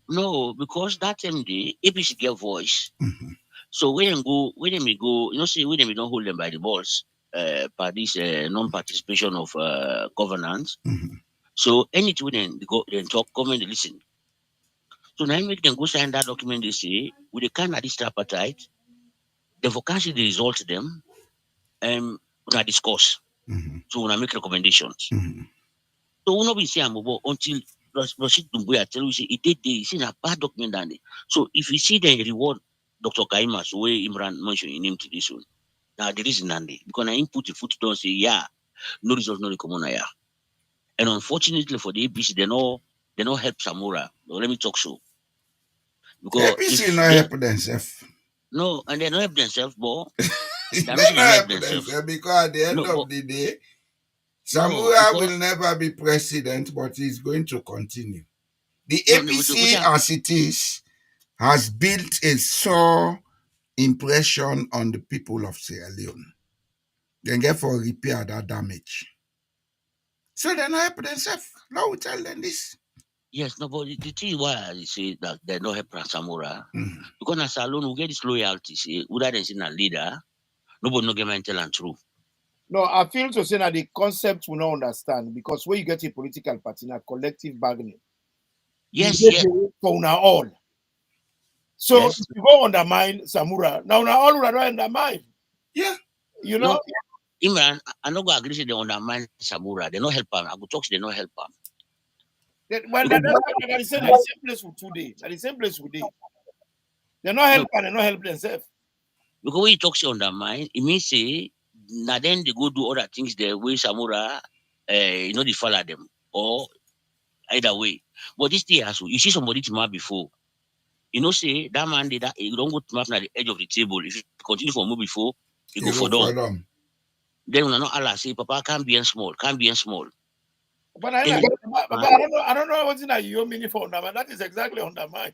[SPEAKER 7] no, because that time the APC get voice.
[SPEAKER 4] Mhm.
[SPEAKER 7] So when they go, see, when they don't hold them by the balls, by this non-participation of governance.
[SPEAKER 4] Mhm.
[SPEAKER 7] So anything when they go, they talk, government, they listen. So now make them go sign that document. They say with the kind of this tripartite, the vacancy they result them, we discuss.
[SPEAKER 4] Mhm.
[SPEAKER 7] So we make recommendations.
[SPEAKER 4] Mhm.
[SPEAKER 7] So we not be saying until Rashid Dumbuya tell you say it did they see a bad document than it. So if you see the reward Dr. Kaimas way Imran mentioned in him to this one. Now the reason Nandi because I input the foot down say yeah, no result, no recommend yeah. And unfortunately for the APC, they not help Samura. But let me talk so. Because
[SPEAKER 4] APC
[SPEAKER 7] if
[SPEAKER 4] not
[SPEAKER 7] they
[SPEAKER 4] help themselves.
[SPEAKER 7] no and they don't help themselves, but
[SPEAKER 4] They
[SPEAKER 7] they're not saying they
[SPEAKER 4] not
[SPEAKER 7] don't help
[SPEAKER 4] help
[SPEAKER 7] themselves.
[SPEAKER 4] themselves because at the end
[SPEAKER 7] No, but
[SPEAKER 4] of the day,
[SPEAKER 7] no,
[SPEAKER 4] Samura
[SPEAKER 7] because
[SPEAKER 4] will never be president, but he's going to continue. The
[SPEAKER 7] which
[SPEAKER 4] APC, as it is, has built a sore impression on the people of Sierra Leone. They get for repair that damage. So they not help themselves. Now we tell them this.
[SPEAKER 7] yes, no, but the thing why I say that they don't help Samura,
[SPEAKER 4] Mhm.
[SPEAKER 7] because as alone we get this loyalty, say whether they say a leader, nobody no get my tell and true.
[SPEAKER 5] No, I feel to say that the concept will not understand because when you get a political party, now collective bargaining, you
[SPEAKER 7] Yes,
[SPEAKER 5] get
[SPEAKER 7] yes,
[SPEAKER 5] the for now all. So
[SPEAKER 7] yes.
[SPEAKER 5] if you go undermine Samura, now all will not undermine.
[SPEAKER 4] Yeah.
[SPEAKER 5] You
[SPEAKER 7] No,
[SPEAKER 5] know,
[SPEAKER 7] Imran, I no go agree say they undermine Samura. They no help him. I go talk say they no help him.
[SPEAKER 5] well,
[SPEAKER 7] Because
[SPEAKER 5] that's the same place with today. At the same place with today. They're not
[SPEAKER 7] no,
[SPEAKER 5] helping, they're not help themselves.
[SPEAKER 7] because when you talk say undermine, it means say now then they go do other things the way Samura, they follow them or either way. But this thing also, you see somebody to map before. Say that man did that you don't go to map at the edge of the table. If you continue for move before, you go
[SPEAKER 4] You
[SPEAKER 7] for
[SPEAKER 4] go
[SPEAKER 7] down.
[SPEAKER 4] for them.
[SPEAKER 7] Then when I not Allah say, Papa can't be small, can't be small.
[SPEAKER 5] But I,
[SPEAKER 7] Then
[SPEAKER 5] like, but I don't know what's in that you meaning for undermine. That is exactly undermine.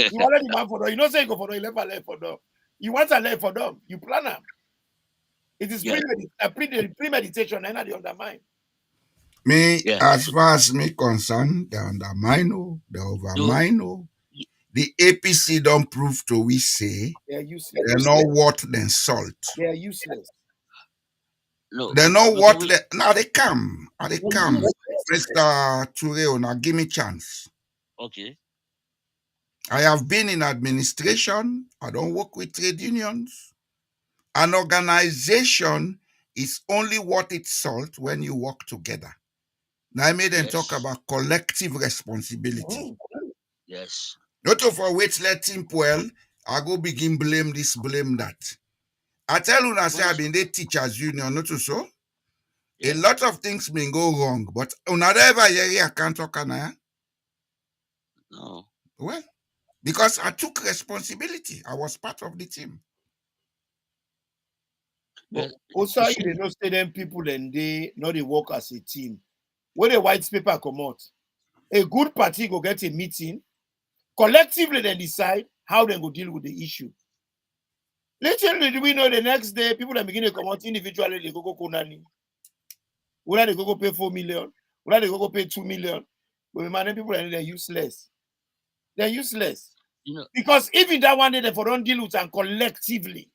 [SPEAKER 5] You already man for them. You don't say you go for them, you left for them. You want to left for them, you plan them. It is
[SPEAKER 7] yeah,
[SPEAKER 5] premeditation, and not the undermine.
[SPEAKER 4] Me,
[SPEAKER 7] yeah.
[SPEAKER 4] as far as me concerned, they undermine, they
[SPEAKER 7] So,
[SPEAKER 4] overmine. The APC don't prove to we say
[SPEAKER 5] They are useless.
[SPEAKER 4] they're not worth the salt.
[SPEAKER 5] They are useless.
[SPEAKER 7] no,
[SPEAKER 4] They're not
[SPEAKER 7] because
[SPEAKER 4] worth
[SPEAKER 7] we
[SPEAKER 4] the now they come. Now they come. Mr. Tureo, now give me chance.
[SPEAKER 7] okay.
[SPEAKER 4] I have been in administration. I don't work with trade unions. An organization is only worth its salt when you work together. Now I made them talk
[SPEAKER 7] Yes,
[SPEAKER 4] about collective responsibility.
[SPEAKER 7] yes,
[SPEAKER 4] Not for wait let him well, I go begin blame this, blame that. I tell you now, say I've
[SPEAKER 7] because
[SPEAKER 4] been the teachers union, not to so. A
[SPEAKER 7] yeah,
[SPEAKER 4] lot of things may go wrong, but another ever year I can't talk now.
[SPEAKER 7] no,
[SPEAKER 4] Well, because I took responsibility. I was part of the team.
[SPEAKER 5] But
[SPEAKER 7] yeah.
[SPEAKER 5] also,
[SPEAKER 7] You
[SPEAKER 5] you
[SPEAKER 7] see,
[SPEAKER 5] they don't say them people and they know they work as a team. When the white paper come out, a good party go get a meeting, collectively they decide how they go deal with the issue. Literally, do we know the next day people that begin to come out individually, they go Konani. Whether they go pay 4 million, whether they go pay 2 million. But man, people are they're useless. They're useless.
[SPEAKER 7] you know,
[SPEAKER 5] Because even that one day they for don't deal with them collectively.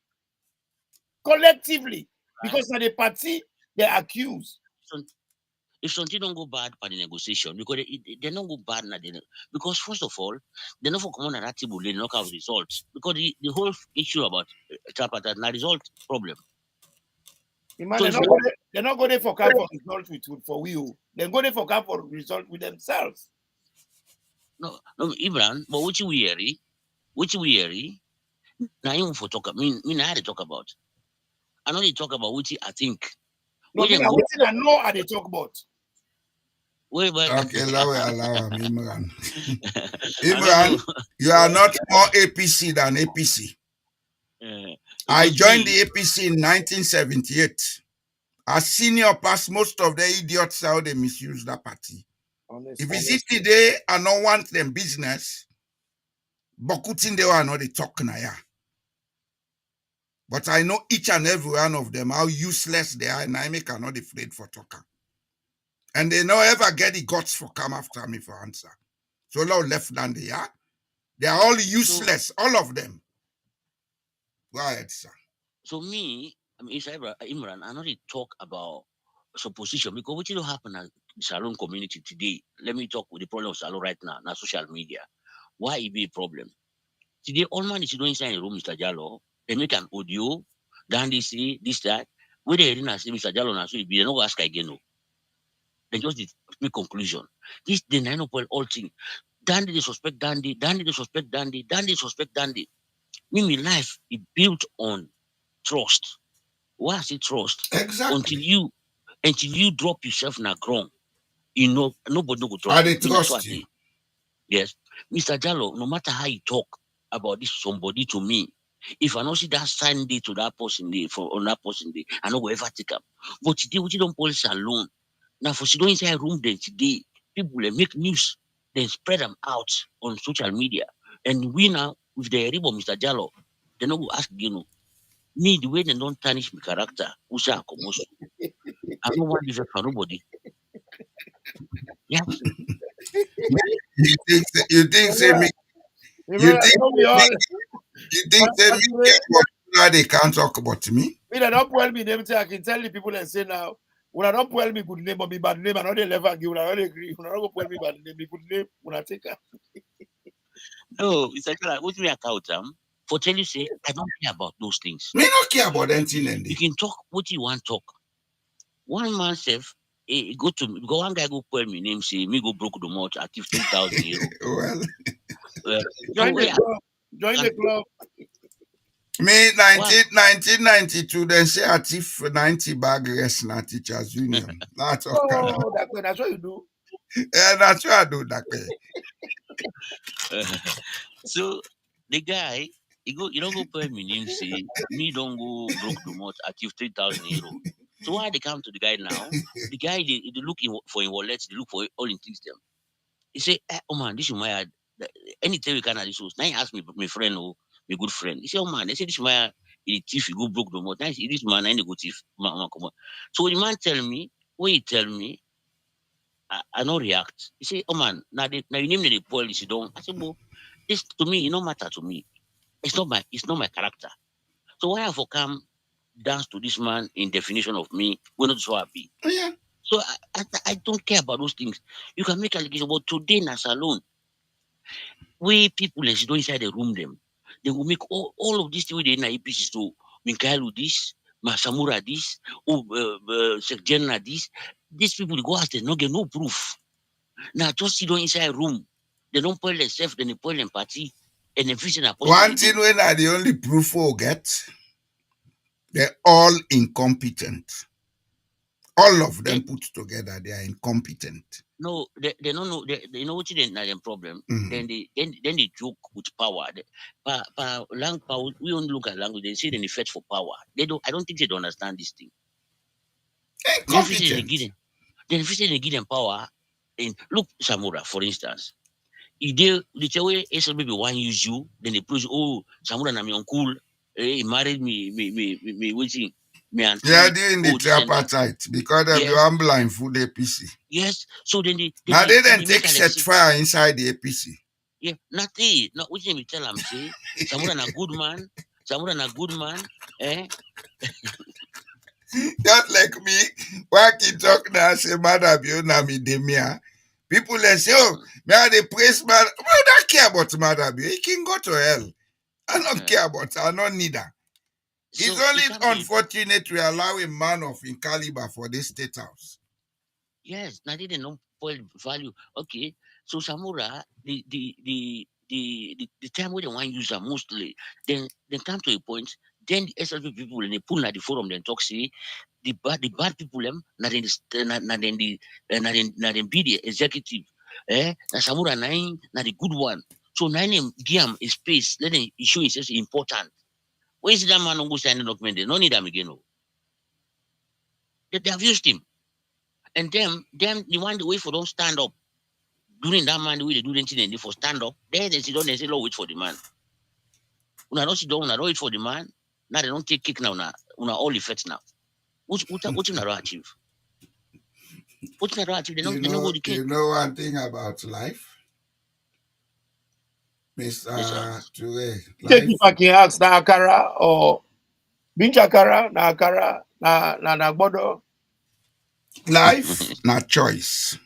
[SPEAKER 5] Collectively.
[SPEAKER 7] right?
[SPEAKER 5] Because now the party they accuse.
[SPEAKER 7] So if something don't go bad by the negotiation, because they don't go bad now, because first of all, they not for common on that table, they knock out results. Because the whole issue about tripartite now result problem.
[SPEAKER 5] Man,
[SPEAKER 7] So
[SPEAKER 5] they're
[SPEAKER 7] if
[SPEAKER 5] not going they're not going for camp for result with for we. They're going for camp for result with themselves.
[SPEAKER 7] no Ibrahim, but which we hear, now even for talk, I had to talk about. I know they talk about which I think.
[SPEAKER 5] No,
[SPEAKER 7] We
[SPEAKER 5] I mean,
[SPEAKER 7] then
[SPEAKER 5] I
[SPEAKER 7] go
[SPEAKER 5] know how they talk about.
[SPEAKER 7] wait, but
[SPEAKER 4] Okay, allow him, Imran.
[SPEAKER 7] I don't know.
[SPEAKER 4] Imran, you are not more APC than APC. I
[SPEAKER 7] Because
[SPEAKER 4] joined
[SPEAKER 7] me,
[SPEAKER 4] the APC in 1978. As senior past most of the idiots how they misuse that party. If
[SPEAKER 5] Honestly.
[SPEAKER 4] you see today, I don't want them business. Bokutin they were not the talk na ya. But I know each and every one of them how useless they are, and I make not afraid for talker. And they never ever get the guts for come after me for answer. So now left than they are. They are all useless, all of them. Go ahead, sir.
[SPEAKER 7] So me, I mean, Imran, I know they talk about supposition because what will happen at the Salon community today. Let me talk with the problem of Salon right now, now social media. Why it be a problem? Today, all man is doing inside a room, Mr. Jallo. They make an audio, then they say this, that. When they didn't say Mr. Jallo, now so it be, they don't ask again. No. They just make conclusion. This the 9 all thing. Dandy they suspect Dandy, Dandy they suspect Dandy, Dandy suspect Dandy. Mimi life is built on trust. Why I say trust?
[SPEAKER 4] Exactly.
[SPEAKER 7] Until you drop yourself in a ground, you know nobody will
[SPEAKER 4] I
[SPEAKER 7] trust you.
[SPEAKER 4] they
[SPEAKER 7] Me, that's what I
[SPEAKER 4] trust you.
[SPEAKER 7] say. Yes. Mr. Jallo, no matter how you talk about this somebody to me, if I don't see that sign day to that person day for on that person day, I know ever take up. But today we don't policy alone. Now for sit down inside room then today, people will make news, then spread them out on social media. And we now with the rib of Mr. Jallo, they no go ask me the way they don't tarnish my character, who say I I don't want to live for nobody. Yes.
[SPEAKER 4] You think say me you think
[SPEAKER 5] No be
[SPEAKER 4] say me
[SPEAKER 5] all.
[SPEAKER 4] you think say me
[SPEAKER 5] Anyway,
[SPEAKER 4] get what they can't talk about me?
[SPEAKER 5] me they don't well me them say I can tell the people and say now. When I don't well me good name or me bad name, I know they never give. When I don't agree. When I don't well me bad name, me good name. When I take her.
[SPEAKER 7] No, it's like what we account for tell you say I don't care about those things.
[SPEAKER 4] Me not care about anything and
[SPEAKER 7] You can talk what you want talk. One man self, go one guy go call me name say me go broke the mouth at 3,000 euro.
[SPEAKER 4] well
[SPEAKER 5] Join the
[SPEAKER 7] Yeah,
[SPEAKER 5] club. Join the club.
[SPEAKER 4] me
[SPEAKER 7] what?
[SPEAKER 4] 1992 then say I thief 90 bag rest na teachers union. That's all kind of
[SPEAKER 5] Oh, that's what you do.
[SPEAKER 4] yeah, that's what I do that way.
[SPEAKER 7] So the guy, you don't go pay me name say me don't go broke the mouth at 3,000 euro. So why they come to the guy now? The guy they look for in wallet, they look for all in things them. He say, oh man, this is my anytime we can at this house. Now he asked me, my friend, oh, my good friend. He said, oh man, they say this is my thief, you go broke the mouth. Now he say, this man, I go thief. Come on. So the man tell me, when he tell me, I don't react. He say, oh man, now you name the police, you don't. I say, well, this to me, it don't matter to me. It's not my character. So why have I come dance to this man in definition of me when not so happy?
[SPEAKER 4] Yeah.
[SPEAKER 7] So I don't care about those things. You can make allegation, but today in a salon, we people let's go inside the room them. They will make all of this thing with the APC. So Mikhail this, Masamura this, Sekjena this. These people they go ask them, no get no proof. Now just sit down inside a room. They don't point themselves, then they point them party, and then fishing a person
[SPEAKER 4] One
[SPEAKER 7] they
[SPEAKER 4] thing
[SPEAKER 7] do.
[SPEAKER 4] when I the only proof we'll get, they're all incompetent. All of
[SPEAKER 7] They
[SPEAKER 4] them put together, they are incompetent.
[SPEAKER 7] no, they don't know they know what they not them problem.
[SPEAKER 4] Mhm.
[SPEAKER 7] Then they joke with power. Power, we only look at language, they say they fetch for power. I don't think they don't understand this thing. Then if they give
[SPEAKER 4] Incompetent.
[SPEAKER 7] them, then if they give them power, and look Samura, for instance. If they tell way SLB one use you, then they push, oh, Samura na me uncle, he married me waiting, me
[SPEAKER 4] They are
[SPEAKER 7] auntie,
[SPEAKER 4] doing the
[SPEAKER 7] oh, this and that.
[SPEAKER 4] tripartite because of the
[SPEAKER 7] Yes,
[SPEAKER 4] one blindfold APC.
[SPEAKER 7] yes. So then they then
[SPEAKER 4] Now
[SPEAKER 7] they
[SPEAKER 4] they
[SPEAKER 7] then
[SPEAKER 4] then
[SPEAKER 7] they make
[SPEAKER 4] take
[SPEAKER 7] a like
[SPEAKER 4] set
[SPEAKER 7] say,
[SPEAKER 4] fire inside the APC.
[SPEAKER 7] yeah, nothing. No, which me tell them say, Samura na good man, Samura na good man, eh?
[SPEAKER 4] Just like me, when he talk now, say, Madam, you know me, Demia. People they say, oh,
[SPEAKER 7] Mm,
[SPEAKER 4] may I they praise man. I don't care about Madam. He can go to hell. I don't
[SPEAKER 7] eh.
[SPEAKER 4] care about I don't need her. It's
[SPEAKER 7] So it come to
[SPEAKER 4] only
[SPEAKER 7] the
[SPEAKER 4] unfortunate we allow a man of in caliber for this state house.
[SPEAKER 7] yes, now they don't point value. Okay, so Samura, the time when they want to use them mostly, then come to a point, then the SLP people and they pull at the forum, then talk say the bad people them, not in the not in the not in be the executive, na Samura nine, not the good one. So nine him give him a space, let him show himself important. Where is that man who go sign the document? They don't need them again. No. They have used him. And them the one the way for don't stand up. During that man, we they do anything and they for stand up. Then they sit down and say, Lord, wait for the man. When I don't sit down, when I don't wait for the man, now they don't take kick now, una all effect now. What you not achieve? What you not achieve? They don't go the cake.
[SPEAKER 4] You know one thing about life,
[SPEAKER 7] Yes, sir.
[SPEAKER 4] Mr. Ture.
[SPEAKER 5] Take
[SPEAKER 4] Life,
[SPEAKER 5] if I can ask na akara or binchakara na akara na bodo.
[SPEAKER 4] life, not choice.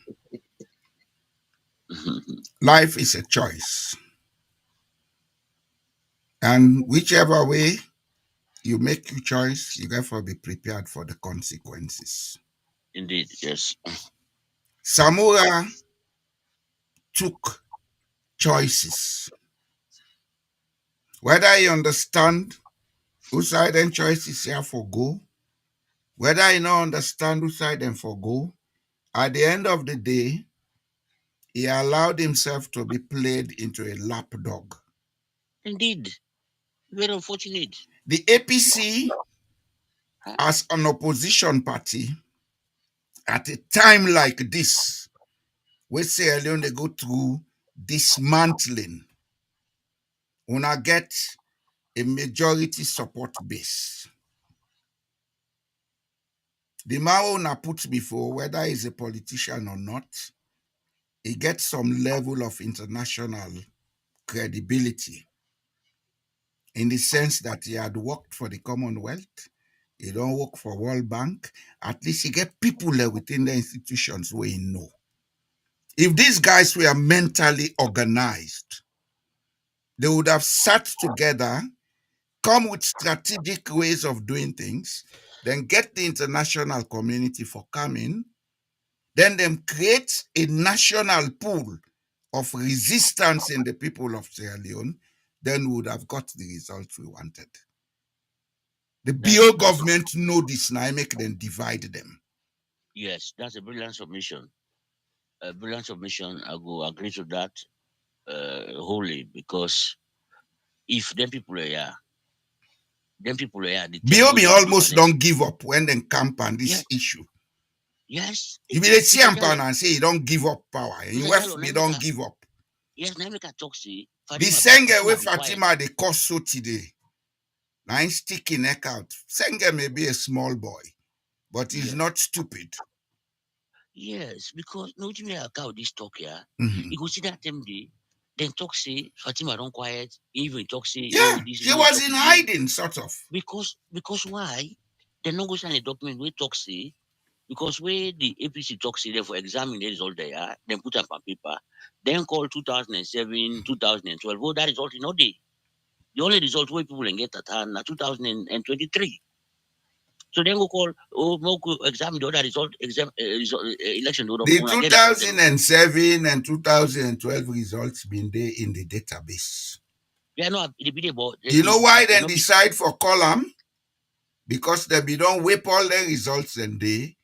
[SPEAKER 4] Life is a choice. And whichever way you make your choice, you therefore be prepared for the consequences.
[SPEAKER 7] Indeed, yes.
[SPEAKER 4] Samura took choices. Whether you understand whose side and choices here for go, whether you don't understand whose side and for go, at the end of the day, he allowed himself to be played into a lapdog.
[SPEAKER 7] Indeed. Very unfortunate.
[SPEAKER 4] The APC, as an opposition party, at a time like this, we Sierra Leone they go through dismantling, una get a majority support base. The man una put before, whether he's a politician or not, he gets some level of international credibility in the sense that he had worked for the Commonwealth, he don't work for World Bank, at least he get people there within the institutions where he know. If these guys were mentally organized, they would have sat together, come with strategic ways of doing things, then get the international community for coming, then them create a national pool of resistance in the people of Sierra Leone, then we would have got the results we wanted. The BO government know this now, make them divide them.
[SPEAKER 7] Yes, that's a brilliant submission. A brilliant submission. I go agree to that wholly, because if them people are here, the
[SPEAKER 4] BO
[SPEAKER 7] Cambodian
[SPEAKER 4] almost
[SPEAKER 7] people,
[SPEAKER 4] don't give up when they camp on
[SPEAKER 7] yeah,
[SPEAKER 4] this issue.
[SPEAKER 7] yes,
[SPEAKER 4] If they see
[SPEAKER 7] Mr.
[SPEAKER 4] him
[SPEAKER 7] Jallo,
[SPEAKER 4] and say he don't give up power, and
[SPEAKER 7] Mr.
[SPEAKER 4] you
[SPEAKER 7] Jallo,
[SPEAKER 4] they don't give up.
[SPEAKER 7] yes, now make a talk say
[SPEAKER 4] The Senge with Fatima they cost so today. Now he's sticking neck out. Senge may be a small boy, but he's not stupid.
[SPEAKER 7] Yes, because no me account this talk here.
[SPEAKER 4] Mhm.
[SPEAKER 7] You go see that them day, then talk say Fatima don't quiet, even talk say
[SPEAKER 4] Yeah,
[SPEAKER 7] this
[SPEAKER 4] she
[SPEAKER 7] no
[SPEAKER 4] was
[SPEAKER 7] talk
[SPEAKER 4] in
[SPEAKER 7] again.
[SPEAKER 4] hiding, sort of.
[SPEAKER 7] Because why? They no go sign a document we talk say, because where the APC talk say for examine the result they are, then put up on paper, then call 2007, 2012. Oh, that result is not there. The only result where people can get at hand now 2023. So then go call no go examine the other election.
[SPEAKER 4] The
[SPEAKER 7] Get result them.
[SPEAKER 4] 2007 and 2012 results been there in the database.
[SPEAKER 7] Yeah, no, the video about
[SPEAKER 4] You know why they decide for column? Because they don't whip all the results and they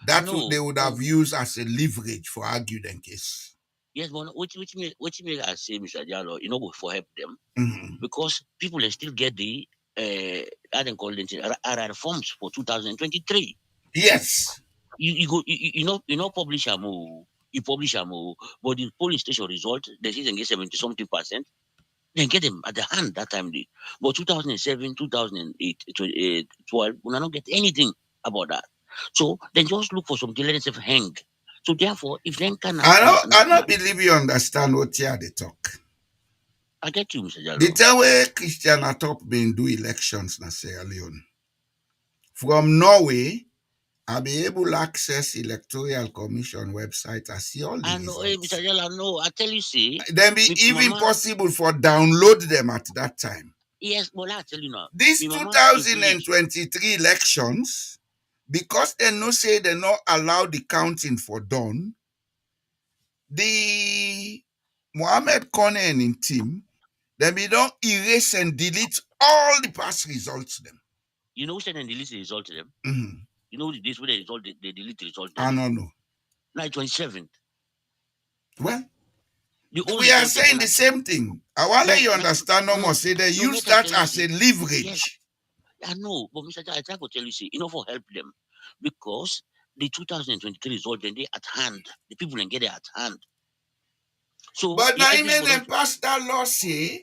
[SPEAKER 4] would have used as a leverage for argue the case.
[SPEAKER 7] Yes, but which make I say, Mr. Diallo, go for help them,
[SPEAKER 4] Mhm.
[SPEAKER 7] because people they still get the I don't call it RR forms for 2023.
[SPEAKER 4] Yes.
[SPEAKER 7] You go publish them, you publish them, but the polling station result they say they get 70 something percent. Then get them at the hand that time. But 2007, 2008, 12, we not get anything about that. So then just look for something, let themselves hang. So therefore, if then can
[SPEAKER 4] I don't believe you understand what here they talk.
[SPEAKER 7] I get you, Mr.
[SPEAKER 4] The
[SPEAKER 7] Jallo.
[SPEAKER 4] time where Christian Atop been do elections na Sierra Leone. From Norway, I'll be able to access Electoral Commission website. I see all the
[SPEAKER 7] I know, Mr.
[SPEAKER 4] results.
[SPEAKER 7] Jallo, no, I tell you, see,
[SPEAKER 4] Then be even possible for download them at that time.
[SPEAKER 7] yes, but I tell you now,
[SPEAKER 4] These
[SPEAKER 7] my mama in village,
[SPEAKER 4] 2023 elections, because they no say they not allow the counting for done, the Mohammed Kone and in team, then we don't erase and delete all the past results them.
[SPEAKER 7] you know, send and delete the result to them.
[SPEAKER 4] Mhm.
[SPEAKER 7] You know, this way the result, they delete the result
[SPEAKER 4] I
[SPEAKER 7] them.
[SPEAKER 4] don't know.
[SPEAKER 7] Now, 27th.
[SPEAKER 4] Well,
[SPEAKER 7] The old
[SPEAKER 4] we are
[SPEAKER 7] result,
[SPEAKER 4] saying the same thing. I want to let you understand almost say they use
[SPEAKER 7] make I
[SPEAKER 4] that
[SPEAKER 7] tell you,
[SPEAKER 4] as a
[SPEAKER 7] see,
[SPEAKER 4] leverage.
[SPEAKER 7] I know, but Mr. Jallo, I try to tell you, see, for help them, because the 2023 result, then they at hand, the people can get it at hand. So
[SPEAKER 4] But now
[SPEAKER 7] everything
[SPEAKER 4] even
[SPEAKER 7] for
[SPEAKER 4] the
[SPEAKER 7] us.
[SPEAKER 4] pastor law say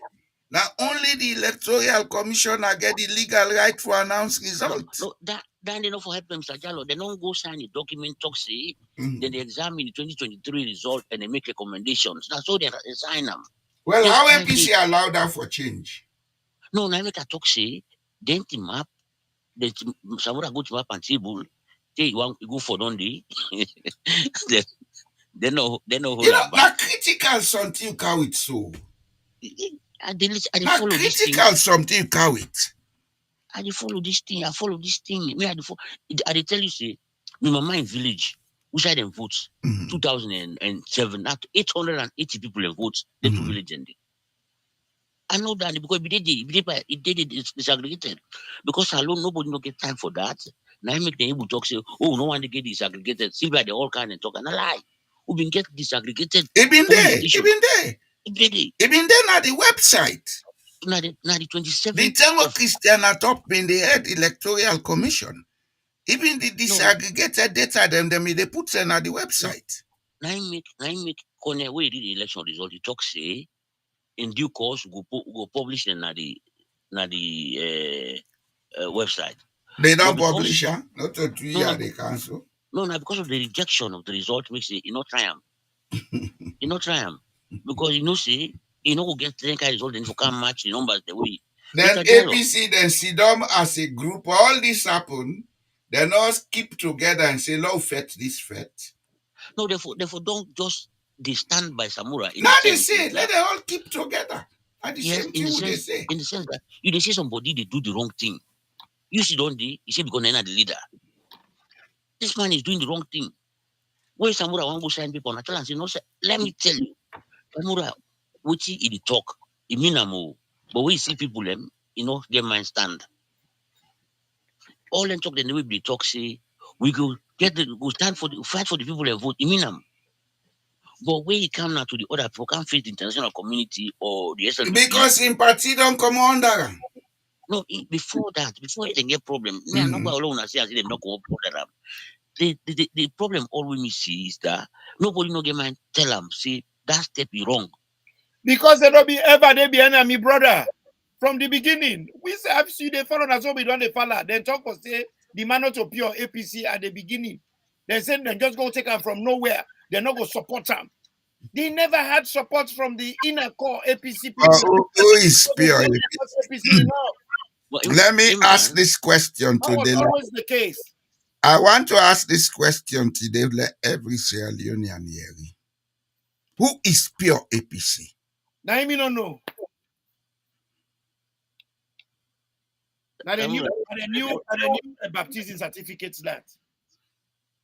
[SPEAKER 4] now only the electoral commissioner get the legal right to announce results.
[SPEAKER 7] No, that enough for help them, Mr. Jallo. They don't go sign a document, talk say, then they examine the 2023 result and they make recommendations. That's all they sign them.
[SPEAKER 4] Well,
[SPEAKER 7] Yes,
[SPEAKER 4] how
[SPEAKER 7] I say,
[SPEAKER 4] APC allow that for change?
[SPEAKER 7] no, now make a talk say, then the map, then Samura go to map and table, say you want to go for Dundee, they know
[SPEAKER 4] You
[SPEAKER 7] hold
[SPEAKER 4] know,
[SPEAKER 7] them back.
[SPEAKER 4] now critical something you can it so.
[SPEAKER 7] I dey
[SPEAKER 4] Now
[SPEAKER 7] follow this thing.
[SPEAKER 4] critical something you can it.
[SPEAKER 7] I dey follow this thing. I follow this thing. Me, I dey tell you, say, my mama in village, which I them vote, 2007, at 880 people in vote, they to village and I know that because it did it disaggregated. Because alone nobody no get time for that. Now I make the able talk say, oh, no one they get disaggregated. See by the all kind and talk and a lie. We been get disaggregated
[SPEAKER 4] It been
[SPEAKER 7] polling
[SPEAKER 4] there, it
[SPEAKER 7] station.
[SPEAKER 4] been there.
[SPEAKER 7] It did it.
[SPEAKER 4] It been there now the website.
[SPEAKER 7] Now the
[SPEAKER 4] The
[SPEAKER 7] 27th
[SPEAKER 4] Tango
[SPEAKER 7] of
[SPEAKER 4] Christian top been the head electoral commission. Even the
[SPEAKER 7] no
[SPEAKER 4] disaggregated data them they put them at the
[SPEAKER 7] no
[SPEAKER 4] website.
[SPEAKER 7] now I make corner where the election result. The talk say in due course go publish them na the website.
[SPEAKER 4] They
[SPEAKER 7] But
[SPEAKER 4] don't
[SPEAKER 7] because
[SPEAKER 4] publish, huh? Not to 3 years
[SPEAKER 7] no
[SPEAKER 4] they cancel.
[SPEAKER 7] no now because of the rejection of the result makes it not triumph. You not triumph. Because say you know go get 10 kind result then for come match the numbers the way.
[SPEAKER 4] Then
[SPEAKER 7] Mr. Jallo.
[SPEAKER 4] APC, then SIDOM as a group, all this happen. Then all keep together and say, "Love fet this fet."
[SPEAKER 7] No, therefore don't just they stand by Samura in
[SPEAKER 4] Now
[SPEAKER 7] the
[SPEAKER 4] they
[SPEAKER 7] sense
[SPEAKER 4] say, let
[SPEAKER 7] that
[SPEAKER 4] them all keep together. And the
[SPEAKER 7] yes,
[SPEAKER 4] same thing would they say.
[SPEAKER 7] in the sense that you they see somebody they do the wrong thing. You see don't they? You see because they're not the leader. This man is doing the wrong thing. Where Samura want go sign people, I tell and say, no, sir, let me tell you, Samura, what he talk, he mean amo. But when you see people them, get mind stand. All them talk the way they talk say, we go go stand for the fight for the people and vote. He mean am. But when you come now to the other people, can't face the international community or the SLDP.
[SPEAKER 4] Because in party don't come under them.
[SPEAKER 7] No, before that, before they get problem, me I'm not going alone. I say them not go up for that. The problem always me see is that nobody no get mind tell them say that step is wrong.
[SPEAKER 5] Because they don't be ever they be enemy, brother. From the beginning, we say have see they follow us so we don't they follow. Then talk for say the man not to pure APC at the beginning. They said they just go take them from nowhere. They're not go support them. They never had support from the inner core APC people.
[SPEAKER 4] Who is pure?
[SPEAKER 5] APC enough.
[SPEAKER 7] But
[SPEAKER 4] Let me ask
[SPEAKER 7] Imran,
[SPEAKER 4] this question
[SPEAKER 5] That was
[SPEAKER 4] today.
[SPEAKER 5] always the case.
[SPEAKER 4] I want to ask this question today. Let every Sierra Leonean hear it. Who is pure APC?
[SPEAKER 5] Now I don't know. Now the new baptism certificates that.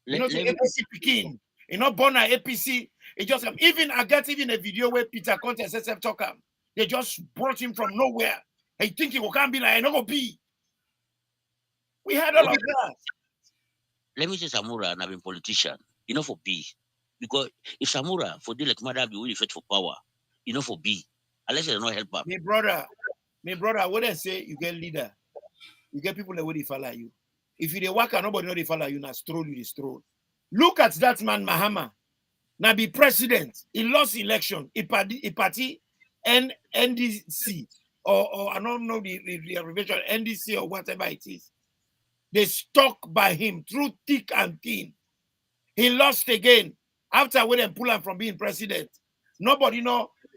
[SPEAKER 5] You know, the APC Pekin. You know, born at APC. It just even I got even a video where Peter Conte SSF talk him. They just brought him from nowhere. I think he will come be like, I go be. We had all of that.
[SPEAKER 7] let me say Samura na been politician, for B. Because if Samura for the like mother be really fit for power, for B. Unless they not help him.
[SPEAKER 5] My brother, I wouldn't say you get leader. You get people that will follow you. If you they work and nobody know they follow you, now stroll you, they stroll. Look at that man, Mahama. Now be president. He lost election. He party NDC or I don't know the abbreviation NDC or whatever it is. They stuck by him through thick and thin. He lost again after when they pull him from being president. Nobody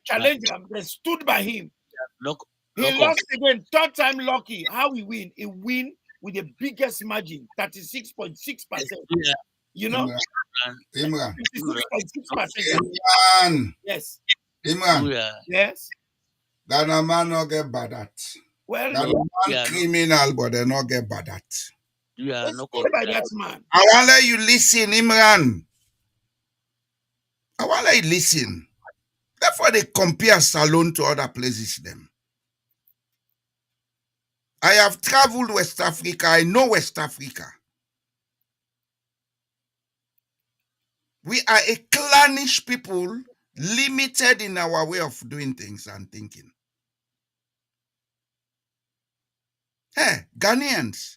[SPEAKER 5] challenge him. They stood by him. He lost again. Third time lucky. How he win? He win with the biggest margin, 36.6%.
[SPEAKER 7] Yeah.
[SPEAKER 5] You know?
[SPEAKER 4] Imran.
[SPEAKER 5] 56.6%.
[SPEAKER 4] Imran.
[SPEAKER 5] Yes.
[SPEAKER 4] Imran.
[SPEAKER 5] Yes.
[SPEAKER 4] That a man not get bad at.
[SPEAKER 5] Well,
[SPEAKER 4] That a man criminal, but they not get bad at.
[SPEAKER 7] Yeah, no
[SPEAKER 5] by that man.
[SPEAKER 4] I want to let you listen, Imran. I want to let you listen. Therefore, they compare Salone to other places. Them. I have traveled West Africa. I know West Africa. We are a clannish people, limited in our way of doing things and thinking. Hey, Ghanaians,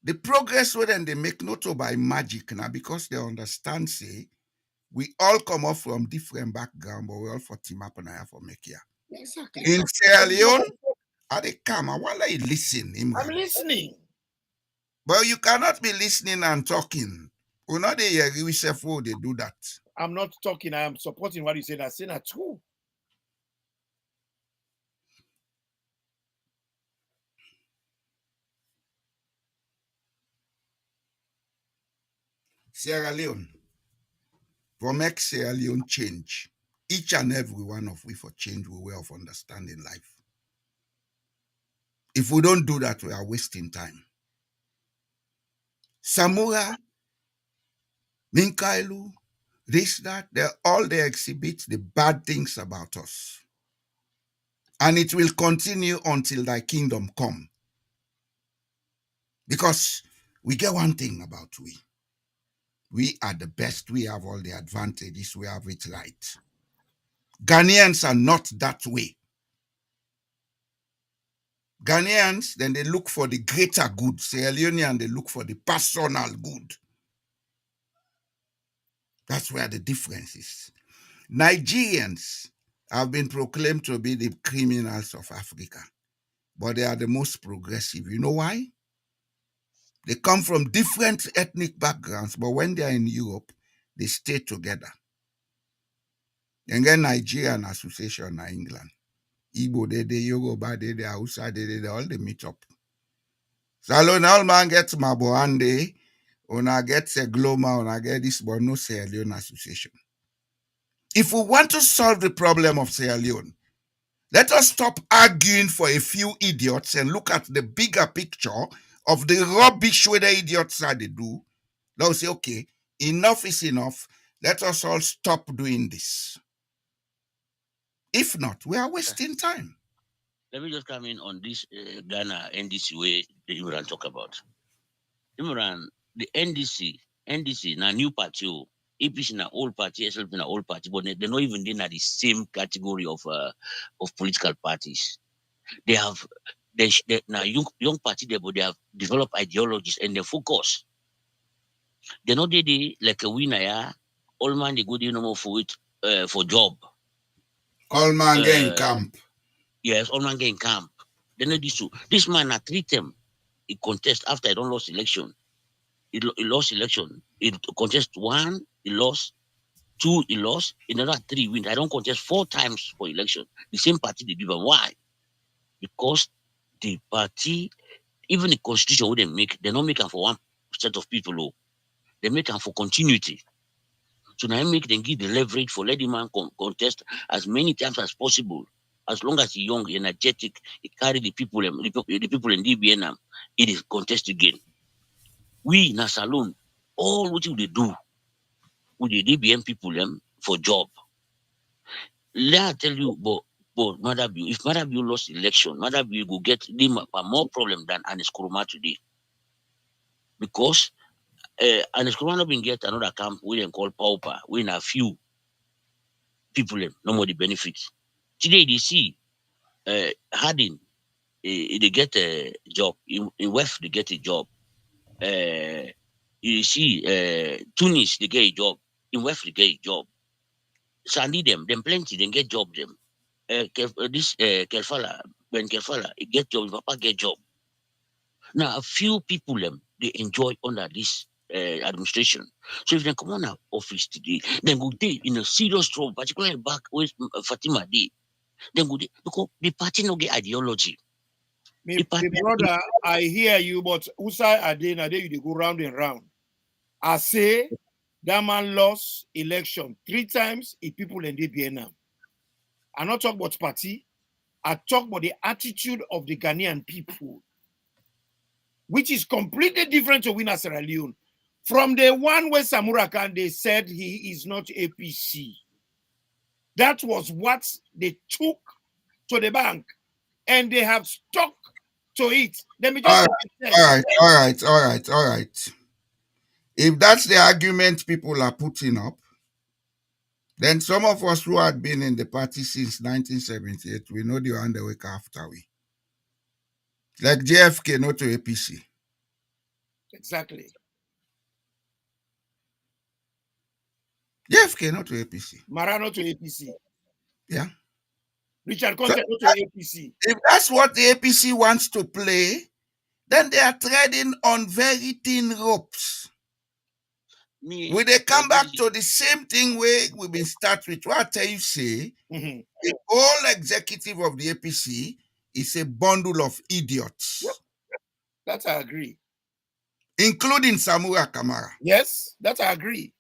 [SPEAKER 4] the progress when they make not by magic now because they understand, say, We all come up from different background, but we all for team up and I have for make here.
[SPEAKER 5] Exactly.
[SPEAKER 4] In Sierra Leone, are they come? I want you listen,
[SPEAKER 5] I'm
[SPEAKER 4] Imran.
[SPEAKER 5] listening.
[SPEAKER 4] But you cannot be listening and talking. We know they hear we say they do that.
[SPEAKER 5] I'm not talking. I am supporting what you said. I said that true.
[SPEAKER 4] Sierra Leone, for make Sierra Leone change, each and every one of we for change we way of understanding life. If we don't do that, we are wasting time. Samura, Minkailu, this, that, they exhibit the bad things about us. And it will continue until thy kingdom come. Because we get one thing about we. We are the best. We have all the advantages. We have it right. Ghanaians are not that way. Ghanaians, then they look for the greater good. Sierra Leonean, they look for the personal good. That's where the difference is. Nigerians have been proclaimed to be the criminals of Africa, but they are the most progressive. You know why? They come from different ethnic backgrounds, but when they are in Europe, they stay together. And then Nigerian Association in England. Igbo, they Yoruba, they Hausa, they all they meet up. Salon all man gets Maboande, una gets a Gloma, una get this, but no Sierra Leone Association. If we want to solve the problem of Sierra Leone, let us stop arguing for a few idiots and look at the bigger picture of the rubbish where the idiots are they do. They'll say, okay, enough is enough. Let us all stop doing this. If not, we are wasting time.
[SPEAKER 7] Let me just come in on this Ghana NDC way the Imran talk about. Imran, the NDC, na new party. APC na old party, SLP na old party, but they're not even in the same category of political parties. They have now young party there, but they have developed ideologies and they focus. They're not they like a winner, yeah. All man they go there no more for it for job.
[SPEAKER 4] All man in camp.
[SPEAKER 7] Yes, all man get in camp. They know this too. This man at 3 term, he contest after I don't lost election. He lost election. He contest 1, he lost. 2, he lost. Another 3 win. I don't contest 4 times for election. The same party they give him. Why? Because the party, even the constitution wouldn't make, they're not making for one set of people. Oh. They make them for continuity. So now make them give the leverage for let the man contest as many times as possible. As long as he's young, energetic, he carry the people in DBN, it is contest again. We in a salon, all what they do with the DBN people for job. Let I tell you, but Madabio, if Madabio lost election, Madabio will get them a more problem than Anis Kuruma today. Because Anis Kuruma been get another camp we then call pauper, we in a few people no more the benefits. Today they see Harding, they get a job. In West, they get a job. You see, Tunis, they get a job. In West, they get a job. Sandy them plenty, they get job them. This Kelfala, when Kelfala, he get job, Papa get job. Now, a few people them they enjoy under this administration. So if they come on our office today, then go day in a serious trouble, particularly back with Fatima Day. Then go day because the party no get ideology.
[SPEAKER 5] Me brother, I hear you, but Usai Ade, you go round and round. I say that man lost election 3 times in people in DBN. I not talk about party. I talk about the attitude of the Ghanaian people, which is completely different to Winner Sierra Leone. From the one where Samura Khan, they said he is not APC. That was what they took to the bank, and they have stuck to it. Let me just
[SPEAKER 4] All right. If that's the argument people are putting up, then some of us who had been in the party since 1978, we know the one they wake after we. Like JFK, not to APC.
[SPEAKER 5] Exactly.
[SPEAKER 4] JFK not to APC.
[SPEAKER 5] Mara not to APC.
[SPEAKER 4] Yeah.
[SPEAKER 5] Richard
[SPEAKER 4] So
[SPEAKER 5] Conte not to APC.
[SPEAKER 4] if that's what the APC wants to play, then they are treading on very thin ropes.
[SPEAKER 7] Me,
[SPEAKER 4] Will they come back to the same thing where we've been start with? What I tell you say,
[SPEAKER 5] Mm-hmm.
[SPEAKER 4] the whole executive of the APC is a bundle of idiots,
[SPEAKER 5] Yep. That I agree.
[SPEAKER 4] including Samura Kamara.
[SPEAKER 5] Yes, that I agree.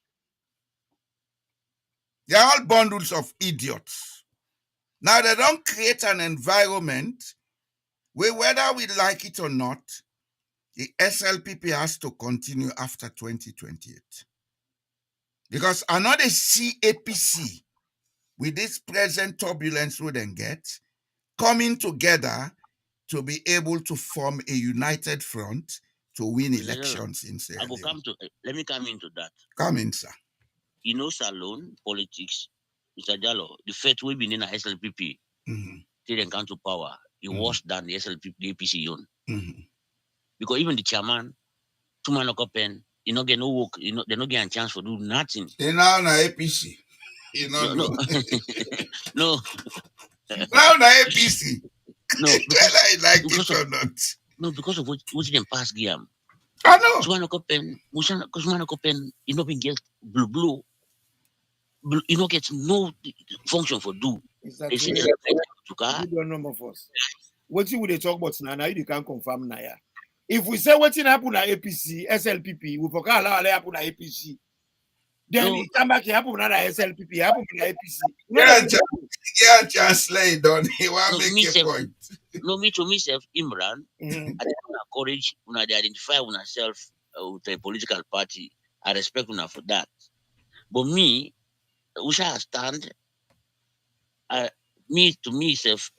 [SPEAKER 4] They are all bundles of idiots. Now they don't create an environment where, whether we like it or not, the SLPP has to continue after 2028. Because another CAPC with this present turbulence we then get, coming together to be able to form a united front to win elections in Sierra Leone.
[SPEAKER 7] Let me come into that.
[SPEAKER 4] Come in, sir.
[SPEAKER 7] You know, Salon politics, Mr. Jallo, the fact we've been in a SLPP, till they come to power, it worse than the SLPP, the APC own. Because even the chairman, two man open, you not get no work, they not get a chance for do nothing.
[SPEAKER 4] They now na APC. You know,
[SPEAKER 7] No, no.
[SPEAKER 4] Now na APC.
[SPEAKER 7] No,
[SPEAKER 4] Whether I like it or not.
[SPEAKER 7] No, because of what them pass game.
[SPEAKER 4] I know.
[SPEAKER 7] Two man open, you know, been get blue, you know, get no function for do. They say
[SPEAKER 5] You don't know more first. What would they talk about now? You can't confirm now. If we say what's happen at APC, SLPP, we forget allow happen at APC. Then it come back happen at SLPP, happen at APC.
[SPEAKER 4] Yeah, just lay down. He want to make a point.
[SPEAKER 7] No, me to myself, Imran, I don't encourage when they identify with myself with a political party. I respect una for that. But me, we shall stand. Me to myself,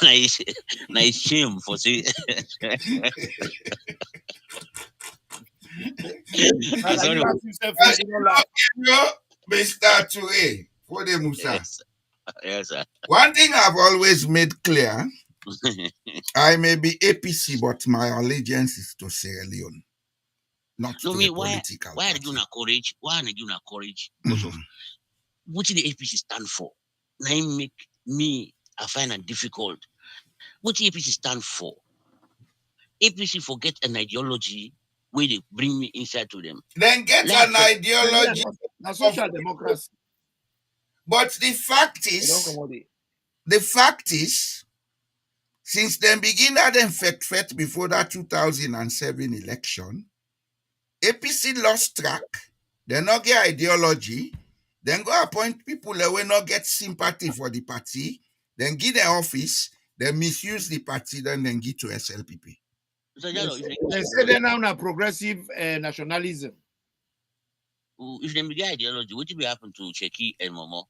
[SPEAKER 7] nice shame for say.
[SPEAKER 4] Sorry, Mr. Toure, for the Musa.
[SPEAKER 7] Yes, sir.
[SPEAKER 4] One thing I've always made clear, I may be APC, but my allegiance is to Sierra Leone, not to the political
[SPEAKER 7] why are you not courage? Why are you not courage? Because of what the APC stand for. Now make me, I find it difficult. What the APC stand for? APC forget an ideology where they bring me inside to them.
[SPEAKER 4] Then get an ideology.
[SPEAKER 5] A social democracy.
[SPEAKER 4] But the fact is, since they begin that fet before that 2007 election, APC lost track. They not get ideology. Then go appoint people that will not get sympathy for the party. Then give their office. Then misuse the party. Then give to SLPP.
[SPEAKER 5] So, they say they're now progressive nationalism.
[SPEAKER 7] If they get ideology, what will happen to Cheki and Momo?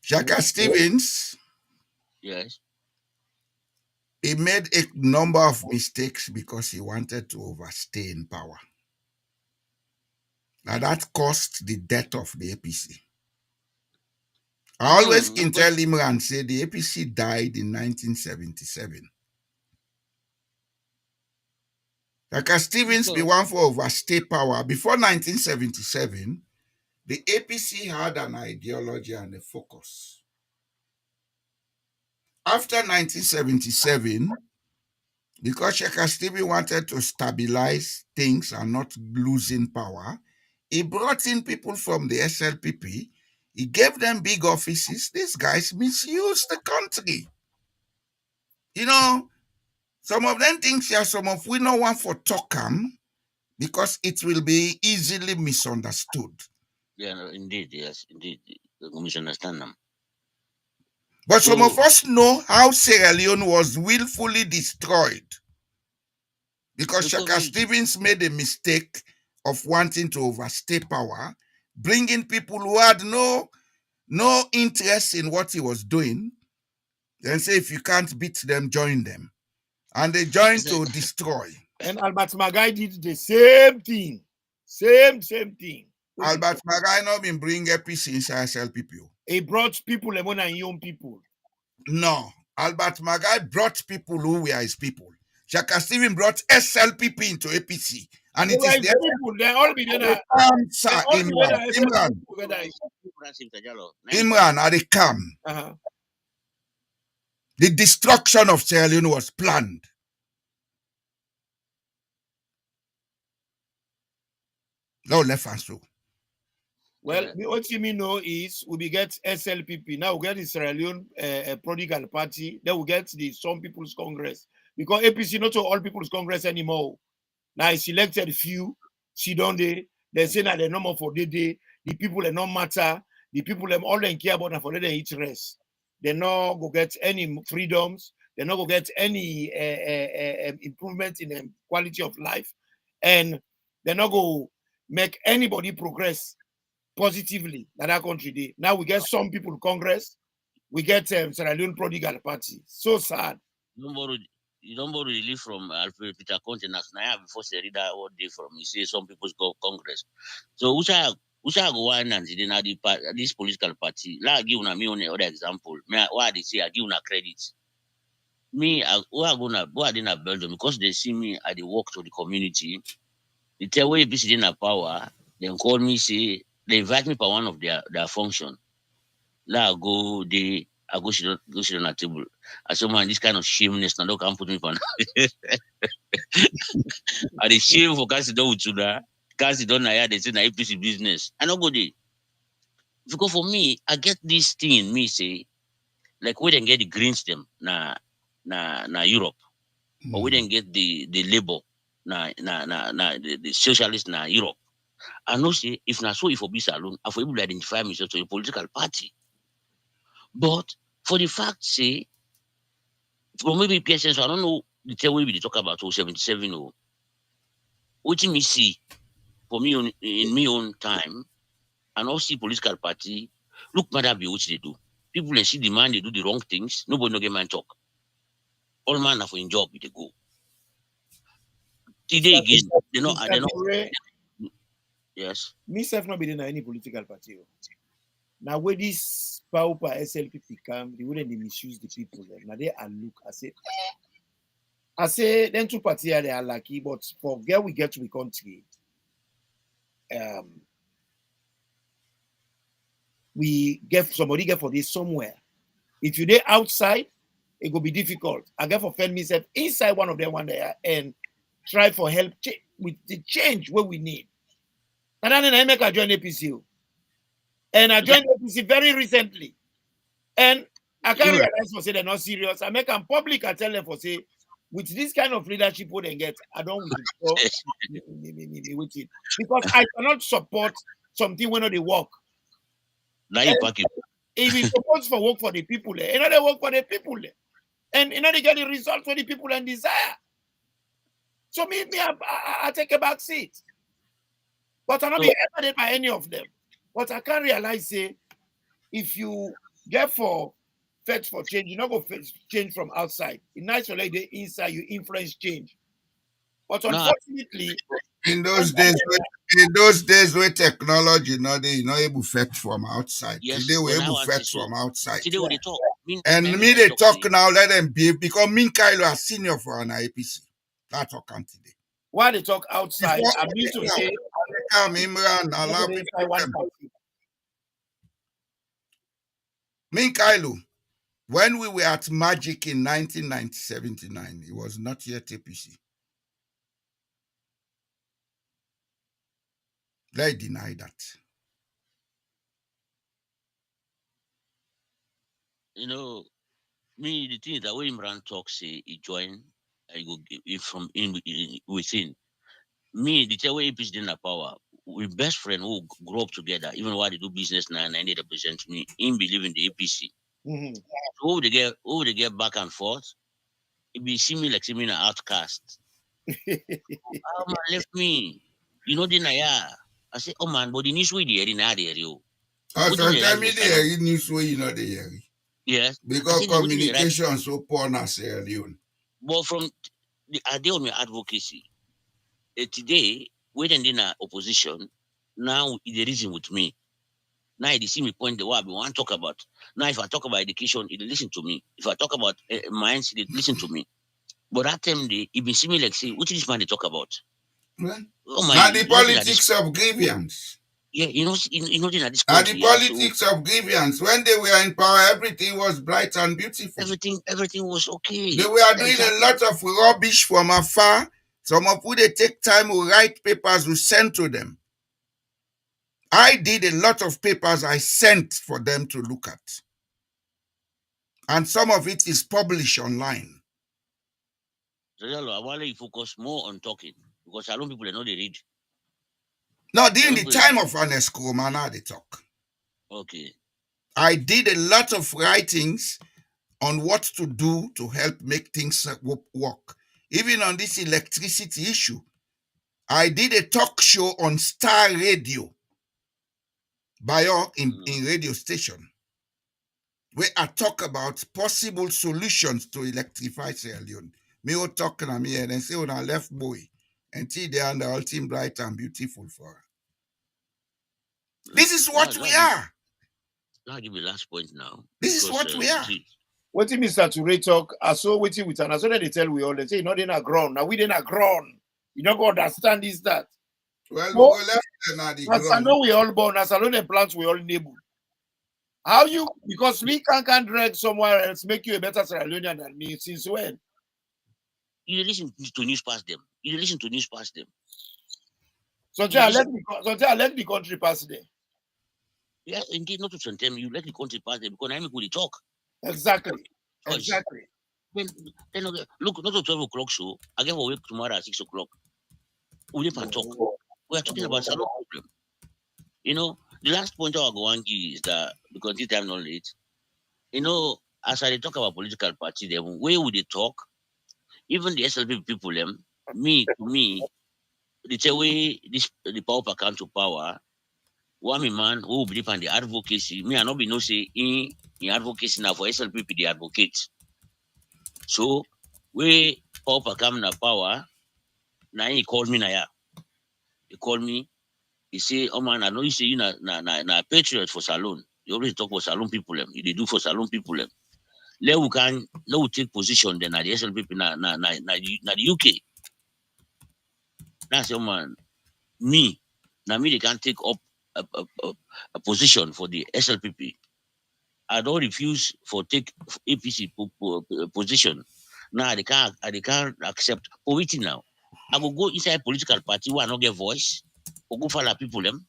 [SPEAKER 4] Shaka Stevens.
[SPEAKER 7] Yes.
[SPEAKER 4] He made a number of mistakes because he wanted to overstay in power. Now that cost the death of the APC. I always can tell him and say the APC died in 1977. Shaka Stevens be one for overstay power. Before 1977, the APC had an ideology and a focus. After 1977, because Shaka Stevens wanted to stabilize things and not losing power, he brought in people from the SLPP. He gave them big offices. These guys misused the country. You know, some of them think some of we no want for talk them because it will be easily misunderstood.
[SPEAKER 7] Yeah, no, indeed, yes, indeed. We misunderstand them.
[SPEAKER 4] But some of us know how Sierra Leone was willfully destroyed because Shaka Stevens made a mistake of wanting to overstay power, bringing people who had no interest in what he was doing, then say if you can't beat them, join them. And they joined to destroy.
[SPEAKER 5] And Albert Magai did the same thing. Same thing.
[SPEAKER 4] Albert Magai not been bring APC inside SLPP.
[SPEAKER 5] He brought people and young people.
[SPEAKER 4] No. Albert Magai brought people who were his people. Shaka Stephen brought SLPP into APC. And it is there.
[SPEAKER 5] People, they all be there.
[SPEAKER 4] Sir Imran.
[SPEAKER 7] Imran
[SPEAKER 4] at the camp. The destruction of Sierra Leone was planned. No left and so.
[SPEAKER 5] Well, what you mean know is we get SLPP. Now we get the Sierra Leone Prodigal Party. Then we get the Some People's Congress. Because APC not all People's Congress anymore. Now it's selected few. See don't they say that they're no more for the day. The people are not matter. The people all they care about and for their interest. They not go get any freedoms. They not go get any improvement in the quality of life, and they not go make anybody progress positively in that country. Day. Now we get Some People Congress. We get Sierra Leone Prodigal Party. So sad.
[SPEAKER 7] You don't borrow relief from Alfred Peter Conte and Asnaya before Serida all day from you say Some People's Congress. So who shall go on and this political party? La give una me on other example. Why they say I give una credit. Me, who are in Belgium because they see me at the work to the community. They tell where APC in power, then call me, say they invite me for one of their function. La I go sit on a table. I said, man, this kind of shameless now don't come put me for I the shame for can't sit down with you now. Can't sit down here, they say na APC business. I don't go there. Because for me, I get this thing in me, say, like we didn't get the Greens them na Europe. Or we didn't get the Labour the socialists na Europe. I know say if na so if for be alone, I for able to identify myself to a political party. But for the fact say for maybe PSN, so I don't know the tell we be talk about 077 or what me see for me in my own time and also political party look matter be what they do. People they see the man they do the wrong things, nobody no get man talk. All man are for in job they go. Today again, they know. Yes.
[SPEAKER 5] Me self not be in any political party. Now where this power SLPP come, they wouldn't misuse the people. Now they are look. I say then two parties they are lucky, but for girl we get to the country, we get somebody get for this somewhere. If you there outside, it will be difficult. I get for find myself inside one of them one day and try for help with the change what we need. And then I make a join APC. And I joined APC very recently. And I can't realize for say they're not serious. I make them public, I tell them for say, with this kind of leadership what they get, I don't withdraw with it. Because I cannot support something when they work.
[SPEAKER 7] Now you pack it.
[SPEAKER 5] If it's supposed for work for the people, they work for the people. And they get the results for the people and desire. So me I take a back seat. But I'm not being evident by any of them. But I can't realize, say, if you get for fetch for change, you're not going to change from outside. It's nice to like the inside, you influence change. But unfortunately,
[SPEAKER 4] in those days where technology, you know, they not able to fetch from outside.
[SPEAKER 7] Yes,
[SPEAKER 4] Today we able to fetch from outside.
[SPEAKER 7] Today when they talk,
[SPEAKER 4] and me they talk now, let them be because me Kylo are senior for an APC. That's all come today.
[SPEAKER 5] Why they talk outside, I mean to say,
[SPEAKER 4] come Imran, allow people. Me Kylo, when we were at Magic in 1979, it was not yet APC. They deny that.
[SPEAKER 7] You know, me, the thing that when Imran talks, say he join, I go from within. Me, the way APC in the power, we best friend who grew up together, even while they do business now, and they represent me, in believe in the APC.
[SPEAKER 5] Mm-hmm.
[SPEAKER 7] So who they get back and forth, it be see me like an outcast. Oh man, left me. You know the Naya. I say, oh man, but the news we there in that area.
[SPEAKER 4] Tell me the news way you know the area.
[SPEAKER 7] Yes.
[SPEAKER 4] Because communication so poor na Sierra Leone.
[SPEAKER 7] But from the idea of my advocacy, today, when in opposition, now the reason with me. Now they see me point the way I want to talk about. Now if I talk about education, they listen to me. If I talk about minds, they listen to me. But that time they it be similar like say, what this man they talk about?
[SPEAKER 4] Well,
[SPEAKER 7] Oh my,
[SPEAKER 4] now the
[SPEAKER 7] you know that this
[SPEAKER 4] politics of grievance.
[SPEAKER 7] yeah, you know that this
[SPEAKER 4] And the
[SPEAKER 7] country, yeah. So
[SPEAKER 4] politics of grievance. When they were in power, everything was bright and beautiful.
[SPEAKER 7] everything was okay.
[SPEAKER 4] They were doing a
[SPEAKER 7] Exactly.
[SPEAKER 4] lot of rubbish from afar. Some of who they take time to write papers we send to them. I did a lot of papers I sent for them to look at. And some of it is published online.
[SPEAKER 7] So I want you focus more on talking because a lot of people they know they read.
[SPEAKER 4] Now,
[SPEAKER 7] A
[SPEAKER 4] during
[SPEAKER 7] lot
[SPEAKER 4] the
[SPEAKER 7] of people
[SPEAKER 4] time of Ernest Kromana, they talk.
[SPEAKER 7] okay.
[SPEAKER 4] I did a lot of writings on what to do to help make things work. Even on this electricity issue, I did a talk show on Star Radio, in radio station, where I talk about possible solutions to electrify Sierra Leone. Me will talk na me and then say on a left boy until they are the ultimate bright and beautiful for her. This is what we are.
[SPEAKER 7] I'll give you the last point now.
[SPEAKER 4] This is what we are.
[SPEAKER 7] See,
[SPEAKER 5] What Mr. Ture talk, I saw waiting with an as they tell we all they say not in a ground. Now we didn't a ground. You don't go understand is that.
[SPEAKER 4] Well,
[SPEAKER 5] So,
[SPEAKER 4] we go left and the
[SPEAKER 5] as I
[SPEAKER 4] ground.
[SPEAKER 5] know we all born, as I know the plants we all neighbor. How you because we can't drag somewhere else make you a better Sierra Leonean than me since when?
[SPEAKER 7] you listen to news past them. You listen to news past them.
[SPEAKER 5] So I let the country pass there.
[SPEAKER 7] Yeah, indeed, not to sometimes you let the country pass them because I'm going to talk.
[SPEAKER 5] Exactly.
[SPEAKER 7] Choice.
[SPEAKER 5] Exactly.
[SPEAKER 7] Then look, not to 12 o'clock show. I get for work tomorrow at 6 o'clock. We can talk. We are talking about salon problem. You know, the last point I will go on is that because this time not late. You know, as I talk about political party, them where would they talk? Even the SLP people, them to me, the way this the power come to power. One man who believe in the advocacy, me I not be no say in advocacy now for SLP the advocate. So we power come na power, now he called me na ya. He called me. He say, "Oh man, I know you say you na patriot for Salon. You always talk for Salon people them. You dey do for Salon people them. Let we take position then at the SLP na the UK. Now say, oh man, me they can take up a position for the SLPP. I don't refuse for take APC position. Now they can't accept for waiting now. I will go inside political party where I not get voice or go follow people them.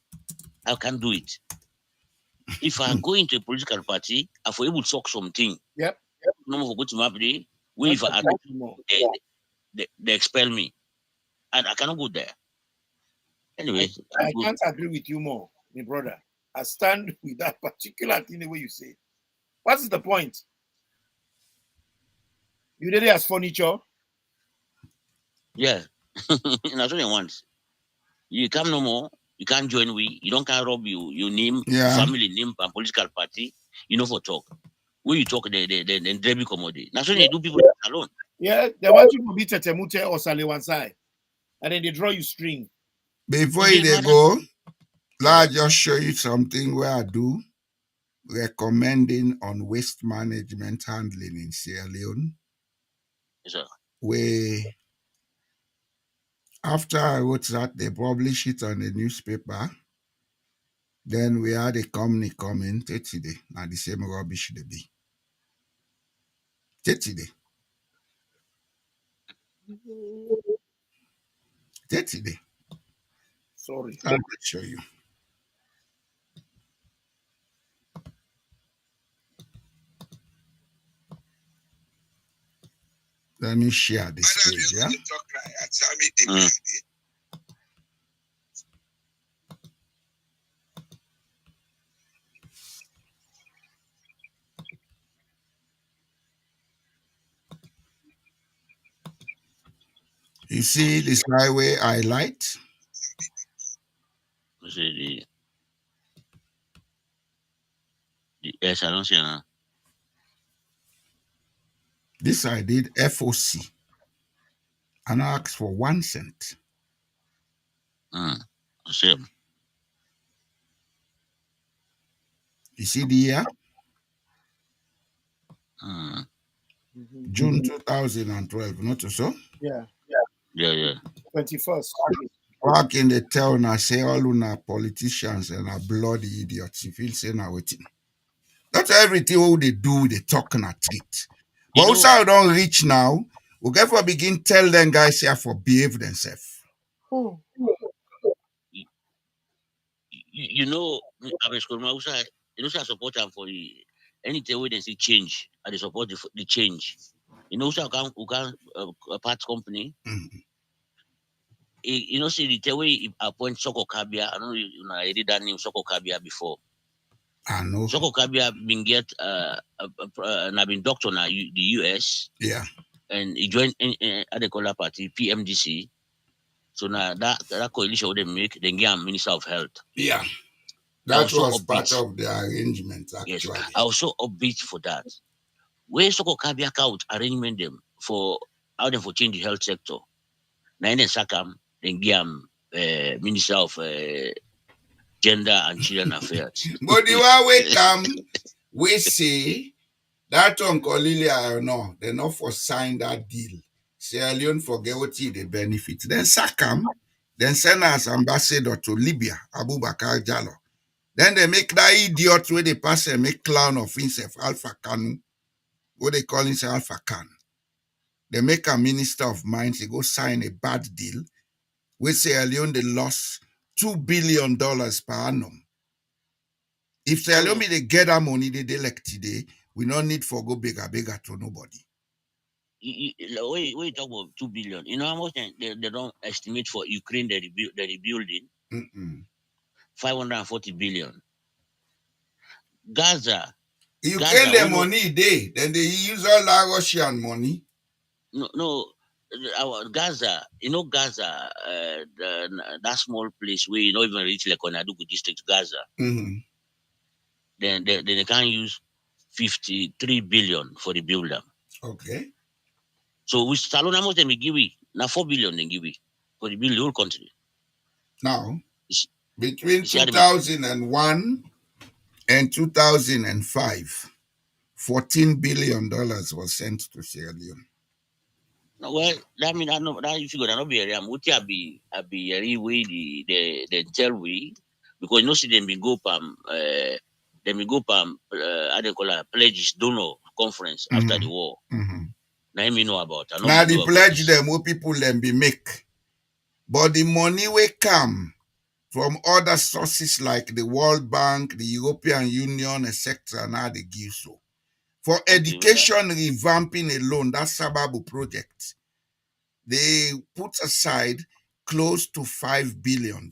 [SPEAKER 7] I can't do it. If I go into a political party, I for able to talk something.
[SPEAKER 5] Yep.
[SPEAKER 7] No more go to my play. Where if I they expel me. And I cannot go there. Anyway,
[SPEAKER 5] I can't agree with you more, my brother. I stand with that particular thing the way you say. What is the point? You did it as furniture.
[SPEAKER 7] yeah. That's what they want. You come no more. You can't join we. You don't can rob your name, family name, and political party. You know for talk. When you talk, they be commodity. That's what they do people alone.
[SPEAKER 5] Yeah, they want you to be Tetemute or Salewansai. And then they draw you string.
[SPEAKER 4] Before they go, let me just show you something where I do recommending on waste management handling in Sierra Leone.
[SPEAKER 7] Yes, sir.
[SPEAKER 4] Where after I wrote that, they publish it on the newspaper. Then we had a company coming today. Now the same rubbish they be. Today.
[SPEAKER 5] Sorry.
[SPEAKER 4] I'll show you. Let me share this page, yeah? You see this highway highlight?
[SPEAKER 7] Yes, I don't see.
[SPEAKER 4] This I did FOC and I asked for 1 cent.
[SPEAKER 7] Same.
[SPEAKER 4] You see the year? June 2012, not so?
[SPEAKER 5] Yeah.
[SPEAKER 7] Yeah.
[SPEAKER 5] 21st.
[SPEAKER 4] Back in the town, I say all una politicians and are bloody idiots. You feel say now waiting. That's everything what they do, they talk and a treat. But
[SPEAKER 7] You
[SPEAKER 4] also
[SPEAKER 7] know,
[SPEAKER 4] I don't reach now. We get for begin tell them guys here for behave themselves.
[SPEAKER 5] Oh.
[SPEAKER 7] you, you know, I'm a school. You know, I support them for anything where they see change. I dey support the change. You know, so I can a parts company.
[SPEAKER 4] Mhm.
[SPEAKER 7] You know, see the way he appoint Soko Kabia. I don't know if you know, I did that name Soko Kabia before.
[SPEAKER 4] I know.
[SPEAKER 7] Soko Kabia been get and I've been doctor now the US
[SPEAKER 4] Yeah.
[SPEAKER 7] and he joined at the color party PMDC. So now that coalition they make, then get Minister of Health.
[SPEAKER 4] Yeah.
[SPEAKER 7] I
[SPEAKER 4] That
[SPEAKER 7] was so
[SPEAKER 4] was part
[SPEAKER 7] upbeat.
[SPEAKER 4] of the arrangement,
[SPEAKER 7] Yes,
[SPEAKER 4] actually.
[SPEAKER 7] I was so upbeat for that. Where Soko Kabia out arrangement them for how them for change the health sector. Now in the Sakam, then get Minister of Gender and Children Affairs.
[SPEAKER 4] But the one we come, we say that Uncle Lilia, no, they not for sign that deal. Sierra Leone forget what they benefit. Then Sakam, then send us ambassador to Libya, Abu Bakar Jallo. Then they make that idiot where they pass and make clown of himself, Alpha Kanu, what they call himself Alpha Khan. They make a minister of mines, he go sign a bad deal. We Sierra Leone they lost $2 billion per annum. If Sierra Leone they get that money they elect today, we don't need for go bigger to nobody.
[SPEAKER 7] When you talk about 2 billion, you know how much they don't estimate for Ukraine the rebuilding?
[SPEAKER 4] Mm-mm.
[SPEAKER 7] 540 billion. Gaza,
[SPEAKER 4] You
[SPEAKER 7] Gaza,
[SPEAKER 4] get the
[SPEAKER 7] we know
[SPEAKER 4] money they, then they use all that Russian money.
[SPEAKER 7] no our Gaza, you know Gaza, that small place where you don't even reach like Konadugu district, Gaza.
[SPEAKER 4] Mm-hmm.
[SPEAKER 7] Then they can't use 53 billion for the builder.
[SPEAKER 4] Okay.
[SPEAKER 7] So we Salon how much they give we? Now 4 billion they give we for the build the whole country.
[SPEAKER 4] Now,
[SPEAKER 7] It's,
[SPEAKER 4] between
[SPEAKER 7] it's the matter.
[SPEAKER 4] 2001 and 2005, $14 billion was sent to Sierra Leone.
[SPEAKER 7] No, well, that mean I know that you figure that not be area. Muti I be area way the tell we because you know see them be go how they call it pledges donor conference after the
[SPEAKER 4] Mm-hmm.
[SPEAKER 7] war.
[SPEAKER 4] Mm-hmm.
[SPEAKER 7] Now me know about. I know
[SPEAKER 4] Now
[SPEAKER 7] me
[SPEAKER 4] the
[SPEAKER 7] know about
[SPEAKER 4] pledge
[SPEAKER 7] this.
[SPEAKER 4] them what people them be make. But the money will come from other sources like the World Bank, the European Union, etc. Now they give so. For
[SPEAKER 7] Okay,
[SPEAKER 4] education revamping alone, that Sababu project, they put aside close to $5 billion.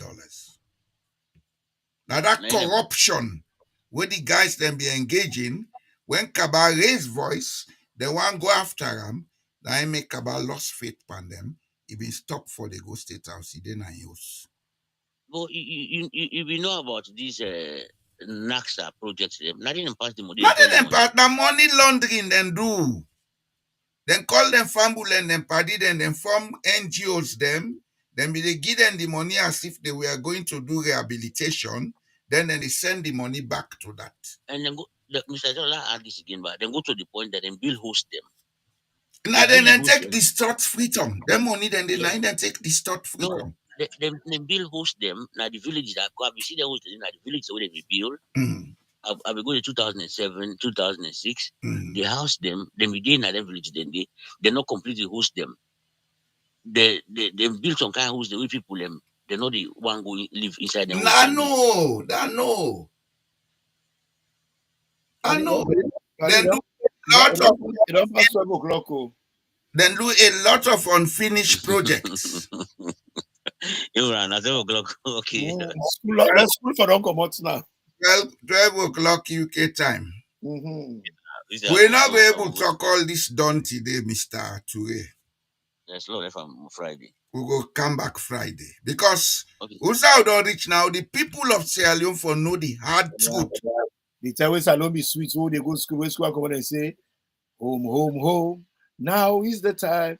[SPEAKER 4] Now that
[SPEAKER 7] now them
[SPEAKER 4] corruption where the guys then be engaging, when Kaba raise voice, they want go after them, then make Kaba lost faith on them. It been stopped for the go state house, he didn't use.
[SPEAKER 7] but you know about these NAXA projects. Them nothing pass the money. They
[SPEAKER 4] Nothing
[SPEAKER 7] call the
[SPEAKER 4] them
[SPEAKER 7] money.
[SPEAKER 4] part the money laundering then do. Then call them fambul and then party then form NGOs them. Then they give them the money as if they were going to do rehabilitation. Then they send the money back to that.
[SPEAKER 7] And then go. Mr. Jola add this again, but then go to the point that then Bill host them. They
[SPEAKER 4] Now
[SPEAKER 7] Bill
[SPEAKER 4] then
[SPEAKER 7] host
[SPEAKER 4] take
[SPEAKER 7] them.
[SPEAKER 4] distort freedom. Them money then they
[SPEAKER 7] Yes.
[SPEAKER 4] line then take distort
[SPEAKER 7] No,
[SPEAKER 4] freedom.
[SPEAKER 7] they build host them. Now the villages that go. You see the host them. Now the village where they build.
[SPEAKER 4] Mm,
[SPEAKER 7] I will go to 2007, 2006.
[SPEAKER 4] mm.
[SPEAKER 7] They house them. Then we in that village. Then they not completely host them. They build some kind of house the way people them. They not the one going live inside the house.
[SPEAKER 4] Nah, no, that no. I know.
[SPEAKER 5] Charlie,
[SPEAKER 4] Then do
[SPEAKER 5] you
[SPEAKER 4] lot of
[SPEAKER 5] don't pass 12 o'clock. Oh.
[SPEAKER 4] then do a lot of unfinished projects.
[SPEAKER 7] You run at 12 o'clock. Okay.
[SPEAKER 5] School for don't come out now.
[SPEAKER 4] 12 o'clock UK time.
[SPEAKER 5] Mm-hmm.
[SPEAKER 4] We're not be able to talk all this done today, Mr. Toure.
[SPEAKER 7] That's Lord if I'm Friday.
[SPEAKER 4] We will come back Friday. Because
[SPEAKER 7] Okay.
[SPEAKER 4] Usa don't reach now, the people of Sierra Leone for know the hard truth.
[SPEAKER 5] The time when Salon be sweet, so they go school, come and say, home, home, home. Now is the time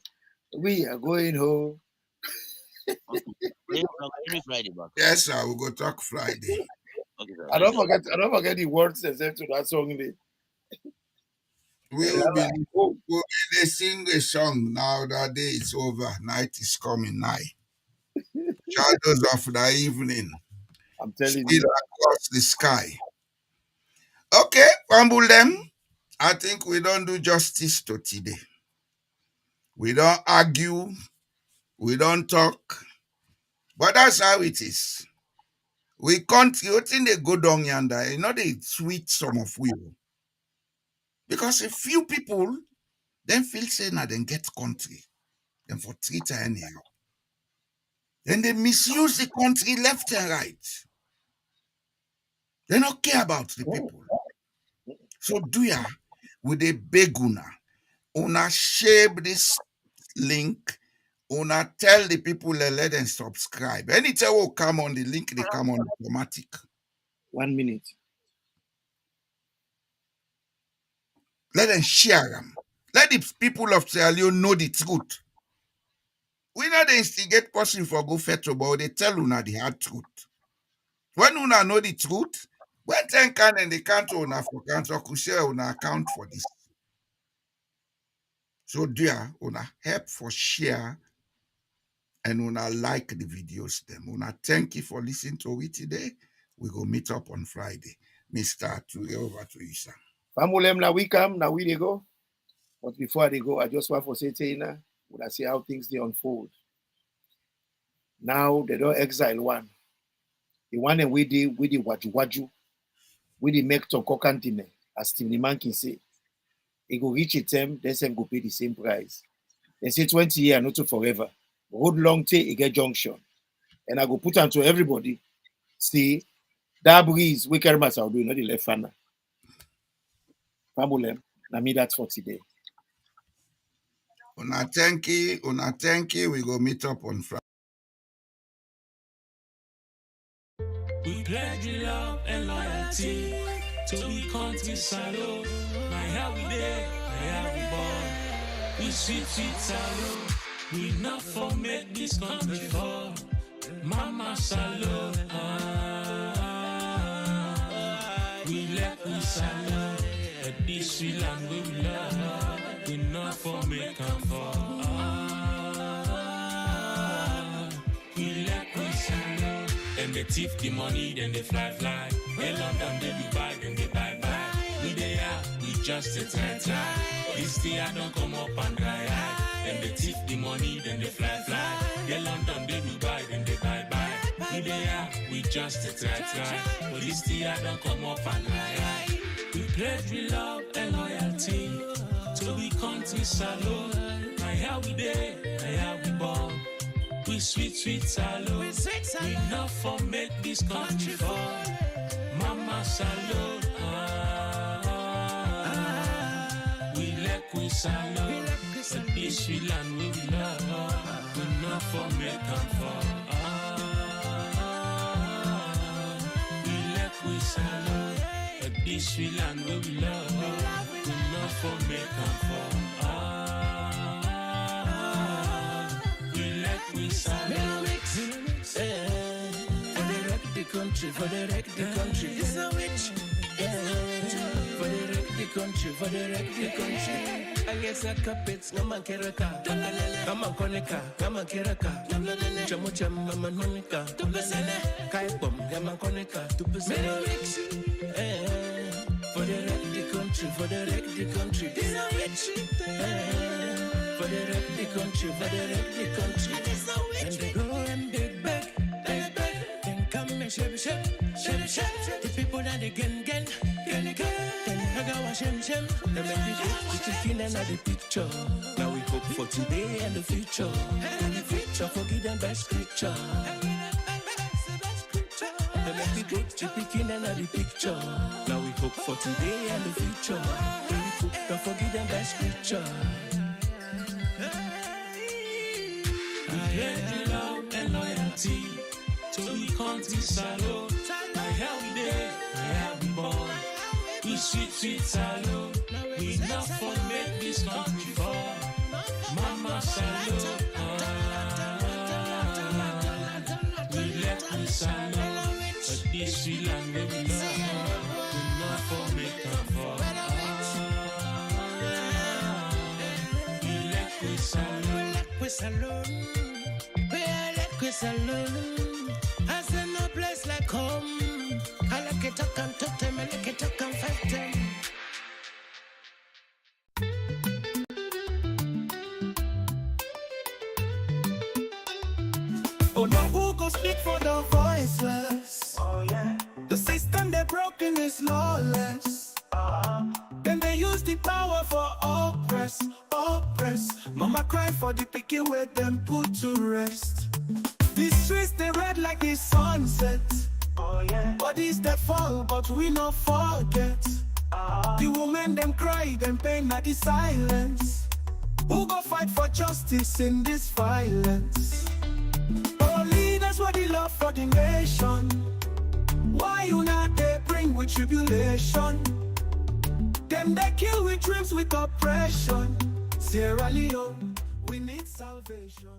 [SPEAKER 5] we are going home.
[SPEAKER 7] Okay. Every Friday back.
[SPEAKER 4] Yes, sir, we'll go talk Friday.
[SPEAKER 7] Okay, sir.
[SPEAKER 5] I don't forget the words they said to that song.
[SPEAKER 4] We'll be, they sing a song now that day is over. Night is coming nigh. Shadows of the evening
[SPEAKER 5] I'm telling
[SPEAKER 4] still
[SPEAKER 5] you.
[SPEAKER 4] across the sky. Okay, Pambul them. I think we don't do justice to today. We don't argue. We don't talk. But that's how it is. We can't, you think they go down yonder, you know, they sweet some of we. Because a few people then feel say now then get country. Then for treat her anyhow. Then they misuse the country left and right. They don't care about the people. So do ya with a beg una share this link, una tell the people and let them subscribe. Anytime will come on the link, they come on automatic.
[SPEAKER 5] 1 minute.
[SPEAKER 4] Let them share them. Let the people of Sierra Leone know the truth. We not dey instigate person for go fetch, but they tell una the hard truth. When una know the truth, when 10 can and they can't una for cancer, could share una account for this. So dear, una help for share and una like the videos them. Una thank you for listening to it today. We go meet up on Friday. Mr. Over to you, sir.
[SPEAKER 5] Famulem now we come, now we they go. But before they go, I just want to say Tina, when I see how things they unfold. Now they don't exile one. The one and we the waju, we the make to kokantine, as Steve man can say. It go reach a term, then some go pay the same price. They say 20 years, not to forever. Road long take, it get junction. And I go put on to everybody. See, that breeze, we carry myself doing, not the left fan. Famulem, na me that's for today.
[SPEAKER 4] Una thank you. We go meet up on Friday.
[SPEAKER 1] We pledge love and loyalty to the country salo. My how we there, my how we born. We sweet salo. We not for make this country fall. Mama salo. We let we salo. At this we land we love. We not for make them fall. We let we salo. Then they thief the money, then they fly. They London, they Dubai, then they buy. We they are, we just a try. This year don't come up and dry. Then they thief the money, then they fly. They London, they Dubai, then they buy. We they are, we just a try. This year don't come up and dry. We pledge we love and loyalty to the country salo. My how we there, my how we born. We sweet salo. We not for make this country fall. Mama salo. We let we salo. But this we land we love. We not for make them fall. We let we salo. But this we land we love. We not for make them fall. We
[SPEAKER 2] for the wreck the country. It's a witch. For the wreck the country, for the wreck the country. I guess I carpets, no man keraka. Come on, Konica, come on, Keraka. Jamucham, Mama Monica. Kai bomb, Yama Konica. For the wreck the country, for the wreck the country. It's a witch. For the wreck the country, for the wreck the country. And they go and they beg. Shep. The people that they gen. Then I go shem. They make me the chicken and the picture. Now we hope for today and the future. And the future forgive them by scripture. They make me the chicken and the picture. Now we hope for today and the future. And we hope to forgive them by scripture.
[SPEAKER 1] We pledge love and loyalty to the country salo. My how we there, my how we born. We sweet salo. We not for make this country fall. Mama salo. We let we salo. But this we land we love. We not for make them fall.
[SPEAKER 2] Chris alone. I say no place like home. I like it talk and talk them, I like it talk and fight them. Oh no, who go speak for the voiceless? Oh yeah. The system they broken is lawless. Then they use the power for oppress, oppress. Mama cry for the picky where them put to rest. These streets they red like the sunset. Oh yeah. Bodies that fall, but we not forget. The women them cry, them pain at the silence. Who go fight for justice in this violence? Our leaders what the love for the nation. Why you not they bring with tribulation? Them they kill with dreams with oppression. Sierra Leone, we need salvation.